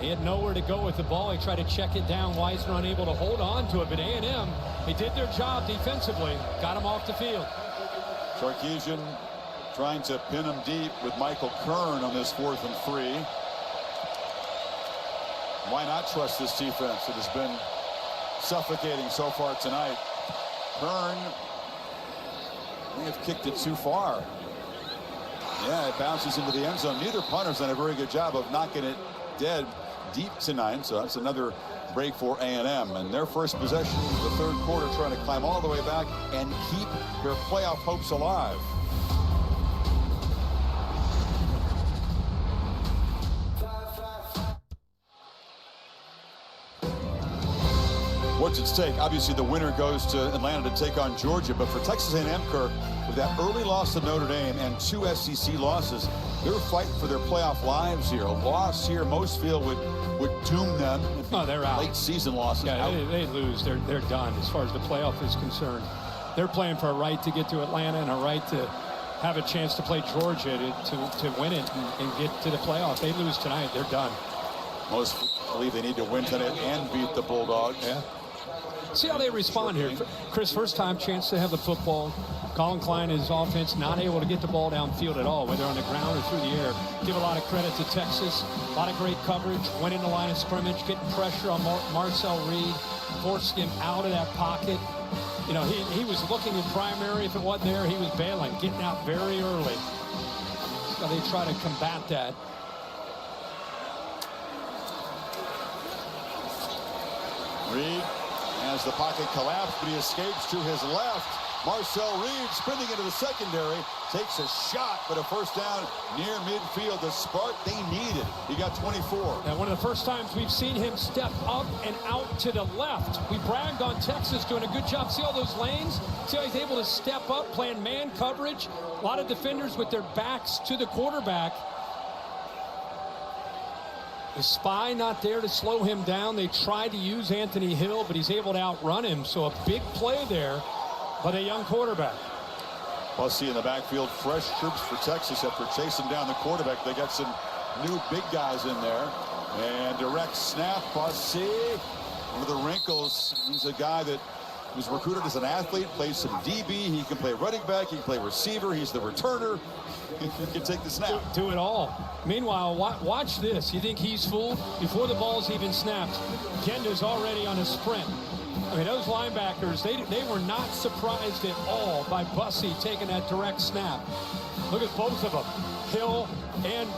He had nowhere to go with the ball. He tried to check it down. Wiseman unable to hold on to it, but A&M, they did their job defensively. Got him off the field. Sarkisian trying to pin him deep with Michael Kern on this 4th and 3. Why not trust this defense that has been suffocating so far tonight? Kern may have kicked it too far. Yeah, it bounces into the end zone. Neither punter's done a very good job of knocking it dead deep tonight, so that's another break for A&M. And their first possession of the 3rd quarter, trying to climb all the way back and keep their playoff hopes alive. What's at stake? Obviously, the winner goes to Atlanta to take on Georgia, but for Texas A&M, Kirk, with that early loss to Notre Dame and 2 SEC losses, they're fighting for their playoff lives here. A loss here, most feel would doom them. Oh, they're out. Late season losses. Yeah, they lose. They're done as far as the playoff is concerned. They're playing for a right to get to Atlanta and a right to have a chance to play Georgia to win it and get to the playoff. They lose tonight, they're done. Most believe they need to win tonight and beat the Bulldogs. Yeah. See how they respond here. Chris, first time chance to have the football. Colin Klein and his offense not able to get the ball downfield at all, whether on the ground or through the air. Give a lot of credit to Texas. A lot of great coverage. Winning the line of scrimmage, getting pressure on Marcel Reed, forced him out of that pocket. You know, he was looking in primary. If it wasn't there, he was bailing, getting out very early. So they try to combat that. Reed has the pocket collapsed, but he escapes to his left. Marcel Reed sprinting into the secondary, takes a shot, but a first down near midfield, the spark they needed. He got 24. And one of the first times we've seen him step up and out to the left. We bragged on Texas doing a good job. See all those lanes? See how he's able to step up, playing man coverage? A lot of defenders with their backs to the quarterback. The spy not there to slow him down. They tried to use Anthony Hill, but he's able to outrun him. So a big play there by the young quarterback. Bussey in the backfield, fresh troops for Texas after chasing down the quarterback. They got some new big guys in there. And direct snap, Bussey. One of the wrinkles, he's a guy that was recruited as an athlete, plays some DB. He can play running back, he can play receiver, he's the returner. He can take the snap. Do it all. Meanwhile, watch this. You think he's fooled? Before the ball's even snapped, Genda's already on a sprint. I mean, those linebackers, they were not surprised at all by Bussey taking that direct snap. Look at both of them. Hill and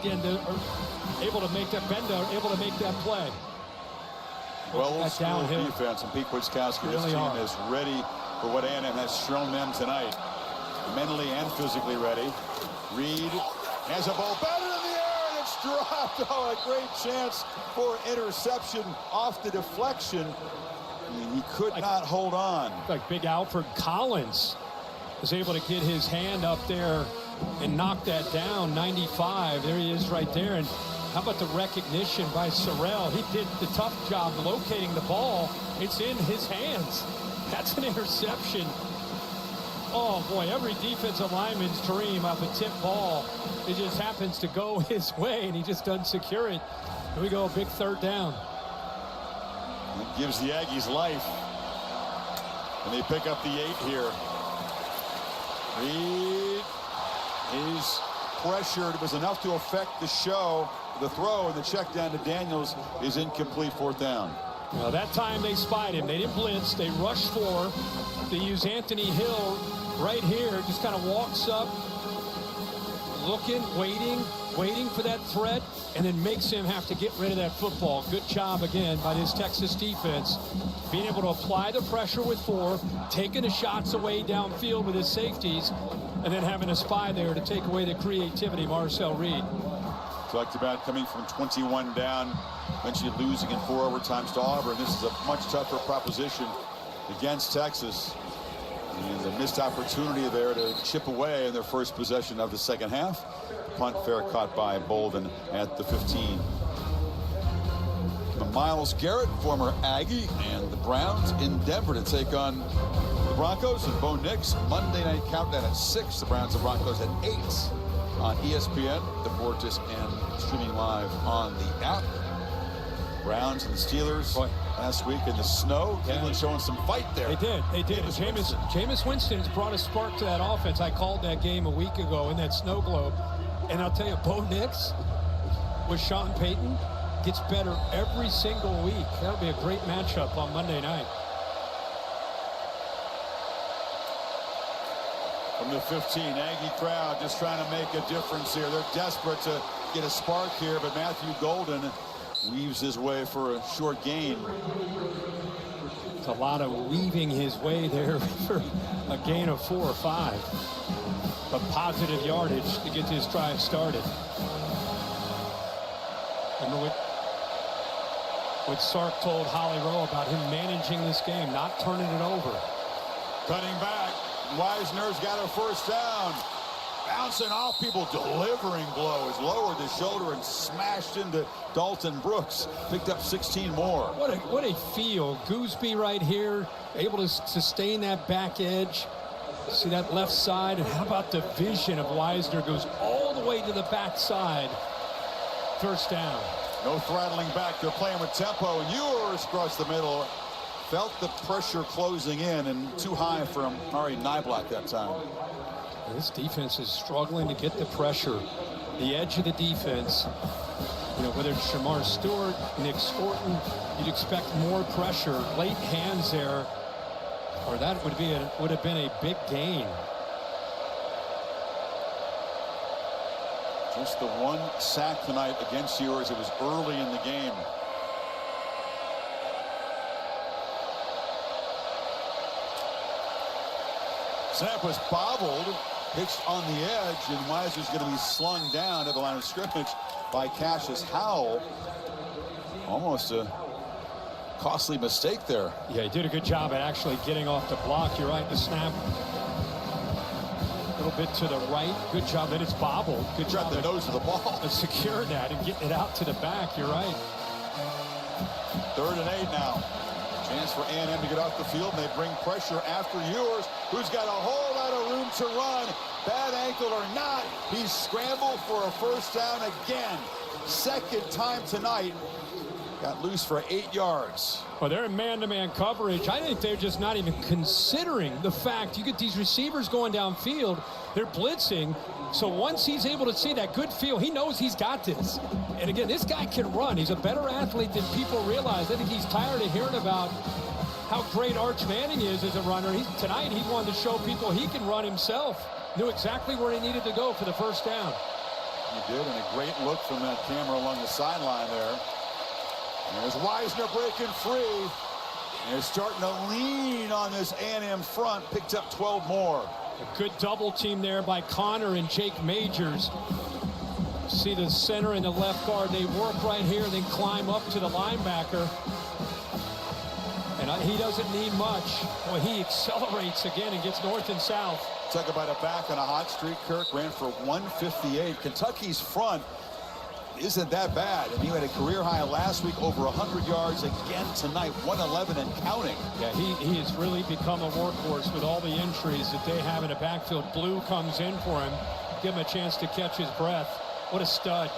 Genda are able to make that, Benda able to make that play. Well-schooled defense, and Pete Kwiatkowski, this team is ready for what A&M has shown them tonight. Mentally and physically ready. Reed has a ball batted in the air, and it's dropped. Oh, a great chance for interception off the deflection. He could not hold on. Like big Alfred Collins was able to get his hand up there and knock that down. 95, there he is right there. And how about the recognition by Sorrell? He did the tough job locating the ball. It's in his hands. That's an interception. Oh boy, every defensive lineman's dream of a tip ball. It just happens to go his way, and he just doesn't secure it. Here we go, a big third down. It gives the Aggies life. And they pick up the 8 here. Reed is pressured. It was enough to affect the show. The throw and the check down to Daniels is incomplete. 4th down. Well, that time they spied him. They didn't blitz. They rushed for. They use Anthony Hill right here. Just kind of walks up, looking, waiting for that threat, and then makes him have to get rid of that football. Good job again by this Texas defense, being able to apply the pressure with 4, taking the shots away downfield with his safeties, and then having a spy there to take away the creativity, Marcel Reed. Talked about coming from 21 down, eventually losing in 4 overtimes to Auburn. This is a much tougher proposition against Texas. And a missed opportunity there to chip away in their first possession of the second half. Punt fair caught by Bolden at the 15. Myles Garrett, former Aggie, and the Browns in Denver to take on the Broncos and Bo Nix. Monday night countdown at 6. The Browns and Broncos at 8 on ESPN, Deportes, and streaming live on the app. Browns and the Steelers last week in the snow. Cleveland showing some fight there. They did. Jameis Winston's brought a spark to that offense. I called that game a week ago in that snow globe. And I'll tell you, Bo Nix with Sean Payton gets better every single week. That'll be a great matchup on Monday night. From the 15, Aggie crowd just trying to make a difference here. They're desperate to get a spark here, but Matthew Golden weaves his way for a short gain. It's a lot of weaving his way there for a gain of 4 or 5. But positive yardage to get this drive started. Remember what Sark told Holly Rowe about him managing this game, not turning it over. Cutting back. Wisner's got a first down. Bouncing off people, delivering blows. Lowered his shoulder and smashed into Dalton Brooks. Picked up 16 more. What a feel. Gooseby right here, able to sustain that back edge. See that left side? And how about the vision of Wisner goes all the way to the backside. First down. No throttling back. They're playing with tempo. And Ewers across the middle. Felt the pressure closing in and too high from Ari Nyblack that time. This defense is struggling to get the pressure. The edge of the defense, you know, whether it's Shamar Stewart, Nick Scorton, you'd expect more pressure. Late hands there, or that would have been a big gain. Just the one sack tonight against Ewers. It was early in the game. Snap was bobbled, pitched on the edge, and Wisner's going to be slung down at the line of scrimmage by Cassius Howell. Almost a costly mistake there. Yeah, he did a good job at actually getting off the block. You're right, the snap a little bit to the right. Good job that it's bobbled. Good job at the nose of the ball. To secure that and getting it out to the back. You're right. 3rd and 8 now. Chance for A&M to get off the field, and they bring pressure after Ewers, who's got a whole lot of room to run. Bad ankle or not, he's scrambled for a first down again. Second time tonight. Got loose for 8 yards. Well, they're in man-to-man coverage. I think they're just not even considering the fact you get these receivers going downfield. They're blitzing. So once he's able to see that good feel, he knows he's got this. And again, this guy can run. He's a better athlete than people realize. I think he's tired of hearing about how great Arch Manning is as a runner. Tonight, he wanted to show people he can run himself. Knew exactly where he needed to go for the first down. He did, and a great look from that camera along the sideline there. And there's Wisner breaking free. And they're starting to lean on this A&M front. Picked up 12 more. A good double team there by Connor and Jake Majors. See the center and the left guard. They work right here, then climb up to the linebacker. And he doesn't need much. Well, he accelerates again and gets north and south. Talk about a back on a hot streak. Kirk ran for 158. Kentucky's front isn't that bad. And he had a career high last week, over 100 yards again tonight, 111 and counting. Yeah, he has really become a workhorse with all the injuries that they have in the backfield. Blue comes in for him, give him a chance to catch his breath. What a stud.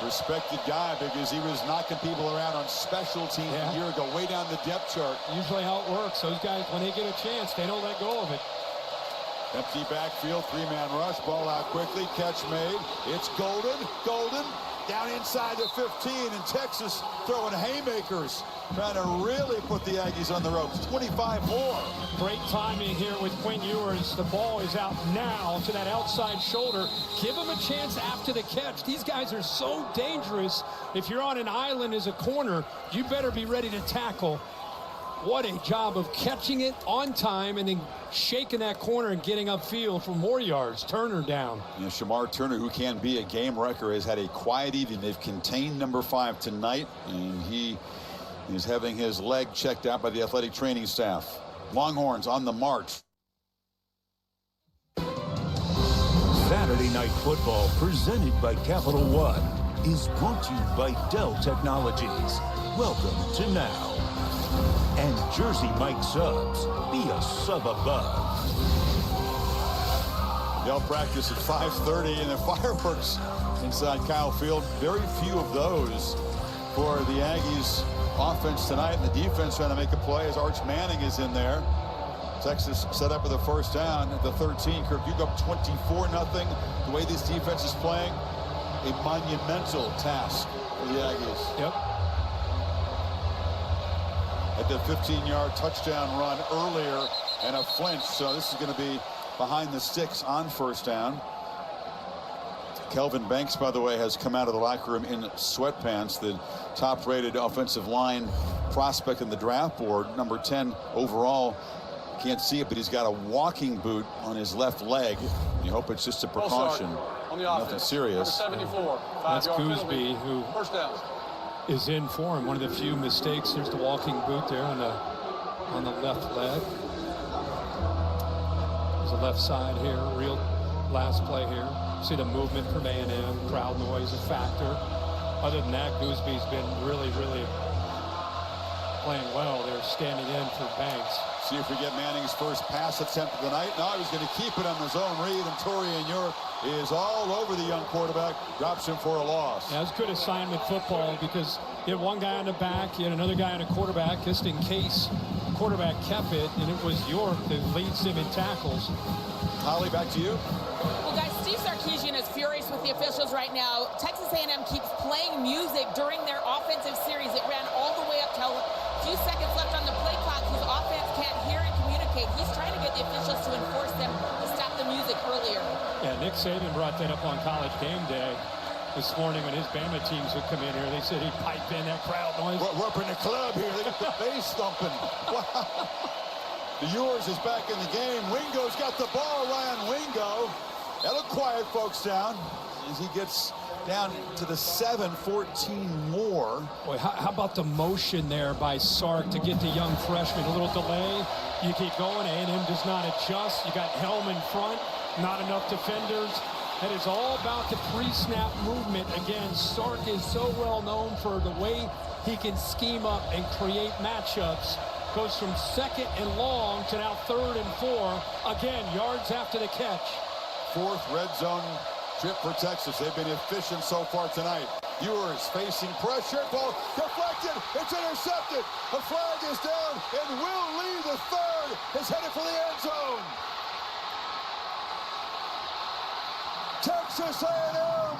Respected guy because he was knocking people around on special teams a year ago, way down the depth chart. Usually how it works. Those guys, when they get a chance, they don't let go of it. Empty backfield, 3-man rush, ball out quickly, catch made. It's Golden, down inside the 15, and Texas throwing haymakers, trying to really put the Aggies on the ropes. 25 more. Great timing here with Quinn Ewers. The ball is out now to that outside shoulder. Give him a chance after the catch. These guys are so dangerous. If you're on an island as a corner, you better be ready to tackle. What a job of catching it on time and then shaking that corner and getting upfield for more yards. Turner down. Yeah, Shamar Turner, who can be a game wrecker, has had a quiet evening. They've contained number 5 tonight, and he is having his leg checked out by the athletic training staff. Longhorns on the march. Saturday Night Football, presented by Capital One, is brought to you by Dell Technologies. Welcome to Now. And Jersey Mike Subs, be a sub above. They'll practice at 5:30, and the fireworks inside Kyle Field. Very few of those for the Aggies offense tonight, and the defense trying to make a play as Arch Manning is in there. Texas set up with a first down at the 13. Kirk, you go up 24-0. The way this defense is playing, a monumental task for the Aggies. Yep. At the 15-yard touchdown run earlier, and a flinch, so this is going to be behind the sticks on first down. Kelvin Banks, by the way, has come out of the locker room in sweatpants. The top-rated offensive line prospect in the draft board, number 10 overall. Can't see it, but he's got a walking boot on his left leg. You hope it's just a precaution. On the Nothing offense. serious. Number 74. That's 5-yard Gooseby, penalty. who First down. is in for him. One of the few mistakes. There's the walking boot there on the left leg. There's the left side here. Real last play here. See the movement from A&M. Crowd noise a factor. Other than that, Gooseby's been really, really playing well. They're standing in for Banks. See if we get Manning's first pass attempt of the night. No, he's going to keep it on the zone read, and Torian York is all over the young quarterback. Drops him for a loss. Yeah, that's good assignment football because you had one guy on the back, you had another guy on a quarterback, just in case the quarterback kept it, and it was York that leads him in tackles. Holly, back to you. Well, guys, Steve Sarkisian is furious with the officials right now. Texas A&M keeps playing music during their offensive series. It ran all the way up till a few seconds left on the play clock. His offense can't hear and communicate. He's trying to get the officials to enforce them to stop the music earlier. Yeah, Nick Saban brought that up on College Game Day this morning when his Bama teams would come in here. They said he'd pipe in that crowd noise. We're up in the club here. They got the bass thumping. Wow. The Ewers is back in the game. Wingo's got the ball. Ryan Wingo. That'll quiet folks down as he gets down to the 7-14 more. Boy, how about the motion there by Sark to get the young freshman? A little delay. You keep going. A&M does not adjust. You got Helm in front. Not enough defenders. That is all about the pre-snap movement. Again, Sark is so well known for the way he can scheme up and create matchups. Goes from second and long to now 3rd and 4. Again, yards after the catch. Fourth red zone trip for Texas. They've been efficient so far tonight. Ewers facing pressure. Ball deflected. It's intercepted. The flag is down, and Will Lee, the third, is headed for the end zone. Texas A&M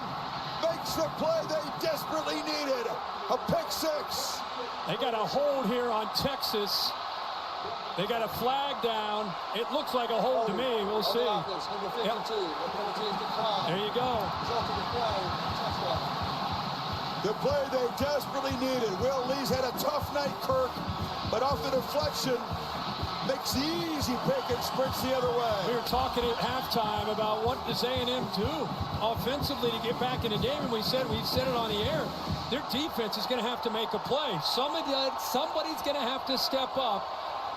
makes the play they desperately needed. A pick six. They got a hold here on Texas. They got a flag down. It looks like a hold to me. We'll see. Yep. There you go. The play they desperately needed. Will Lee's had a tough night, Kirk, but off the deflection, makes the easy pick and sprints the other way. We were talking at halftime about what does A&M do offensively to get back in the game, and we said it on the air. Their defense is going to have to make a play. Somebody's going to have to step up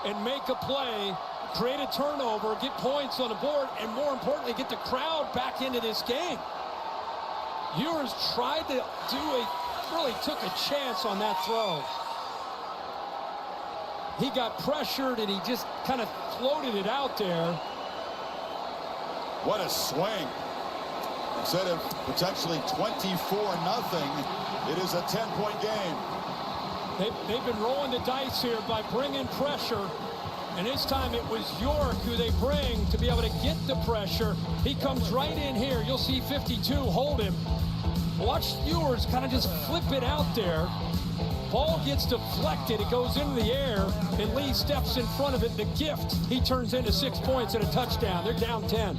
and make a play, create a turnover, get points on the board, and more importantly, get the crowd back into this game. Ewers tried to really took a chance on that throw. He got pressured and he just kind of floated it out there. What a swing. Instead of potentially 24-0, it is a 10-point game. They've been rolling the dice here by bringing pressure, and this time it was York who they bring to be able to get the pressure. He comes right in here. You'll see 52 hold him. Watch Ewers kind of just flip it out there. Ball gets deflected. It goes into the air, and Lee steps in front of it. The gift, he turns into 6 points and a touchdown. They're down 10.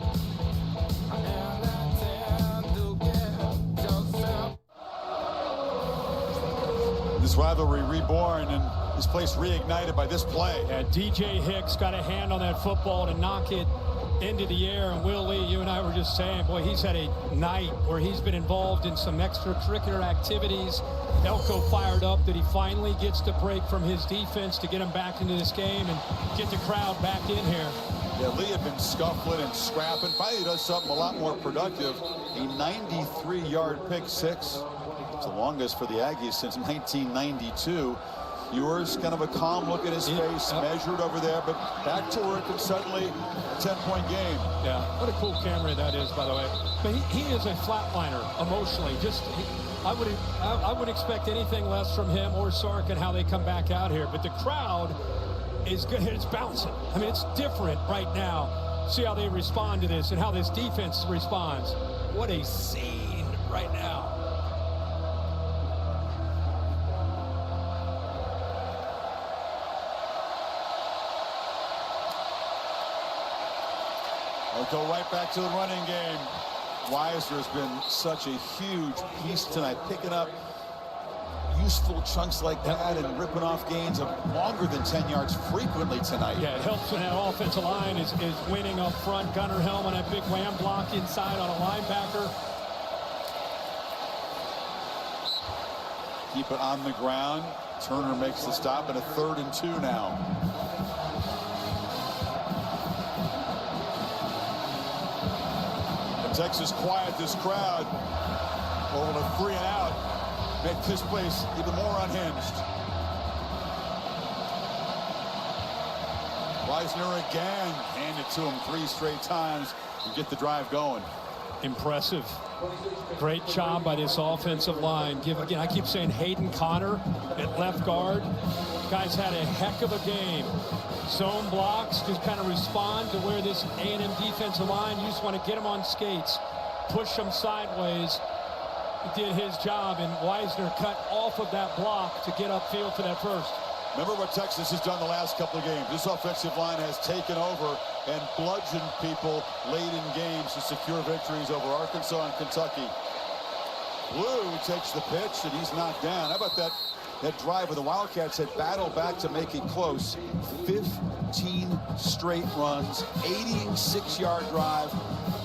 This rivalry reborn and this place reignited by this play. Yeah, DJ Hicks got a hand on that football to knock it into the air, and Will Lee, you and I were just saying, boy, he's had a night where he's been involved in some extracurricular activities. Elko fired up that he finally gets the break from his defense to get him back into this game and get the crowd back in here. Yeah, Lee had been scuffling and scrapping. Finally does something a lot more productive. A 93-yard pick six. It's the longest for the Aggies since 1992. Ewers, kind of a calm look at his face, measured over there, but back to work, and suddenly a 10-point game. Yeah, what a cool camera that is, by the way. But he is a flatliner emotionally. I would expect anything less from him or Sark and how they come back out here. But the crowd is good. It's bouncing. I mean, it's different right now. See how they respond to this and how this defense responds. What a scene right now. They'll go right back to the running game. Wisner has been such a huge piece tonight, picking up useful chunks like that and ripping off gains of longer than 10 yards frequently tonight. Yeah, it helps when that offensive line is winning up front. Gunnar Helm on that big wham block inside on a linebacker. Keep it on the ground. Turner makes the stop, and a 3rd and 2 now. Texas quiet this crowd. Over to 3 and out. Make this place even more unhinged. Wisner again. Hand it to him 3 straight times and get the drive going. Impressive. Great job by this offensive line. Again, I keep saying Hayden Connor at left guard. Guys had a heck of a game. Zone blocks, just kind of respond to where this A&M defensive line, you just want to get them on skates, push them sideways. He did his job, and Wisner cut off of that block to get upfield for that first. Remember what Texas has done the last couple of games. This offensive line has taken over and bludgeoned people late in games to secure victories over Arkansas and Kentucky. Blue takes the pitch, and he's knocked down. How about that drive where the Wildcats had battled back to make it close? 15 straight runs, 86-yard drive,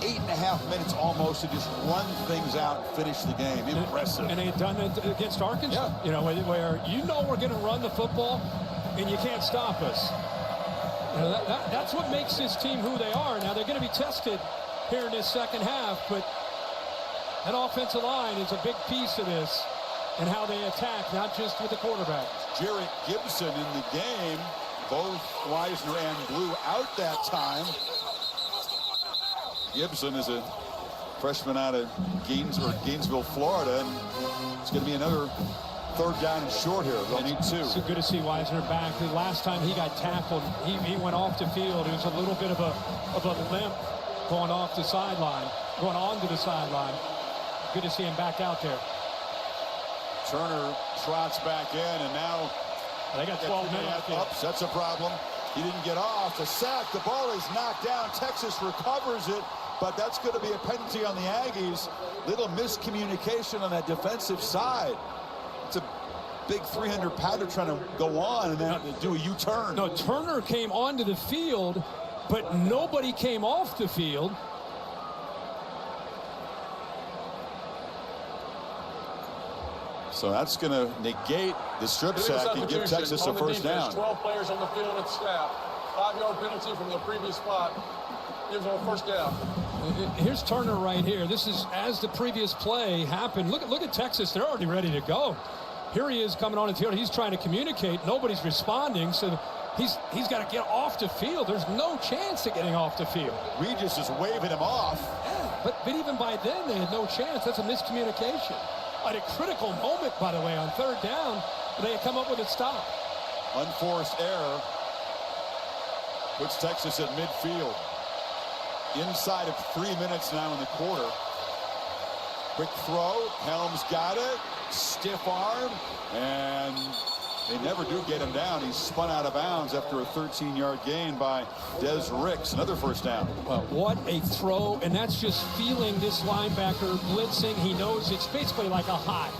8.5 minutes almost to just run things out and finish the game. Impressive. And they had done it against Arkansas. Yeah. You know, where we're going to run the football and you can't stop us. You know, that's what makes this team who they are. Now they're going to be tested here in this second half, but that offensive line is a big piece of this and how they attack, not just with the quarterback. Jarrett Gibson in the game. Both Wisner and Blue out that time. Gibson is a freshman out of Gainesville, Florida, and it's going to be another 3rd down and short here. They'll need 2. So good to see Wisner back. The last time he got tackled, he went off the field. It was a little bit of a limp going off the sideline, going onto the sideline. Good to see him back out there. Turner trots back in, and now they got 12 minutes. Ups, that's a problem. He didn't get off. The sack, the ball is knocked down. Texas recovers it, but that's going to be a penalty on the Aggies. Little miscommunication on that defensive side. It's a big 300-pounder trying to go on and then do a U-turn. No, Turner came onto the field, but nobody came off the field. So that's going to negate the strip sack and give Texas a first down. 12 players on the field and staff. 5-yard penalty from the previous spot. Gives them a first down. Here's Turner right here. This is as the previous play happened. Look at Texas. They're already ready to go. Here he is coming on the field. He's trying to communicate. Nobody's responding. So he's got to get off the field. There's no chance of getting off the field. Regis is waving him off. Yeah, but even by then, they had no chance. That's a miscommunication. At a critical moment, by the way, on 3rd down, they had come up with a stop. Unforced error puts Texas at midfield. Inside of 3 minutes now in the quarter. Quick throw. Helms got it. Stiff arm. And they never do get him down. He's spun out of bounds after a 13-yard gain by Des Ricks. Another first down. Well, what a throw. And that's just feeling this linebacker blitzing. He knows it's basically like a hot.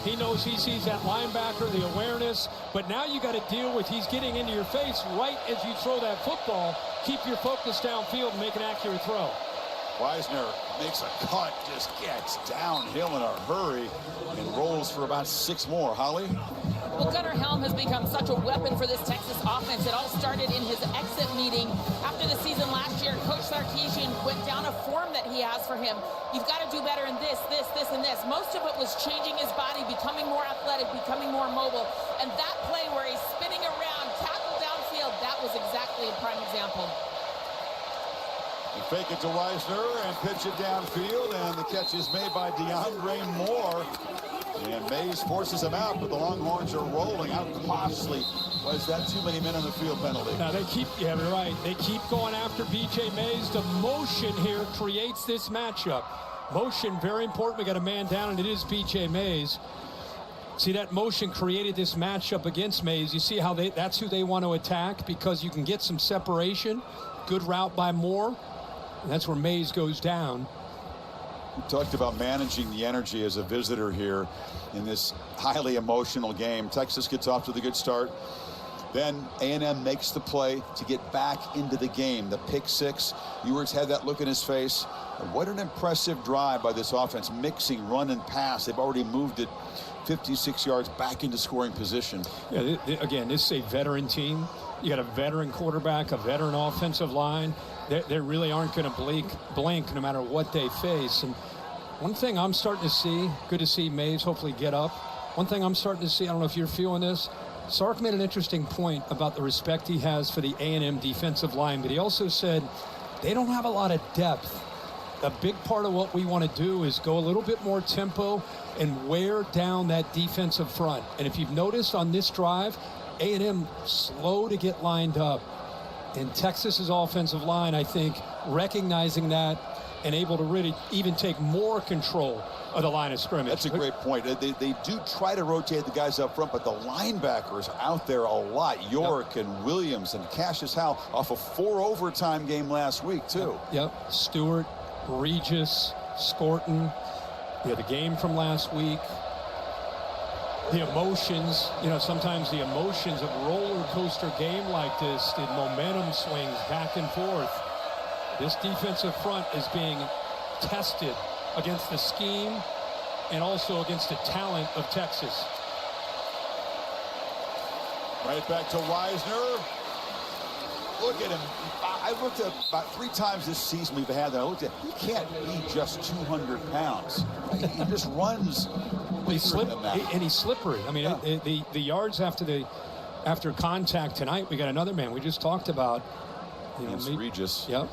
He knows he sees that linebacker, the awareness. But now you got to deal with he's getting into your face right as you throw that football. Keep your focus downfield and make an accurate throw. Wisner makes a cut, just gets downhill in a hurry, and rolls for about 6 more. Holly? Well, Gunnar Helm has become such a weapon for this Texas offense. It all started in his exit meeting after the season last year. Coach there Sarkisian went down a form that he has for him. You've got to do better in this, and this. Most of it was changing his body, becoming more athletic, becoming more mobile. And that play where he's spinning around, tackle downfield, that was exactly a prime example. You fake it to Weisner and pitch it downfield, and the catch is made by DeAndre Moore. And Mays forces him out, but the Longhorns are rolling. How costly was that too many men on the field penalty? Now they keep, yeah, you're right. They keep going after B.J. Mays. The motion here creates this matchup. Motion, very important. We got a man down, and it is B.J. Mays. See, that motion created this matchup against Mays. You see how that's who they want to attack because you can get some separation. Good route by Moore. And that's where Mays goes down. We talked about managing the energy as a visitor here in this highly emotional game. Texas gets off to the good start. Then A&M makes the play to get back into the game. The pick six. Ewers had that look in his face. And what an impressive drive by this offense, mixing run and pass. They've already moved it 56 yards back into scoring position. Yeah, again, this is a veteran team. You got a veteran quarterback, a veteran offensive line. They really aren't going to blink no matter what they face. And one thing I'm starting to see, good to see Mays hopefully get up. One thing I'm starting to see, I don't know if you're feeling this, Sark made an interesting point about the respect he has for the A&M defensive line, but he also said they don't have a lot of depth. A big part of what we want to do is go a little bit more tempo and wear down that defensive front. And if you've noticed on this drive, A&M slow to get lined up. And Texas's offensive line, I think, recognizing that and able to really even take more control of the line of scrimmage. That's a great point. They do try to rotate the guys up front, but the linebackers out there a lot. York and Williams and Cassius Howell off a 4 overtime game last week, too. Yep. Stewart, Regis, Scorton. The game from last week. The emotions, sometimes the emotions of a roller coaster game like this, the momentum swings back and forth. This defensive front is being tested against the scheme and also against the talent of Texas. Right back to Weisner. Look at him. I looked at about 3 times this season we've had that. I looked at, he can't be just 200 pounds. He just runs. He's slippery. I mean, yeah. The yards after contact tonight, we got another man we just talked about. Regis. Yep.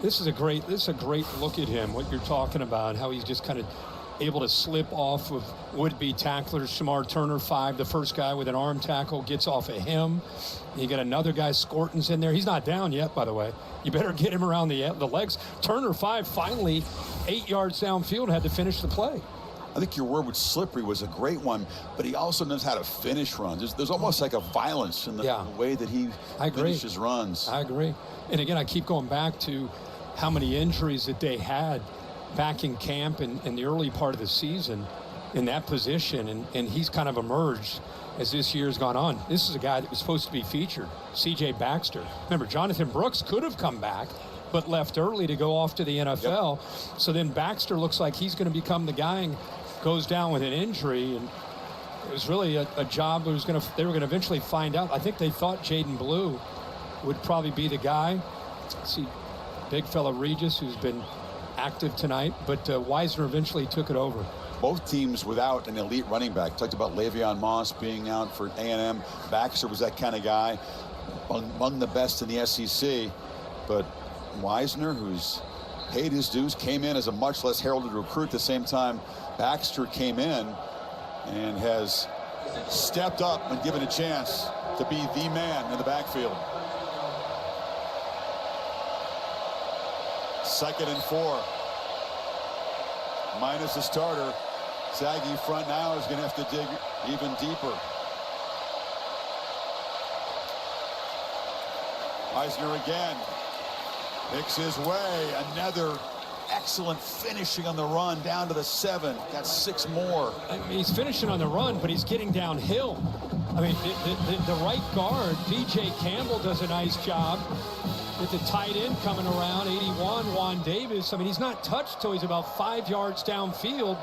This is a great look at him. What you're talking about, how he's just kind of able to slip off of would-be tacklers. Shamar Turner, 5, the first guy with an arm tackle, gets off of him. You got another guy, Scorton's in there. He's not down yet, by the way. You better get him around the legs. Turner, 5, finally 8 yards downfield, had to finish the play. I think your word with slippery was a great one, but he also knows how to finish runs. There's almost like a violence in the way that he finishes runs. I agree. And again, I keep going back to how many injuries that they had back in camp and in the early part of the season in that position, and he's kind of emerged as this year's gone on. This is a guy that was supposed to be featured, C.J. Baxter. Remember, Jonathan Brooks could have come back, but left early to go off to the NFL. Yep. So then Baxter looks like he's going to become the guy and goes down with an injury, and it was really a job that they were going to eventually find out. I think they thought Jaden Blue would probably be the guy. See, big fella Regis, who's been active tonight, but Weisner eventually took it over. Both teams without an elite running back. Talked about Le'Veon Moss being out for A&M. Baxter was that kind of guy, among the best in the SEC. But Weisner, who's paid his dues, came in as a much less heralded recruit. At the same time, Baxter came in and has stepped up and given a chance to be the man in the backfield. 2nd and 4. Minus the starter. Aggie front now is going to have to dig even deeper. Weisner again. Picks his way. Another excellent finishing on the run down to the 7. Got 6 more. I mean, he's finishing on the run, but he's getting downhill. I mean, the right guard, B.J. Campbell, does a nice job. With the tight end coming around, 81, Juan Davis. I mean, he's not touched till he's about 5 yards downfield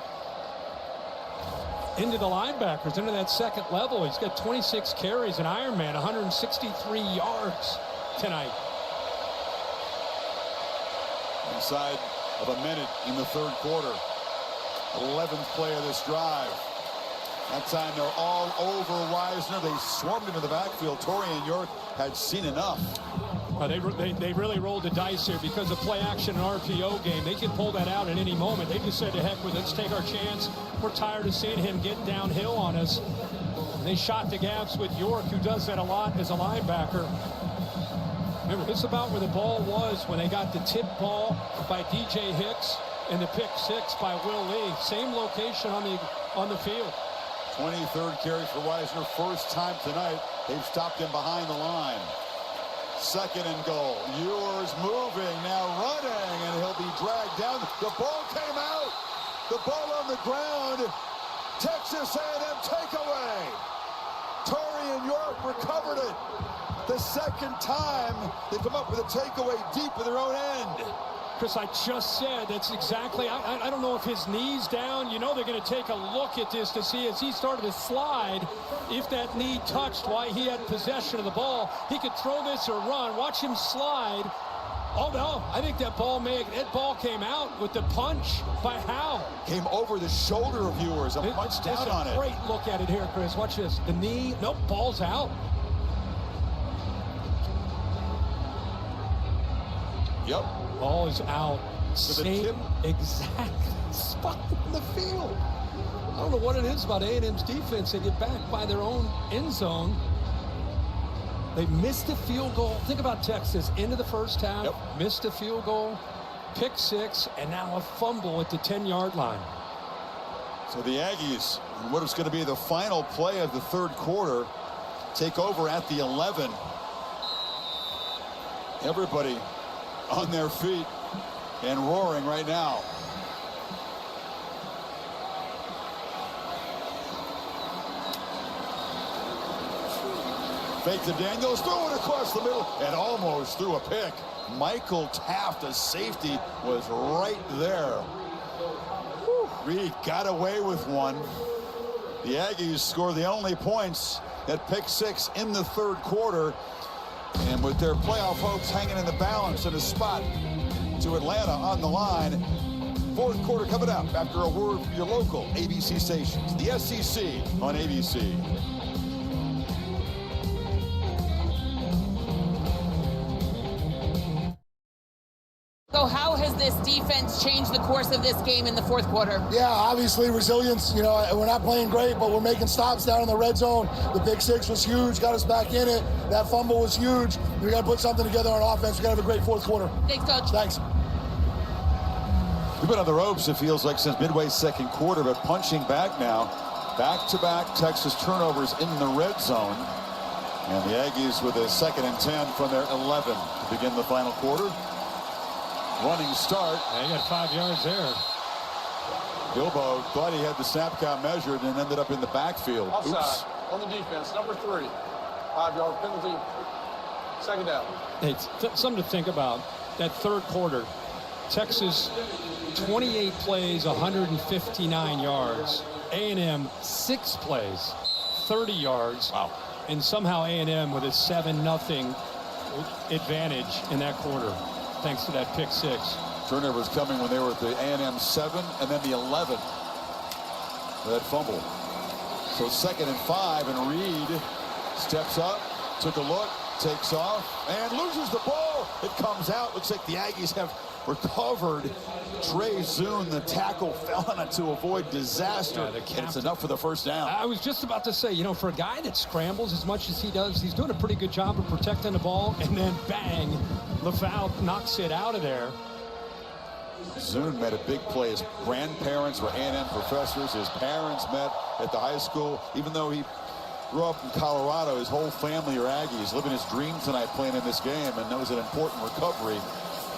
into the linebackers, into that second level. He's got 26 carries, an Ironman, 163 yards tonight. Inside of a minute in the third quarter. 11th play of this drive. That time they're all over Wisner. They swarmed into the backfield. Torian York had seen enough. They really rolled the dice here because of play action and RPO game. They can pull that out at any moment. They just said to heck with it. Let's take our chance. We're tired of seeing him get downhill on us. And they shot the gaps with York, who does that a lot as a linebacker. Remember, this is about where the ball was when they got the tip ball by DJ Hicks and the pick six by Will Lee. Same location on the field. 23rd carry for Wisner. First time tonight they've stopped him behind the line. Second and goal. Ewers moving, now running, and he'll be dragged down. The ball came out. The ball on the ground. Texas A&M takeaway. Torian York recovered it. The second time they come up with a takeaway deep in their own end. Chris, I just said that's exactly, I don't know if his knee's down. You know they're going to take a look at this to see as he started to slide, if that knee touched while he had possession of the ball. He could throw this or run. Watch him slide. Oh, no, I think that ball came out with the punch by Howe. Came over the shoulder of Ewers and punched down on it. Great look at it here, Chris. Watch this. The knee, nope, ball's out. Yep. Ball is out. Same exact spot in the field. I don't know what it is about A&M's defense. They get back by their own end zone. They missed a field goal. Think about Texas. Into the first half. Yep. Missed a field goal. Pick six. And now a fumble at the 10-yard line. So the Aggies, in what is going to be the final play of the third quarter, take over at the 11. Everybody on their feet and roaring right now. Fake to Daniels, throw it across the middle, and almost threw a pick. Michael Taft, a safety, was right there. Reed got away with one. The Aggies score the only points at pick six in the third quarter. And with their playoff hopes hanging in the balance in a spot to Atlanta on the line. Fourth quarter coming up after a word from your local ABC stations. The SEC on ABC. So how has this defense changed the course of this game in the fourth quarter? Yeah, obviously resilience. You know, we're not playing great, but we're making stops down in the red zone. The pick six was huge, got us back in it. That fumble was huge. We got to put something together on offense. We got to have a great fourth quarter. Thanks, Coach. Thanks. We've been on the ropes, it feels like, since midway second quarter, but punching back now. Back-to-back Texas turnovers in the red zone. And the Aggies with a 2nd and 10 from their 11 to begin the final quarter. Running start. They got 5 yards there. Bilbo thought he had the snap count measured and ended up in the backfield. Offside. Oops. On the defense, number 3. 5-yard penalty. Second down. Hey, something to think about. That third quarter, Texas 28 plays, 159 yards. A&M 6 plays, 30 yards. Wow. And somehow A&M with a 7-0 advantage in that quarter, thanks to that pick six. Turnovers coming when they were at the A&M 7 and then the 11. That fumble. So 2nd and 5, and Reed steps up, took a look, takes off, and loses the ball. It comes out. Looks like the Aggies have recovered. Trey Zune, the tackle, fell on it to avoid disaster. Yeah, it's enough for the first down. I was just about to say, you know, for a guy that scrambles as much as he does, he's doing a pretty good job of protecting the ball, and then bang, LaFau knocks it out of there. Zune made a big play. His grandparents were A&M professors. His parents met at the high school. Even though he grew up in Colorado, his whole family are Aggies. Living his dream tonight playing in this game, and that was an important recovery.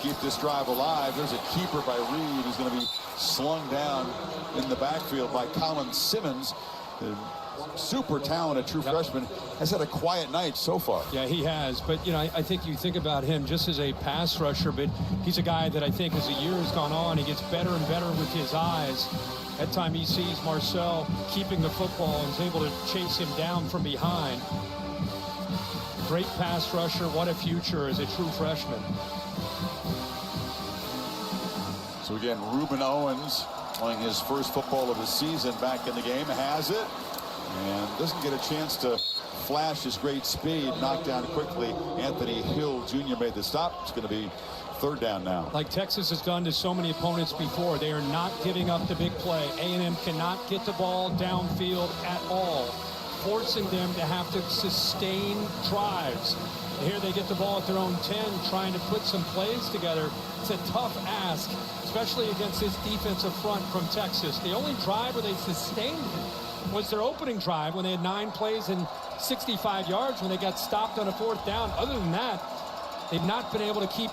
Keep this drive alive. There's a keeper by Reed who's going to be slung down in the backfield by Colin Simmons. The super talented true freshman has had a quiet night so far. Yeah, he has. But, you know, I think you think about him just as a pass rusher, but he's a guy that I think as the year has gone on, he gets better and better with his eyes. That time he sees Marcel keeping the football and is able to chase him down from behind. Great pass rusher. What a future as a true freshman. So again, Reuben Owens playing his first football of the season back in the game, has it, and doesn't get a chance to flash his great speed, knocked down quickly. Anthony Hill Jr. made the stop. It's going to be third down now. Like Texas has done to so many opponents before, they are not giving up the big play. A&M cannot get the ball downfield at all, forcing them to have to sustain drives. Here they get the ball at their own 10, trying to put some plays together. It's a tough ask, especially against this defensive front from Texas. The only drive where they sustained it was their opening drive when they had 9 plays and 65 yards when they got stopped on a 4th down. Other than that, they've not been able to keep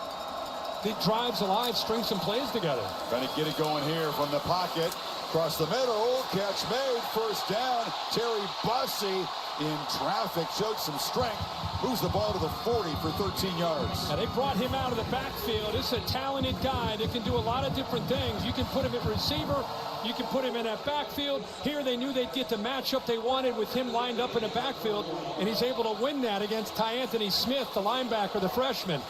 the drives alive, string some plays together. Trying to get it going here from the pocket. Across the middle, catch made, first down. Terry Bussey in traffic, showed some strength. Moves the ball to the 40 for 13 yards. Now they brought him out of the backfield. This is a talented guy that can do a lot of different things. You can put him at receiver. You can put him in that backfield. Here they knew they'd get the matchup they wanted with him lined up in the backfield, and he's able to win that against Ty Anthony Smith, the linebacker, the freshman.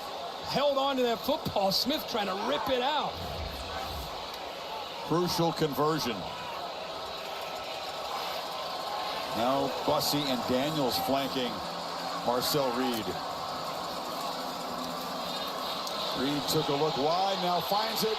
Held on to that football. Smith trying to rip it out. Crucial conversion. Now Bussey and Daniels flanking Marcel Reed. Reed took a look wide, now finds it.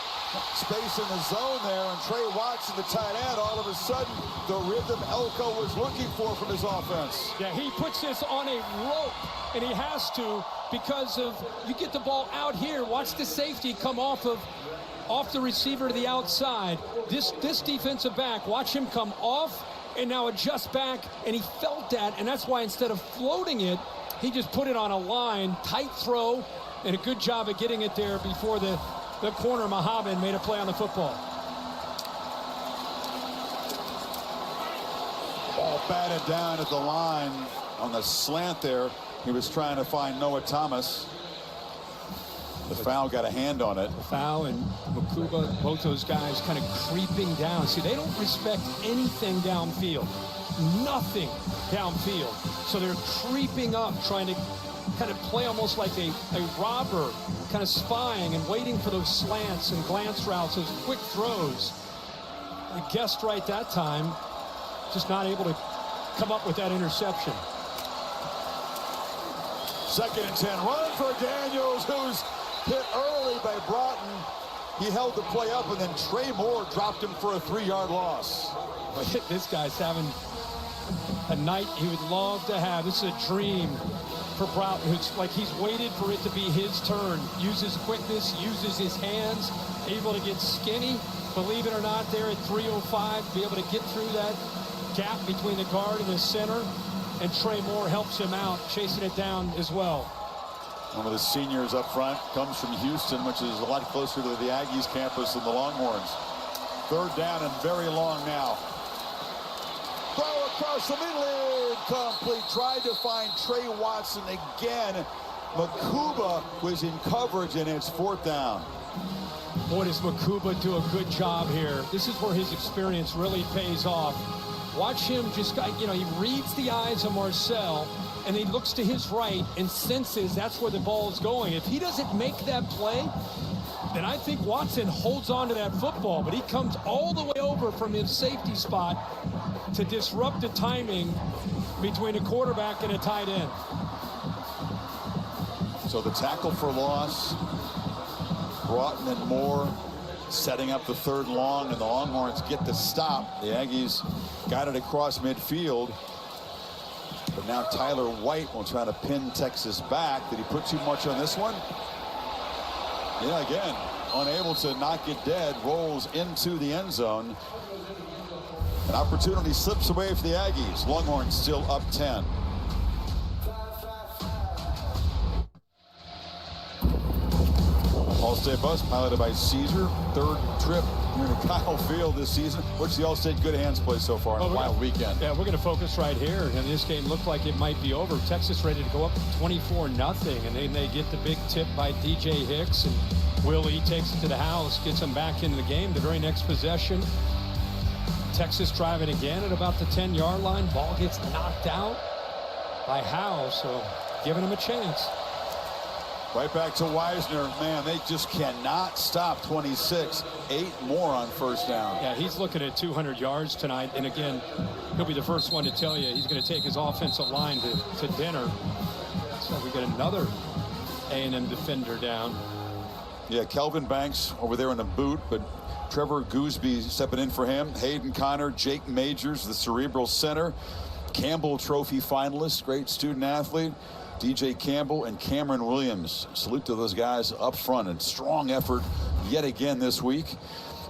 Space in the zone there, and Trey Watson, the tight end, all of a sudden, the rhythm Elko was looking for from his offense. Yeah, he puts this on a rope, and he has to because of, you get the ball out here, watch the safety come off the receiver to the outside. This defensive back, watch him come off and now adjust back, and he felt that, and that's why instead of floating it, he just put it on a line, tight throw, and a good job of getting it there before the corner, Mohammed, made a play on the football. Ball batted down at the line on the slant there. He was trying to find Noah Thomas. The foul got a hand on it. Foul and Makuba, both those guys kind of creeping down. See, they don't respect anything downfield. Nothing downfield. So they're creeping up, trying to kind of play almost like a robber, kind of spying and waiting for those slants and glance routes, those quick throws. They guessed right that time, just not able to come up with that interception. 2nd and 10, run for Daniels, who's hit early by Broughton. He held the play up, and then Trey Moore dropped him for a 3-yard loss. This guy's having a night he would love to have. This is a dream for Broughton, who's like he's waited for it to be his turn. Uses quickness, uses his hands, able to get skinny. Believe it or not, there at 305, be able to get through that gap between the guard and the center. And Trey Moore helps him out, chasing it down as well. One of the seniors up front comes from Houston, which is a lot closer to the Aggies campus than the Longhorns. 3rd down and very long now. Throw across the middle, incomplete. Tried to find Trey Watson again. Makuba was in coverage, and it's 4th down. Boy, does Makuba do a good job here. This is where his experience really pays off. Watch him just, he reads the eyes of Marcel, and he looks to his right and senses that's where the ball is going. If he doesn't make that play, then I think Watson holds on to that football, but he comes all the way over from his safety spot to disrupt the timing between a quarterback and a tight end. So the tackle for loss, Broughton and Moore setting up the 3rd long, and the Longhorns get the stop. The Aggies got it across midfield, but now Tyler White will try to pin Texas back. Did he put too much on this one? Yeah, again, unable to knock it dead, rolls into the end zone. An opportunity slips away for the Aggies. Longhorns still up 10. All-State bus piloted by Caesar. 3rd trip here to Kyle Field this season. What's the All-State good hands play so far in a wild weekend? Yeah, we're going to focus right here. And this game looked like it might be over. Texas ready to go up 24-0. And then they get the big tip by DJ Hicks. And Willie takes it to the house, gets them back into the game. The very next possession, Texas driving again at about the 10-yard line. Ball gets knocked out by Howe, so giving him a chance. Right back to Wisner. Man, they just cannot stop 26. 8 more on first down. Yeah, he's looking at 200 yards tonight. And again, he'll be the first one to tell you he's going to take his offensive line to dinner. So we get another A&M defender down. Yeah, Kelvin Banks over there in the boot, but Trevor Gooseby stepping in for him. Hayden Connor, Jake Majors, the cerebral center. Campbell Trophy finalist, great student athlete. DJ Campbell and Cameron Williams. Salute to those guys up front, and strong effort yet again this week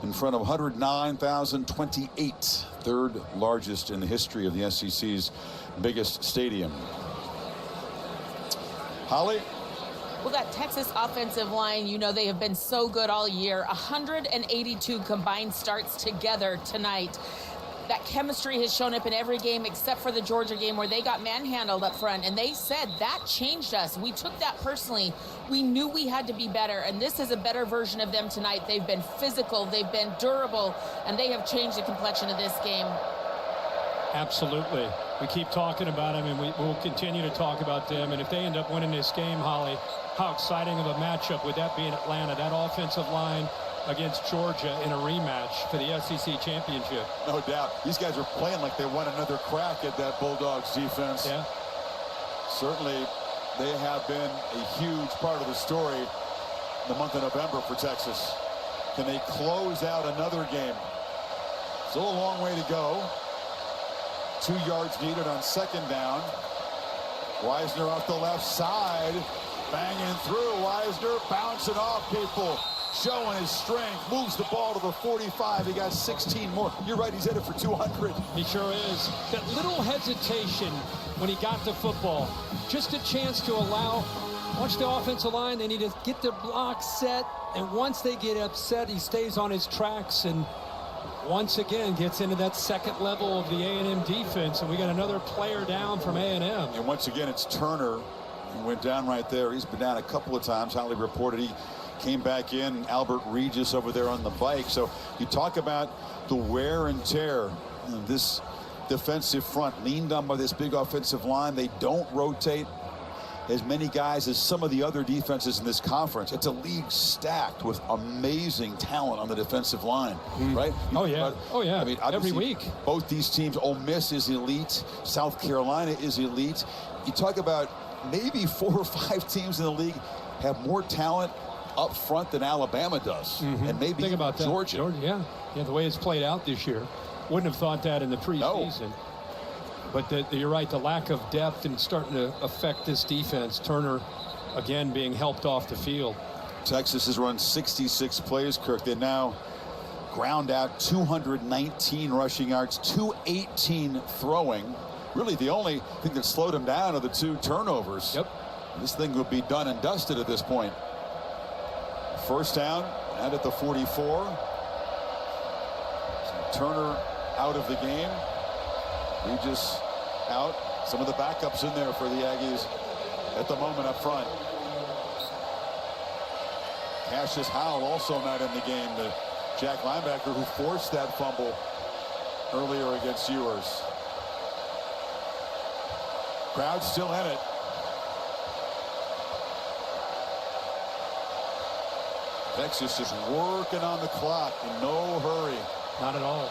in front of 109,028, third largest in the history of the SEC's biggest stadium. Holly? Well, that Texas offensive line, you know, they have been so good all year. 182 combined starts together tonight. That chemistry has shown up in every game except for the Georgia game where they got manhandled up front, and they said that changed us. We took that personally. We knew we had to be better, and this is a better version of them tonight. They've been physical, they've been durable, and they have changed the complexion of this game. Absolutely. We keep talking about them, and we'll continue to talk about them. And if they end up winning this game, Holly, how exciting of a matchup would that be in Atlanta? That offensive line against Georgia in a rematch for the SEC championship. No doubt. These guys are playing like they want another crack at that Bulldogs defense. Yeah. Certainly, they have been a huge part of the story in the month of November for Texas. Can they close out another game? Still a long way to go. 2 yards needed on second down. Wisner off the left side. Banging through. Wisner bouncing off people. Showing his strength, moves the ball to the 45. He got 16 more. You're right, he's headed for 200. He sure is. That little hesitation when he got the football, just a chance to watch the offensive line. They need to get their block set, and once they get upset, he stays on his tracks and once again gets into that second level of the A&M defense, and we got another player down from A&M. And once again, it's Turner who went down right there. He's been down a couple of times. Holly reported he came back in. Albert Regis over there on the bike. So you talk about the wear and tear. This defensive front leaned on by this big offensive line. They don't rotate as many guys as some of the other defenses in this conference. It's a league stacked with amazing talent on the defensive line, right? Oh, yeah. Oh, yeah. I mean, every week. Both these teams, Ole Miss is elite. South Carolina is elite. You talk about maybe 4 or 5 teams in the league have more talent up front than Alabama does, and maybe think about Georgia. Yeah, the way it's played out this year. Wouldn't have thought that in the preseason. No. But you're right, the lack of depth and starting to affect this defense. Turner, again, being helped off the field. Texas has run 66 plays, Kirk. They now ground out 219 rushing yards, 218 throwing. Really, the only thing that slowed them down are the 2 turnovers. Yep. This thing would be done and dusted at this point. First down, and at the 44. So Turner out of the game. Regis out. Some of the backups in there for the Aggies at the moment up front. Cassius Howell also not in the game. The Jack linebacker who forced that fumble earlier against Ewers. Crowd still in it. Texas just working on the clock in no hurry. Not at all.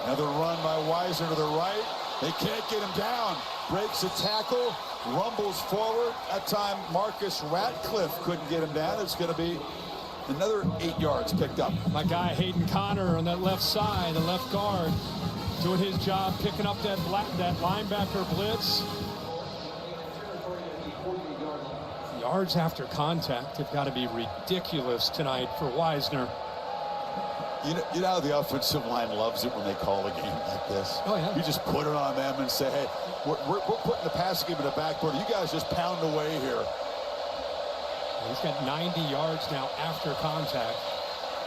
Another run by Wisner to the right. They can't get him down. Breaks a tackle, rumbles forward. That time Marcus Ratcliffe couldn't get him down. It's going to be another 8 yards picked up. My guy Hayden Connor on that left side, the left guard, doing his job, picking up that linebacker blitz. Yards after contact have got to be ridiculous tonight for Wisner. You know how the offensive line loves it when they call a game like this. Oh, yeah. You just put it on them and say, hey, we're putting the passing game in the back burner. You guys just pound away here. He's got 90 yards now after contact.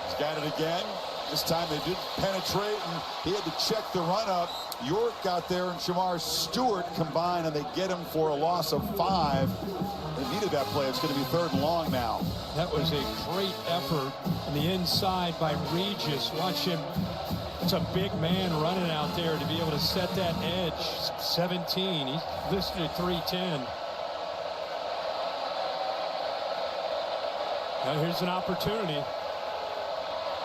He's got it again. This time they did penetrate, and he had to check the run-up. York got there, and Shamar Stewart combined, and they get him for a loss of 5. They needed that play. It's going to be 3rd and long now. That was a great effort on the inside by Regis. Watch him. It's a big man running out there to be able to set that edge. 17. He's listed at 310. Now here's an opportunity.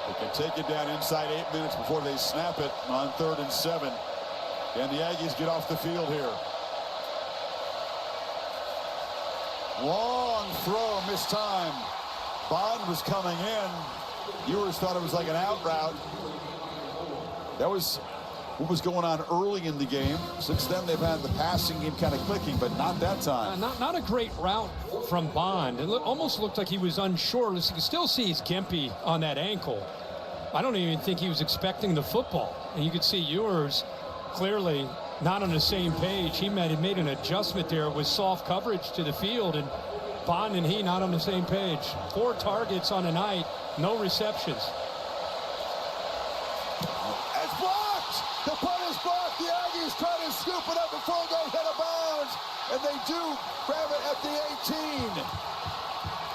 They can take it down inside 8 minutes before they snap it on 3rd and 7. And the Aggies get off the field here. Long throw, missed time. Bond was coming in. Viewers thought it was like an out route. That was what was going on early in the game. Since then, they've had the passing game kind of clicking, but not that time. Not a great route from Bond. It almost looked like he was unsure. You can still see he's gimpy on that ankle. I don't even think he was expecting the football. And you could see Ewers clearly not on the same page. He made an adjustment there with soft coverage to the field, and Bond and he not on the same page. 4 targets on the night, no receptions. It's blocked! The punt is blocked. The Aggies try to scoop it up before it goes out of bounds, and they do grab it at the 18.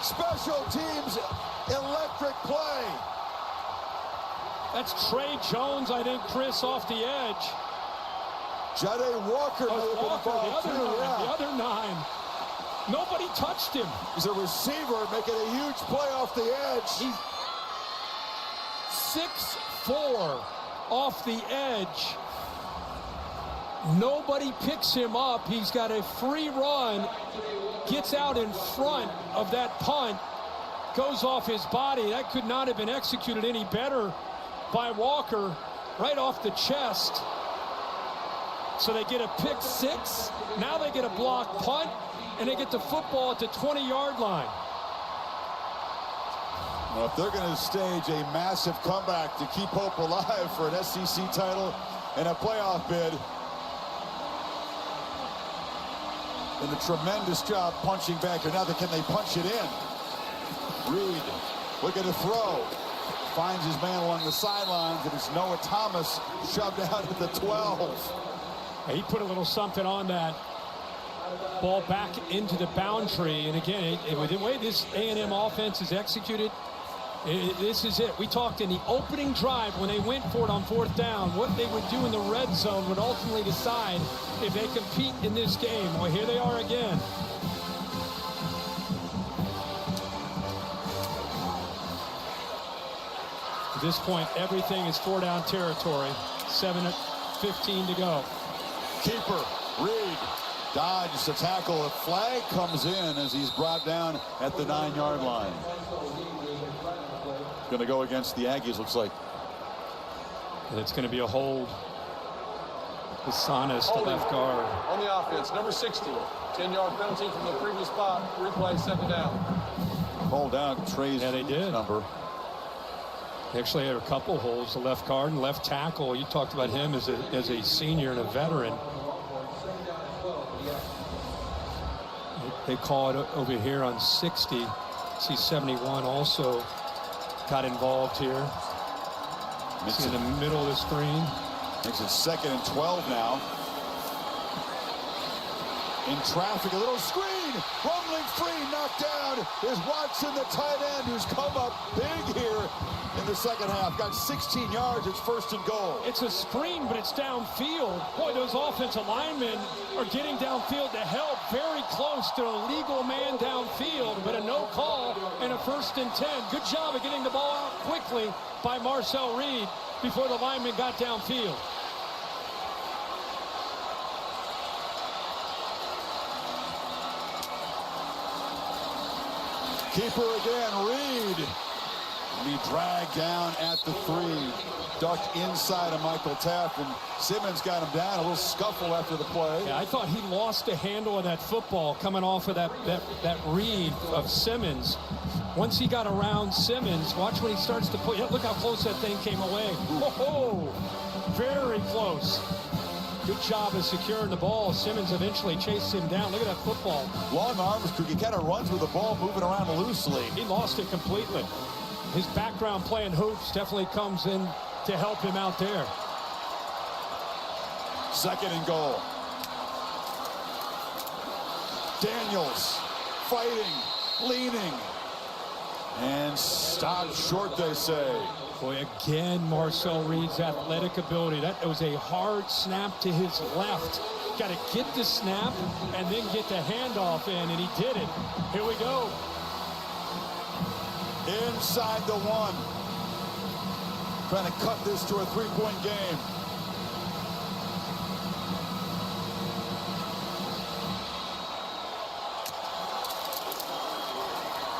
Special teams, electric play. That's Trey Jones, I think, Chris, off the edge. Jade Walker, the other 9. Nobody touched him. He's a receiver making a huge play off the edge. He's 6'4" off the edge. Nobody picks him up. He's got a free run, gets out in front of that punt, goes off his body. That could not have been executed any better by Walker, right off the chest. So they get a pick 6. Now they get a blocked punt, and they get the football at the 20-yard line. Well, if they're going to stage a massive comeback to keep hope alive for an SEC title and a playoff bid, then a tremendous job punching back. Or now, can they punch it in? Reed looking to throw. Finds his man along the sidelines, and it's Noah Thomas shoved out at the 12. He put a little something on that ball back into the boundary. And again, with the way this A&M offense is executed, this is it. We talked in the opening drive when they went for it on 4th down. What they would do in the red zone would ultimately decide if they compete in this game. Well, here they are again. At this point, everything is 4-down territory. 7:15 to go. Keeper, Reed, dodges the tackle. A flag comes in as he's brought down at the 9-yard line. Going to go against the Aggies, looks like. And it's going to be a hold. Hasanis, the left guard. On the offense, number 60. 10-yard penalty from the previous spot. Replay, 2nd down. Hold down Trey's number. They actually had a couple holds, the left guard and left tackle. You talked about him as a senior and a veteran. They call it over here on 60. See 71 also got involved here. It's in the middle of the screen. Makes it 2nd and 12 now. In traffic, a little screen, rumbling free, knocked down is Watson, the tight end, who's come up big here in the second half. Got 16 yards, it's 1st and goal. It's a screen, but it's downfield. Boy, those offensive linemen are getting downfield to help. Very close to a legal man downfield, but a no call and a 1st and 10. Good job of getting the ball out quickly by Marcel Reed before the lineman got downfield. Keeper again, Reed. And he dragged down at the 3. Ducked inside of Michael Taft, and Simmons got him down. A little scuffle after the play. Yeah, I thought he lost the handle of that football coming off of that read of Simmons. Once he got around Simmons, watch when he starts to put. Yeah, look how close that thing came away. Oh, very close. Good job of securing the ball. Simmons eventually chased him down. Look at that football. Long arms, he kind of runs with the ball moving around loosely. He lost it completely. his background playing hoops definitely comes in to help him out there. 2nd and goal. Daniels fighting, leaning, and stopped short, they say. Boy, again, Marcel Reed's athletic ability. That was a hard snap to his left. Got to get the snap and then get the handoff in, and he did it. Here we go. Inside the 1. Trying to cut this to a 3-point game.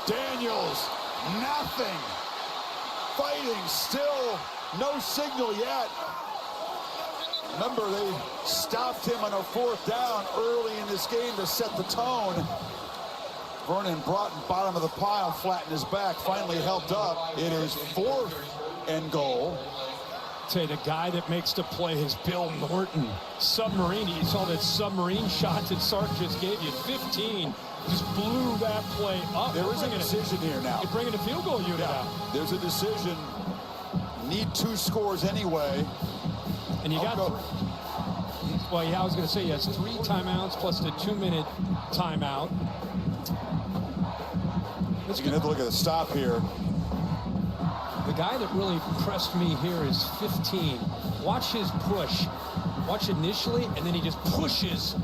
Daniels, nothing. Fighting still, no signal yet. Remember, they stopped him on a 4th down early in this game to set the tone. Vernon Broughton, bottom of the pile, flattened his back, finally helped up. It is 4th and goal. Say the guy that makes the play is Bill Norton. Submarine, you saw that submarine shot that Sark just gave you. 15, just blew that play up. There is a decision here now. You're bringing the field goal unit out. There's a decision. Need 2 scores anyway. And you got, well, yeah, I was going to say he has 3 timeouts plus the 2-minute timeout. Let's get a look at the stop here. The guy that really impressed me here is 15. Watch his push. Watch initially, and then he just pushes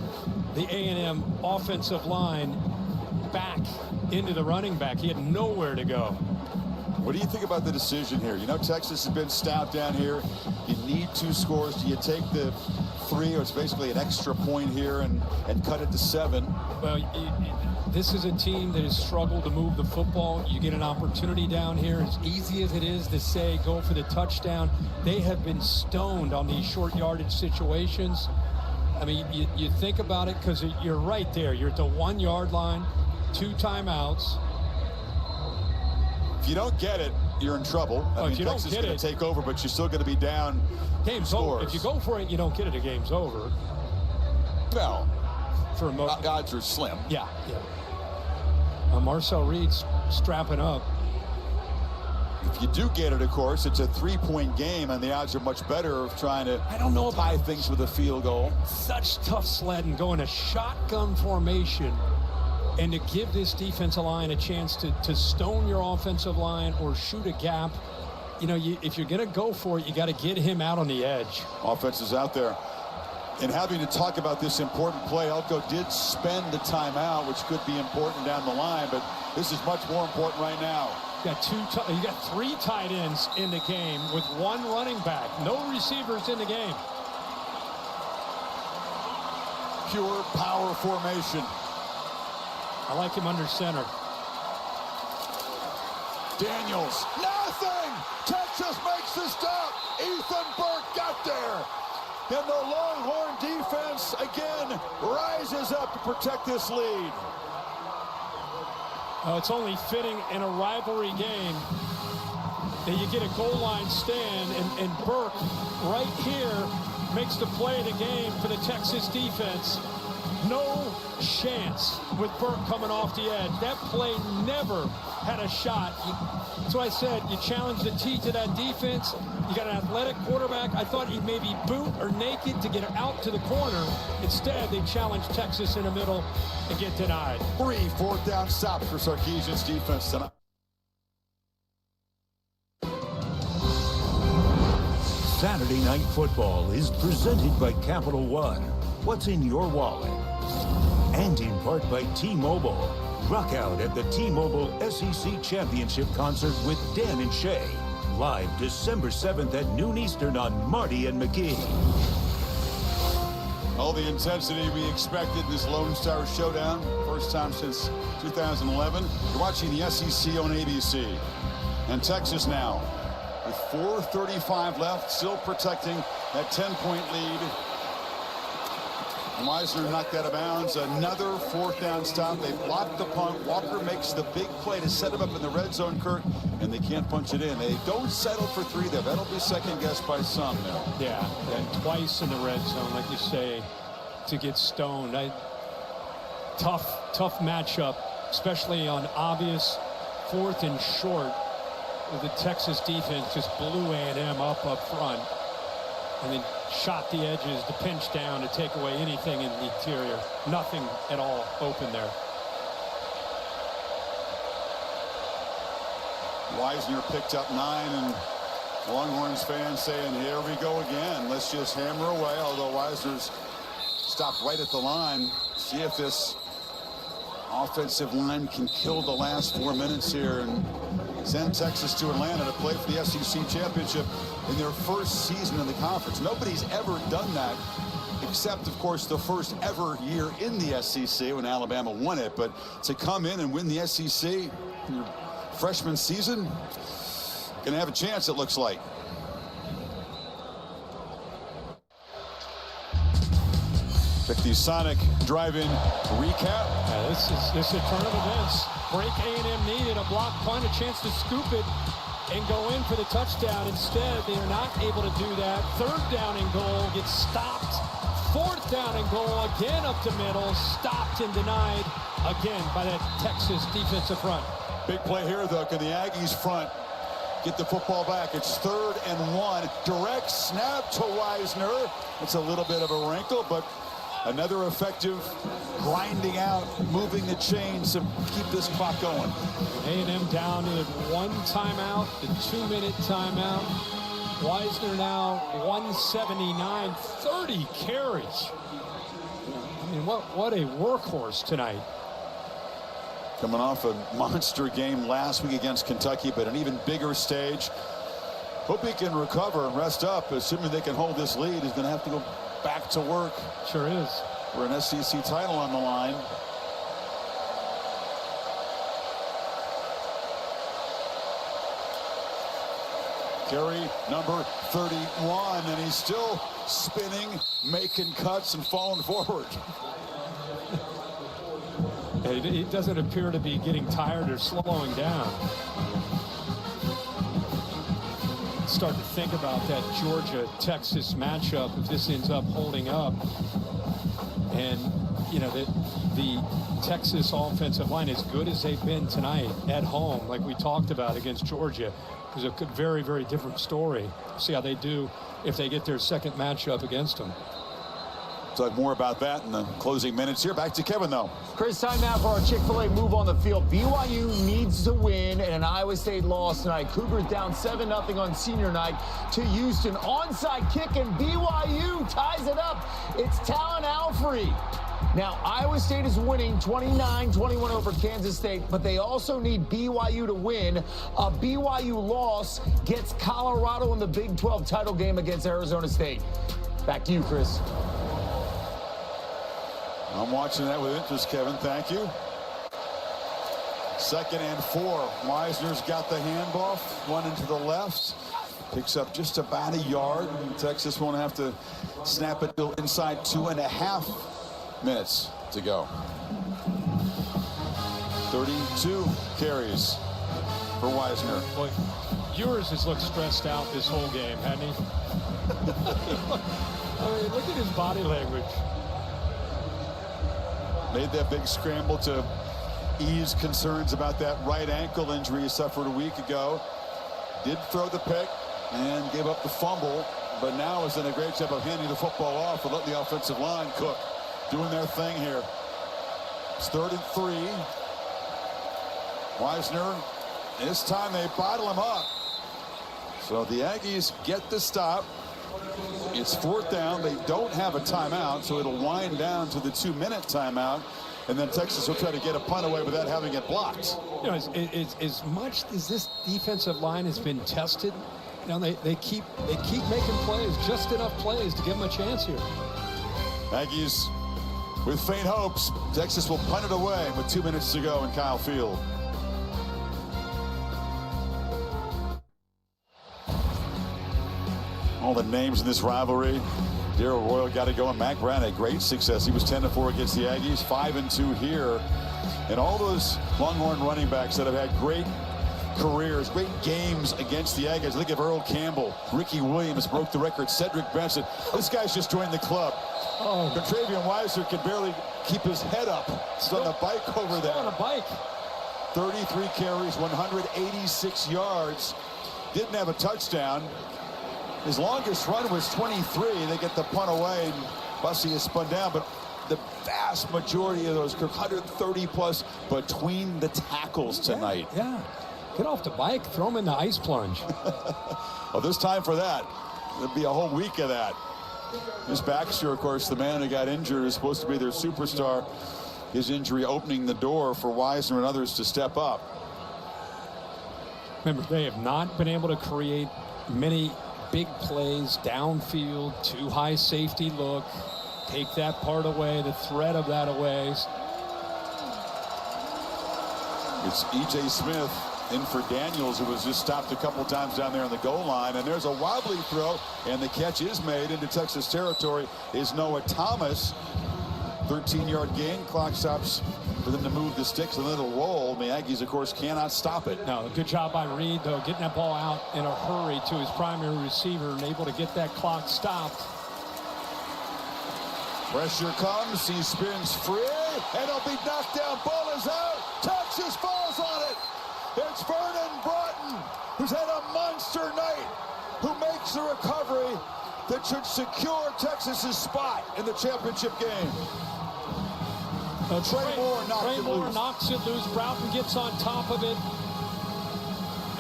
the A&M offensive line back into the running back. He had nowhere to go. What do you think about the decision here? You know, Texas has been stout down here. You need 2 scores. Do you take the 3, or it's basically an extra point here, and cut it to 7? Well, this is a team that has struggled to move the football. You get an opportunity down here. As easy as it is to say go for the touchdown, they have been stoned on these short yardage situations. I mean, you think about it, because you're right there. You're at the 1-yard line, 2 timeouts. If you don't get it, you're in trouble. I mean, Texas is going to take over, but you're still going to be down. Game's over. If you go for it, you don't get it. The game's over. Well, for odds are slim. Yeah. Marcel Reed's strapping up. If you do get it, of course, it's a 3-point game, and the odds are much better of trying to tie things with a field goal. Such tough sledding, going a shotgun formation, and to give this defensive line a chance to stone your offensive line or shoot a gap. You know, if you're going to go for it, you got to get him out on the edge. Offense is out there. And having to talk about this important play, Elko did spend the timeout, which could be important down the line, but this is much more important right now. You got 3 tight ends in the game with 1 running back. No receivers in the game. Pure power formation. I like him under center. Daniels, nothing! Texas makes the stop. Ethan Burke got there. And the Longhorn defense, again, rises up to protect this lead. It's only fitting in a rivalry game that you get a goal line stand, and Burke right here makes the play of the game for the Texas defense. No chance with Burke coming off the edge. That play never had a shot. That's what I said. You challenge the T to that defense. You got an athletic quarterback. I thought he'd maybe boot or naked to get out to the corner. Instead, they challenge Texas in the middle and get denied. 3 4th down stops for Sarkisian's defense tonight. Saturday Night Football is presented by Capital One. What's in your wallet? And in part by T-Mobile. Rock out at the T-Mobile SEC Championship Concert with Dan and Shay. Live December 7th at noon Eastern on Marty and McGee. All the intensity we expected in this Lone Star Showdown. First time since 2011. You're watching the SEC on ABC. And Texas now, with 4:35 left, still protecting that 10-point lead. Meisner knocked out of bounds. Another 4th down stop. They blocked the punt. Walker makes the big play to set him up in the red zone, Kurt, and they can't punch it in. They don't settle for 3 there. That'll be second guessed by some now. Yeah, and twice in the red zone, like you say, to get stoned. Tough matchup, especially on obvious 4th and short. The Texas defense just blew A&M up front and then shot the edges to pinch down to take away anything in the interior. Nothing at all open there. Wisner picked up 9, and Longhorns fans saying, here we go again. Let's just hammer away, although Wisner's stopped right at the line. See if this offensive line can kill the last 4 minutes here and send Texas to Atlanta to play for the SEC championship in their first season in the conference. Nobody's ever done that, except, of course, the first ever year in the SEC when Alabama won it. But to come in and win the SEC in your freshman season, gonna have a chance, it looks like. Check the Sonic drive-in recap. This is a turn of events. Break A&M needed a block punt, a chance to scoop it and go in for the touchdown. Instead, they are not able to do that. 3rd down and goal gets stopped. 4th down and goal again up to middle, stopped and denied again by that Texas defensive front. Big play here, though. Can the Aggies front get the football back? It's 3rd and 1. Direct snap to Wisner. It's a little bit of a wrinkle, but another effective grinding out, moving the chains to keep this clock going. A&M down to 1 timeout, the 2-minute timeout. Wisner now 179, 30 carries. I mean, what a workhorse tonight. Coming off a monster game last week against Kentucky, but an even bigger stage. Hope he can recover and rest up. Assuming they can hold this lead, he's going to have to go back to work. Sure is. For an SEC title on the line. Carry number 31, and he's still spinning, making cuts, and falling forward. He doesn't appear to be getting tired or slowing down. Start to think about that Georgia-Texas matchup if this ends up holding up. And, you know, the Texas offensive line, as good as they've been tonight at home, like we talked about against Georgia, is a very, very different story. See how they do if they get their second matchup against them. Talk more about that in the closing minutes here. Back to Kevin, though. Chris, time now for our Chick-fil-A move on the field. BYU needs to win in an Iowa State loss tonight. Cougars down 7-0 on senior night to Houston. Onside kick, and BYU ties it up. It's Talon Alfrey. Now, Iowa State is winning 29-21 over Kansas State, but they also need BYU to win. A BYU loss gets Colorado in the Big 12 title game against Arizona State. Back to you, Chris. I'm watching that with interest, Kevin. Thank you. 2nd and 4. Wisner's got the handoff. One into the left. Picks up just about a yard. Texas won't have to snap it till inside 2.5 minutes to go. 32 carries for Wisner. Boy, Ewers has looked stressed out this whole game, hasn't he? I mean, look at his body language. Made that big scramble to ease concerns about that right ankle injury he suffered a week ago. Did throw the pick and gave up the fumble, but now has done a great job of handing the football off and letting the offensive line cook. Doing their thing here. It's 3rd and 3. Wisner, this time they bottle him up. So the Aggies get the stop. It's 4th down. They don't have a timeout, so it'll wind down to the 2-minute timeout. And then Texas will try to get a punt away without having it blocked. You know, as much as this defensive line has been tested, you know, they keep making plays, just enough plays to give them a chance here. Aggies with faint hopes. Texas will punt it away with 2 minutes to go in Kyle Field. All the names in this rivalry. Darrell Royal got to go, and Mack Brown had great success. He was 10-4 against the Aggies, 5-2 here. And all those Longhorn running backs that have had great careers, great games against the Aggies. Look at Earl Campbell, Ricky Williams broke the record, Cedric Benson. This guy's just joined the club. Oh. But Travion Wisner can barely keep his head up. He's on the bike over there. On a bike. 33 carries, 186 yards. Didn't have a touchdown. His longest run was 23. They get the punt away, and Bussey is spun down, but the vast majority of those 130 plus between the tackles tonight. Yeah. Get off the bike, throw him in the ice plunge. Well, there's time for that. There'd be a whole week of that. This Baxter, of course, the man who got injured, is supposed to be their superstar. His injury opening the door for Wisner and others to step up. Remember, they have not been able to create many big plays downfield, too high safety look. Take that part away, the threat of that away. It's E.J. Smith in for Daniels, who was just stopped a couple times down there on the goal line. And there's a wobbly throw, and the catch is made into Texas territory. Is Noah Thomas. 13-yard gain. Clock stops for them to move the sticks, and then it'll roll. The Aggies, of course, cannot stop it. No, good job by Reed, though, getting that ball out in a hurry to his primary receiver and able to get that clock stopped. Pressure comes. He spins free, and he'll be knocked down. Ball is out. Texas falls on it. It's Vernon Broughton, who's had a monster night, who makes the recovery that should secure Texas's spot in the championship game. Trey Moore knocks it loose. Broughton gets on top of it.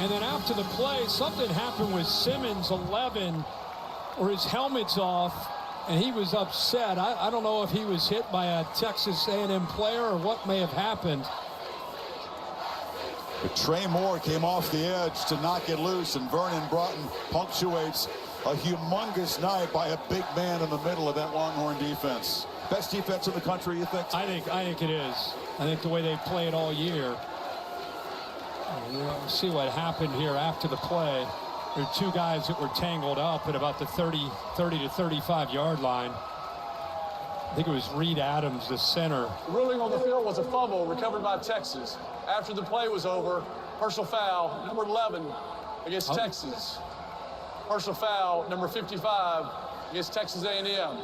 And then after the play, something happened with Simmons, 11, or his helmet's off, and he was upset. I don't know if he was hit by a Texas A&M player or what may have happened. But Trey Moore came off the edge to knock it loose, and Vernon Broughton punctuates a humongous night by a big man in the middle of that Longhorn defense. Best defense in the country, you think? I think it is. I think the way they played all year. We'll see what happened here after the play. There were two guys that were tangled up at about the 30 to 35-yard line. I think it was Reed Adams, the center. The ruling on the field was a fumble recovered by Texas. After the play was over, personal foul, number 11 against Texas. Personal foul, number 55 against Texas A&M.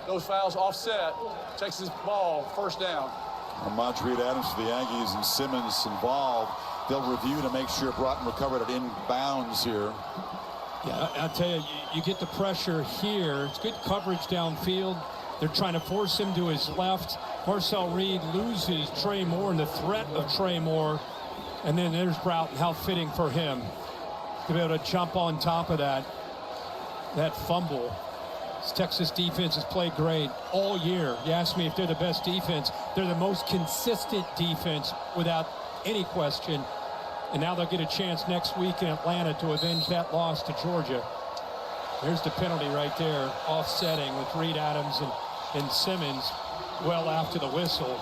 Those fouls offset. Texas ball, first down. Ahmad Reed Adams for the Aggies and Simmons involved. They'll review to make sure Broughton recovered it in bounds here. Yeah, I'll tell you, you get the pressure here. It's good coverage downfield. They're trying to force him to his left. Marcel Reed loses Trey Moore and the threat of Trey Moore. And then there's Broughton. How fitting for him to be able to jump on top of that fumble. This Texas defense has played great all year. You ask me if they're the best defense. They're the most consistent defense without any question. And now they'll get a chance next week in Atlanta to avenge that loss to Georgia. There's the penalty right there, offsetting with Reed Adams and Simmons well after the whistle.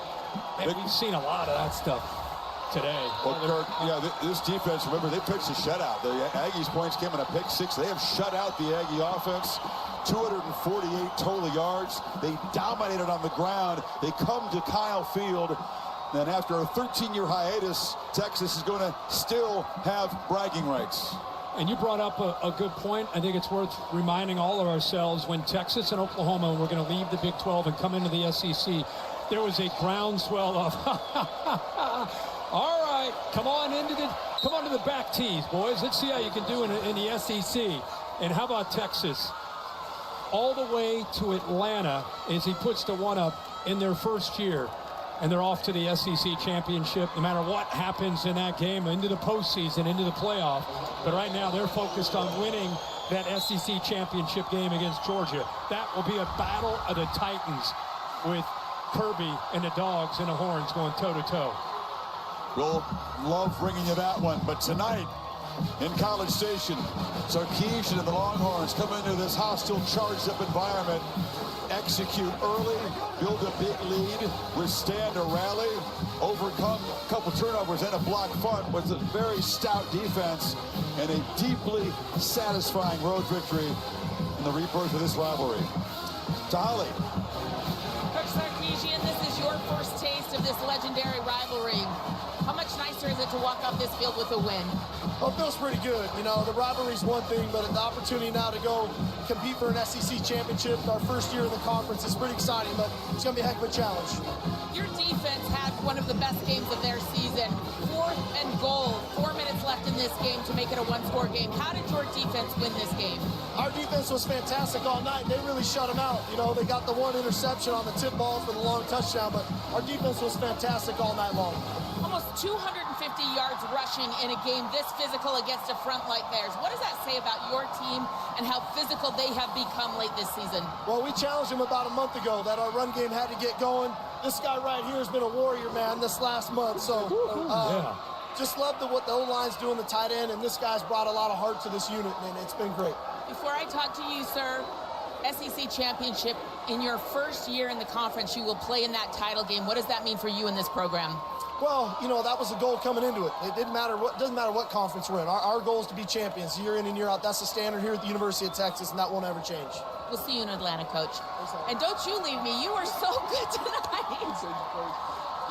Man, we've seen a lot of that stuff today. Well, Kirk, yeah, this defense, remember, they pitched a shutout. The Aggies' points came in a pick six. They have shut out the Aggie offense. 248 total yards. They dominated on the ground. They come to Kyle Field. And after a 13-year hiatus, Texas is going to still have bragging rights. And you brought up a good point. I think it's worth reminding all of ourselves when Texas and Oklahoma were going to leave the Big 12 and come into the SEC, there was a groundswell of, all right, come on to the back tees, boys. Let's see how you can do in the SEC. And how about Texas? All the way to Atlanta as he puts the one up in their first year. And they're off to the SEC championship, no matter what happens in that game, into the postseason, into the playoff. But right now, they're focused on winning that SEC championship game against Georgia. That will be a battle of the Titans with Kirby and the Dogs and the Horns going toe-to-toe. We'll love bringing you that one. But tonight in College Station, Sarkisian and the Longhorns come into this hostile, charged-up environment, execute early, build a big lead, withstand a rally, overcome a couple turnovers and a block punt with a very stout defense and a deeply satisfying road victory in the rebirth of this rivalry. Tahali. Coach Sarkisian Sarkisian, this is your first taste of this legendary rivalry. How much nicer is it to walk off this field with a win? Well, it feels pretty good. You know, the rivalry's one thing, but the opportunity now to go compete for an SEC championship, our first year in the conference, is pretty exciting, but it's going to be a heck of a challenge. Your defense had one of the best games of their season. 4th and goal, 4 minutes left in this game to make it a one-score game. How did your defense win this game? Our defense was fantastic all night. They really shut them out. You know, they got the one interception on the tip ball for the long touchdown, but our defense was fantastic all night long. Almost 250 yards rushing in a game this physical against a front like theirs. What does that say about your team and how physical they have become late this season? Well, we challenged them about a month ago that our run game had to get going. This guy right here has been a warrior, man, this last month. So just love what the O-line's doing, the tight end, and this guy's brought a lot of heart to this unit, and it's been great. Before I talk to you, sir, SEC championship, in your first year in the conference, you will play in that title game. What does that mean for you in this program? Well, you know, that was the goal coming into it. It doesn't matter what conference we're in. Our goal is to be champions year in and year out. That's the standard here at the University of Texas, and that won't ever change. We'll see you in Atlanta, Coach. And don't you leave me. You were so good tonight.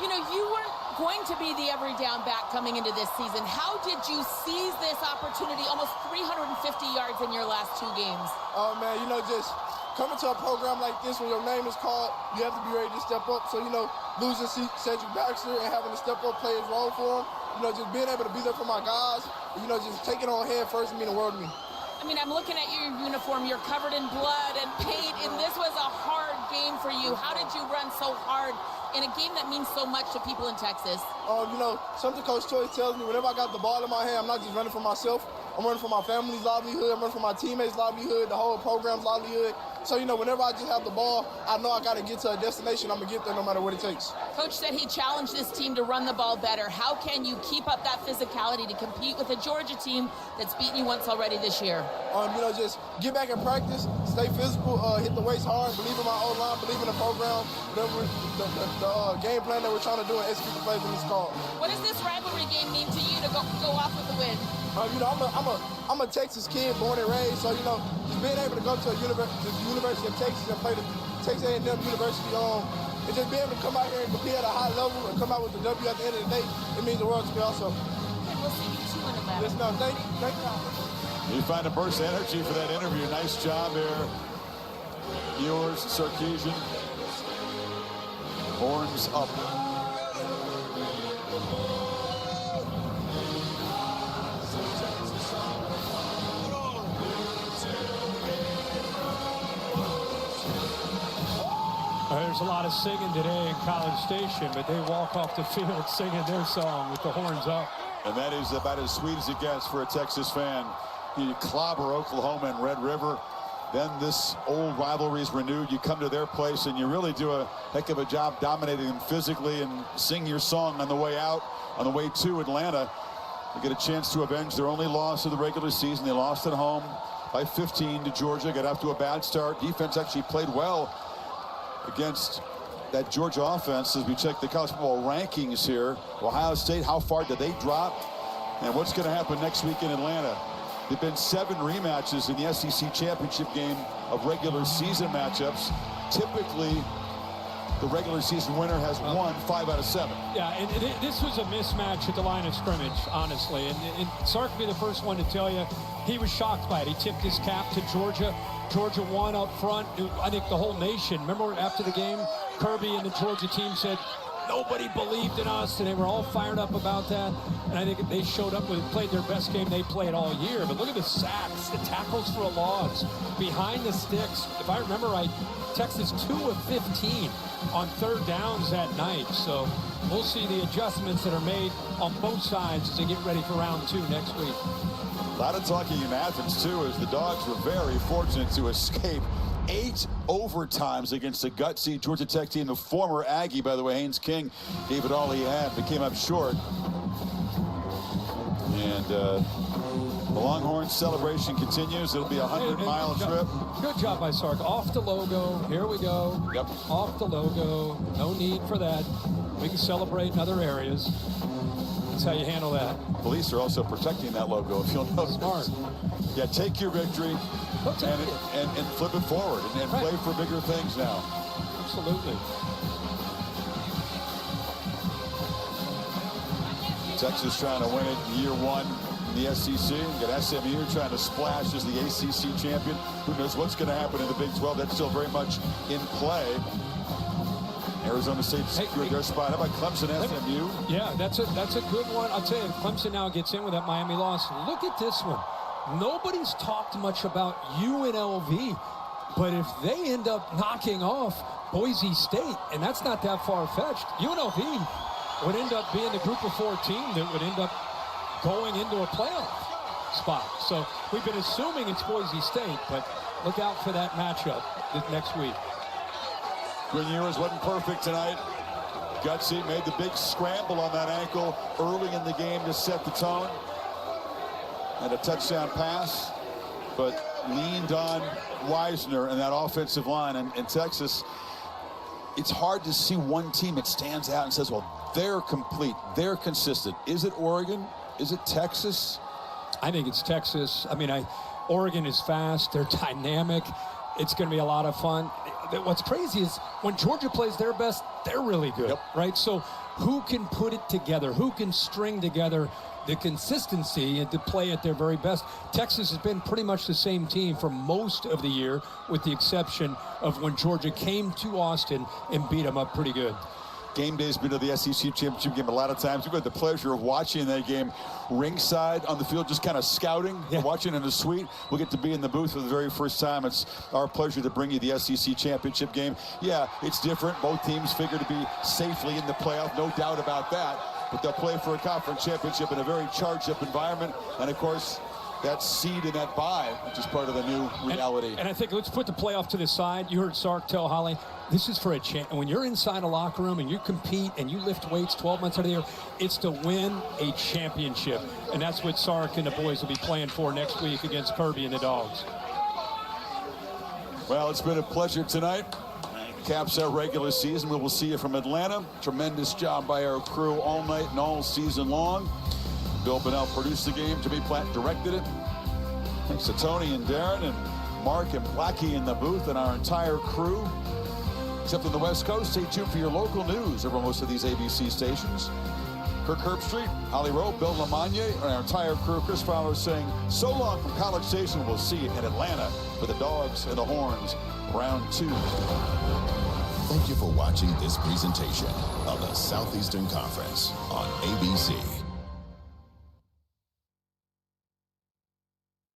You know, you weren't going to be the every down back coming into this season. How did you seize this opportunity? Almost 350 yards in your last 2 games. Oh, man, you know, just coming to a program like this, when your name is called, you have to be ready to step up. So, you know, losing Cedric Baxter and having to step up, play his role for him, you know, just being able to be there for my guys, you know, just taking on head first mean the world to me. I mean, I'm looking at your uniform. You're covered in blood and paint, and this was a hard game for you. How did you run so hard in a game that means so much to people in Texas? You know, something Coach Toy tells me, whenever I got the ball in my hand, I'm not just running for myself. I'm running for my family's livelihood. I'm running for my teammates' livelihood, the whole program's livelihood. So, you know, whenever I just have the ball, I know I got to get to a destination. I'm going to get there no matter what it takes. Coach said he challenged this team to run the ball better. How can you keep up that physicality to compete with a Georgia team that's beaten you once already this year? You know, just get back in practice, stay physical, hit the weights hard, believe in my O-line, believe in the program, whatever the game plan that we're trying to do and execute the plays in this call. What does this rivalry game mean to you to go off with the win? You know, I'm a Texas kid, born and raised, so, you know, just being able to go to the University of Texas and play the Texas A&M University and just being able to come out here and compete at a high level and come out with the W at the end of the day, it means the world to me also. And we'll see you too in Atlanta. Yes, no, thank you. You find a burst of energy for that interview. Nice job there. Yours, Sarkisian. Horns up. There's a lot of singing today in College Station, but they walk off the field singing their song with the horns up. And that is about as sweet as it gets for a Texas fan. You clobber Oklahoma and Red River. Then this old rivalry is renewed. You come to their place and you really do a heck of a job dominating them physically and sing your song on the way out, on the way to Atlanta. You get a chance to avenge their only loss of the regular season. They lost at home by 15 to Georgia, got off to a bad start. Defense actually played well against that Georgia offense. As we check the college football rankings here, Ohio State, how far did they drop? And what's going to happen next week in Atlanta? There've been 7 rematches in the SEC championship game of regular season matchups. Typically, the regular season winner has won 5 out of 7. Yeah, and this was a mismatch at the line of scrimmage, honestly. And Sark will be the first one to tell you he was shocked by it. He tipped his cap to Georgia. Georgia won up front. I think the whole nation. Remember after the game, Kirby and the Georgia team said, nobody believed in us, and they were all fired up about that. And I think they showed up and played their best game they played all year. But look at the sacks, the tackles for a loss, behind the sticks. If I remember right, Texas 2 of 15 on 3rd downs that night. So we'll see the adjustments that are made on both sides to get ready for round 2 next week. A lot of talking in Athens, too, as the Dogs were very fortunate to escape 8 overtimes against the gutsy Georgia Tech team. The former Aggie, by the way, Haynes King, gave it all he had, but came up short. And the Longhorns celebration continues. It'll be a 100-mile trip. Good job by Sark. Off the logo. Here we go. Yep. Off the logo. No need for that. We can celebrate in other areas. That's how you handle that. Police are also protecting that logo, if you'll notice. Smart. Yeah, take your victory and flip it forward and play for bigger things now. Absolutely. Texas trying to win it year one in the SEC. You got SMU trying to splash as the ACC champion. Who knows what's going to happen in the Big 12? That's still very much in play. Arizona State secured their spot. How about Clemson, SMU? Yeah, that's a good one. I'll tell you, Clemson now gets in with that Miami loss. Look at this one. Nobody's talked much about UNLV, but if they end up knocking off Boise State, and that's not that far-fetched, UNLV would end up being the group of 4 team that would end up going into a playoff spot. So we've been assuming it's Boise State, but look out for that matchup next week. Quinn Ewers wasn't perfect tonight. Gutsy made the big scramble on that ankle early in the game to set the tone. And a touchdown pass, but leaned on Wisner and that offensive line. And in Texas, it's hard to see one team that stands out and says, well, they're complete, they're consistent. Is it Oregon? Is it Texas? I think it's Texas. I mean, Oregon is fast. They're dynamic. It's going to be a lot of fun. What's crazy is when Georgia plays their best, they're really good, right? So who can put it together? Who can string together the consistency and to play at their very best? Texas has been pretty much the same team for most of the year, with the exception of when Georgia came to Austin and beat them up pretty good. Game day's been to the SEC championship game a lot of times. We've had the pleasure of watching that game ringside on the field, just kind of scouting, watching in the suite. We'll get to be in the booth for the very first time. It's our pleasure to bring you the SEC championship game. Yeah, it's different. Both teams figure to be safely in the playoff, no doubt about that. But they'll play for a conference championship in a very charged-up environment. And, of course, that seed and that bye, which is part of the new reality. And I think let's put the playoff to the side. You heard Sark tell Holly, this is for a chance. When you're inside a locker room and you compete and you lift weights 12 months out of the year, it's to win a championship. And that's what Sark and the boys will be playing for next week against Kirby and the Dogs. Well, it's been a pleasure tonight. Caps our regular season. We will see you from Atlanta. Tremendous job by our crew all night and all season long. Bill Bonnell produced the game. Jimmy Platt directed it. Thanks to Tony and Darren and Mark and Blackie in the booth and our entire crew. Except on the West Coast, stay tuned for your local news over most of these ABC stations. Kirk Herbstreit, Holly Rowe, Bill LaMagne, and our entire crew. Chris Fowler saying so long from College Station. We'll see you in Atlanta for the Dogs and the Horns, round 2. Thank you for watching this presentation of the Southeastern Conference on ABC.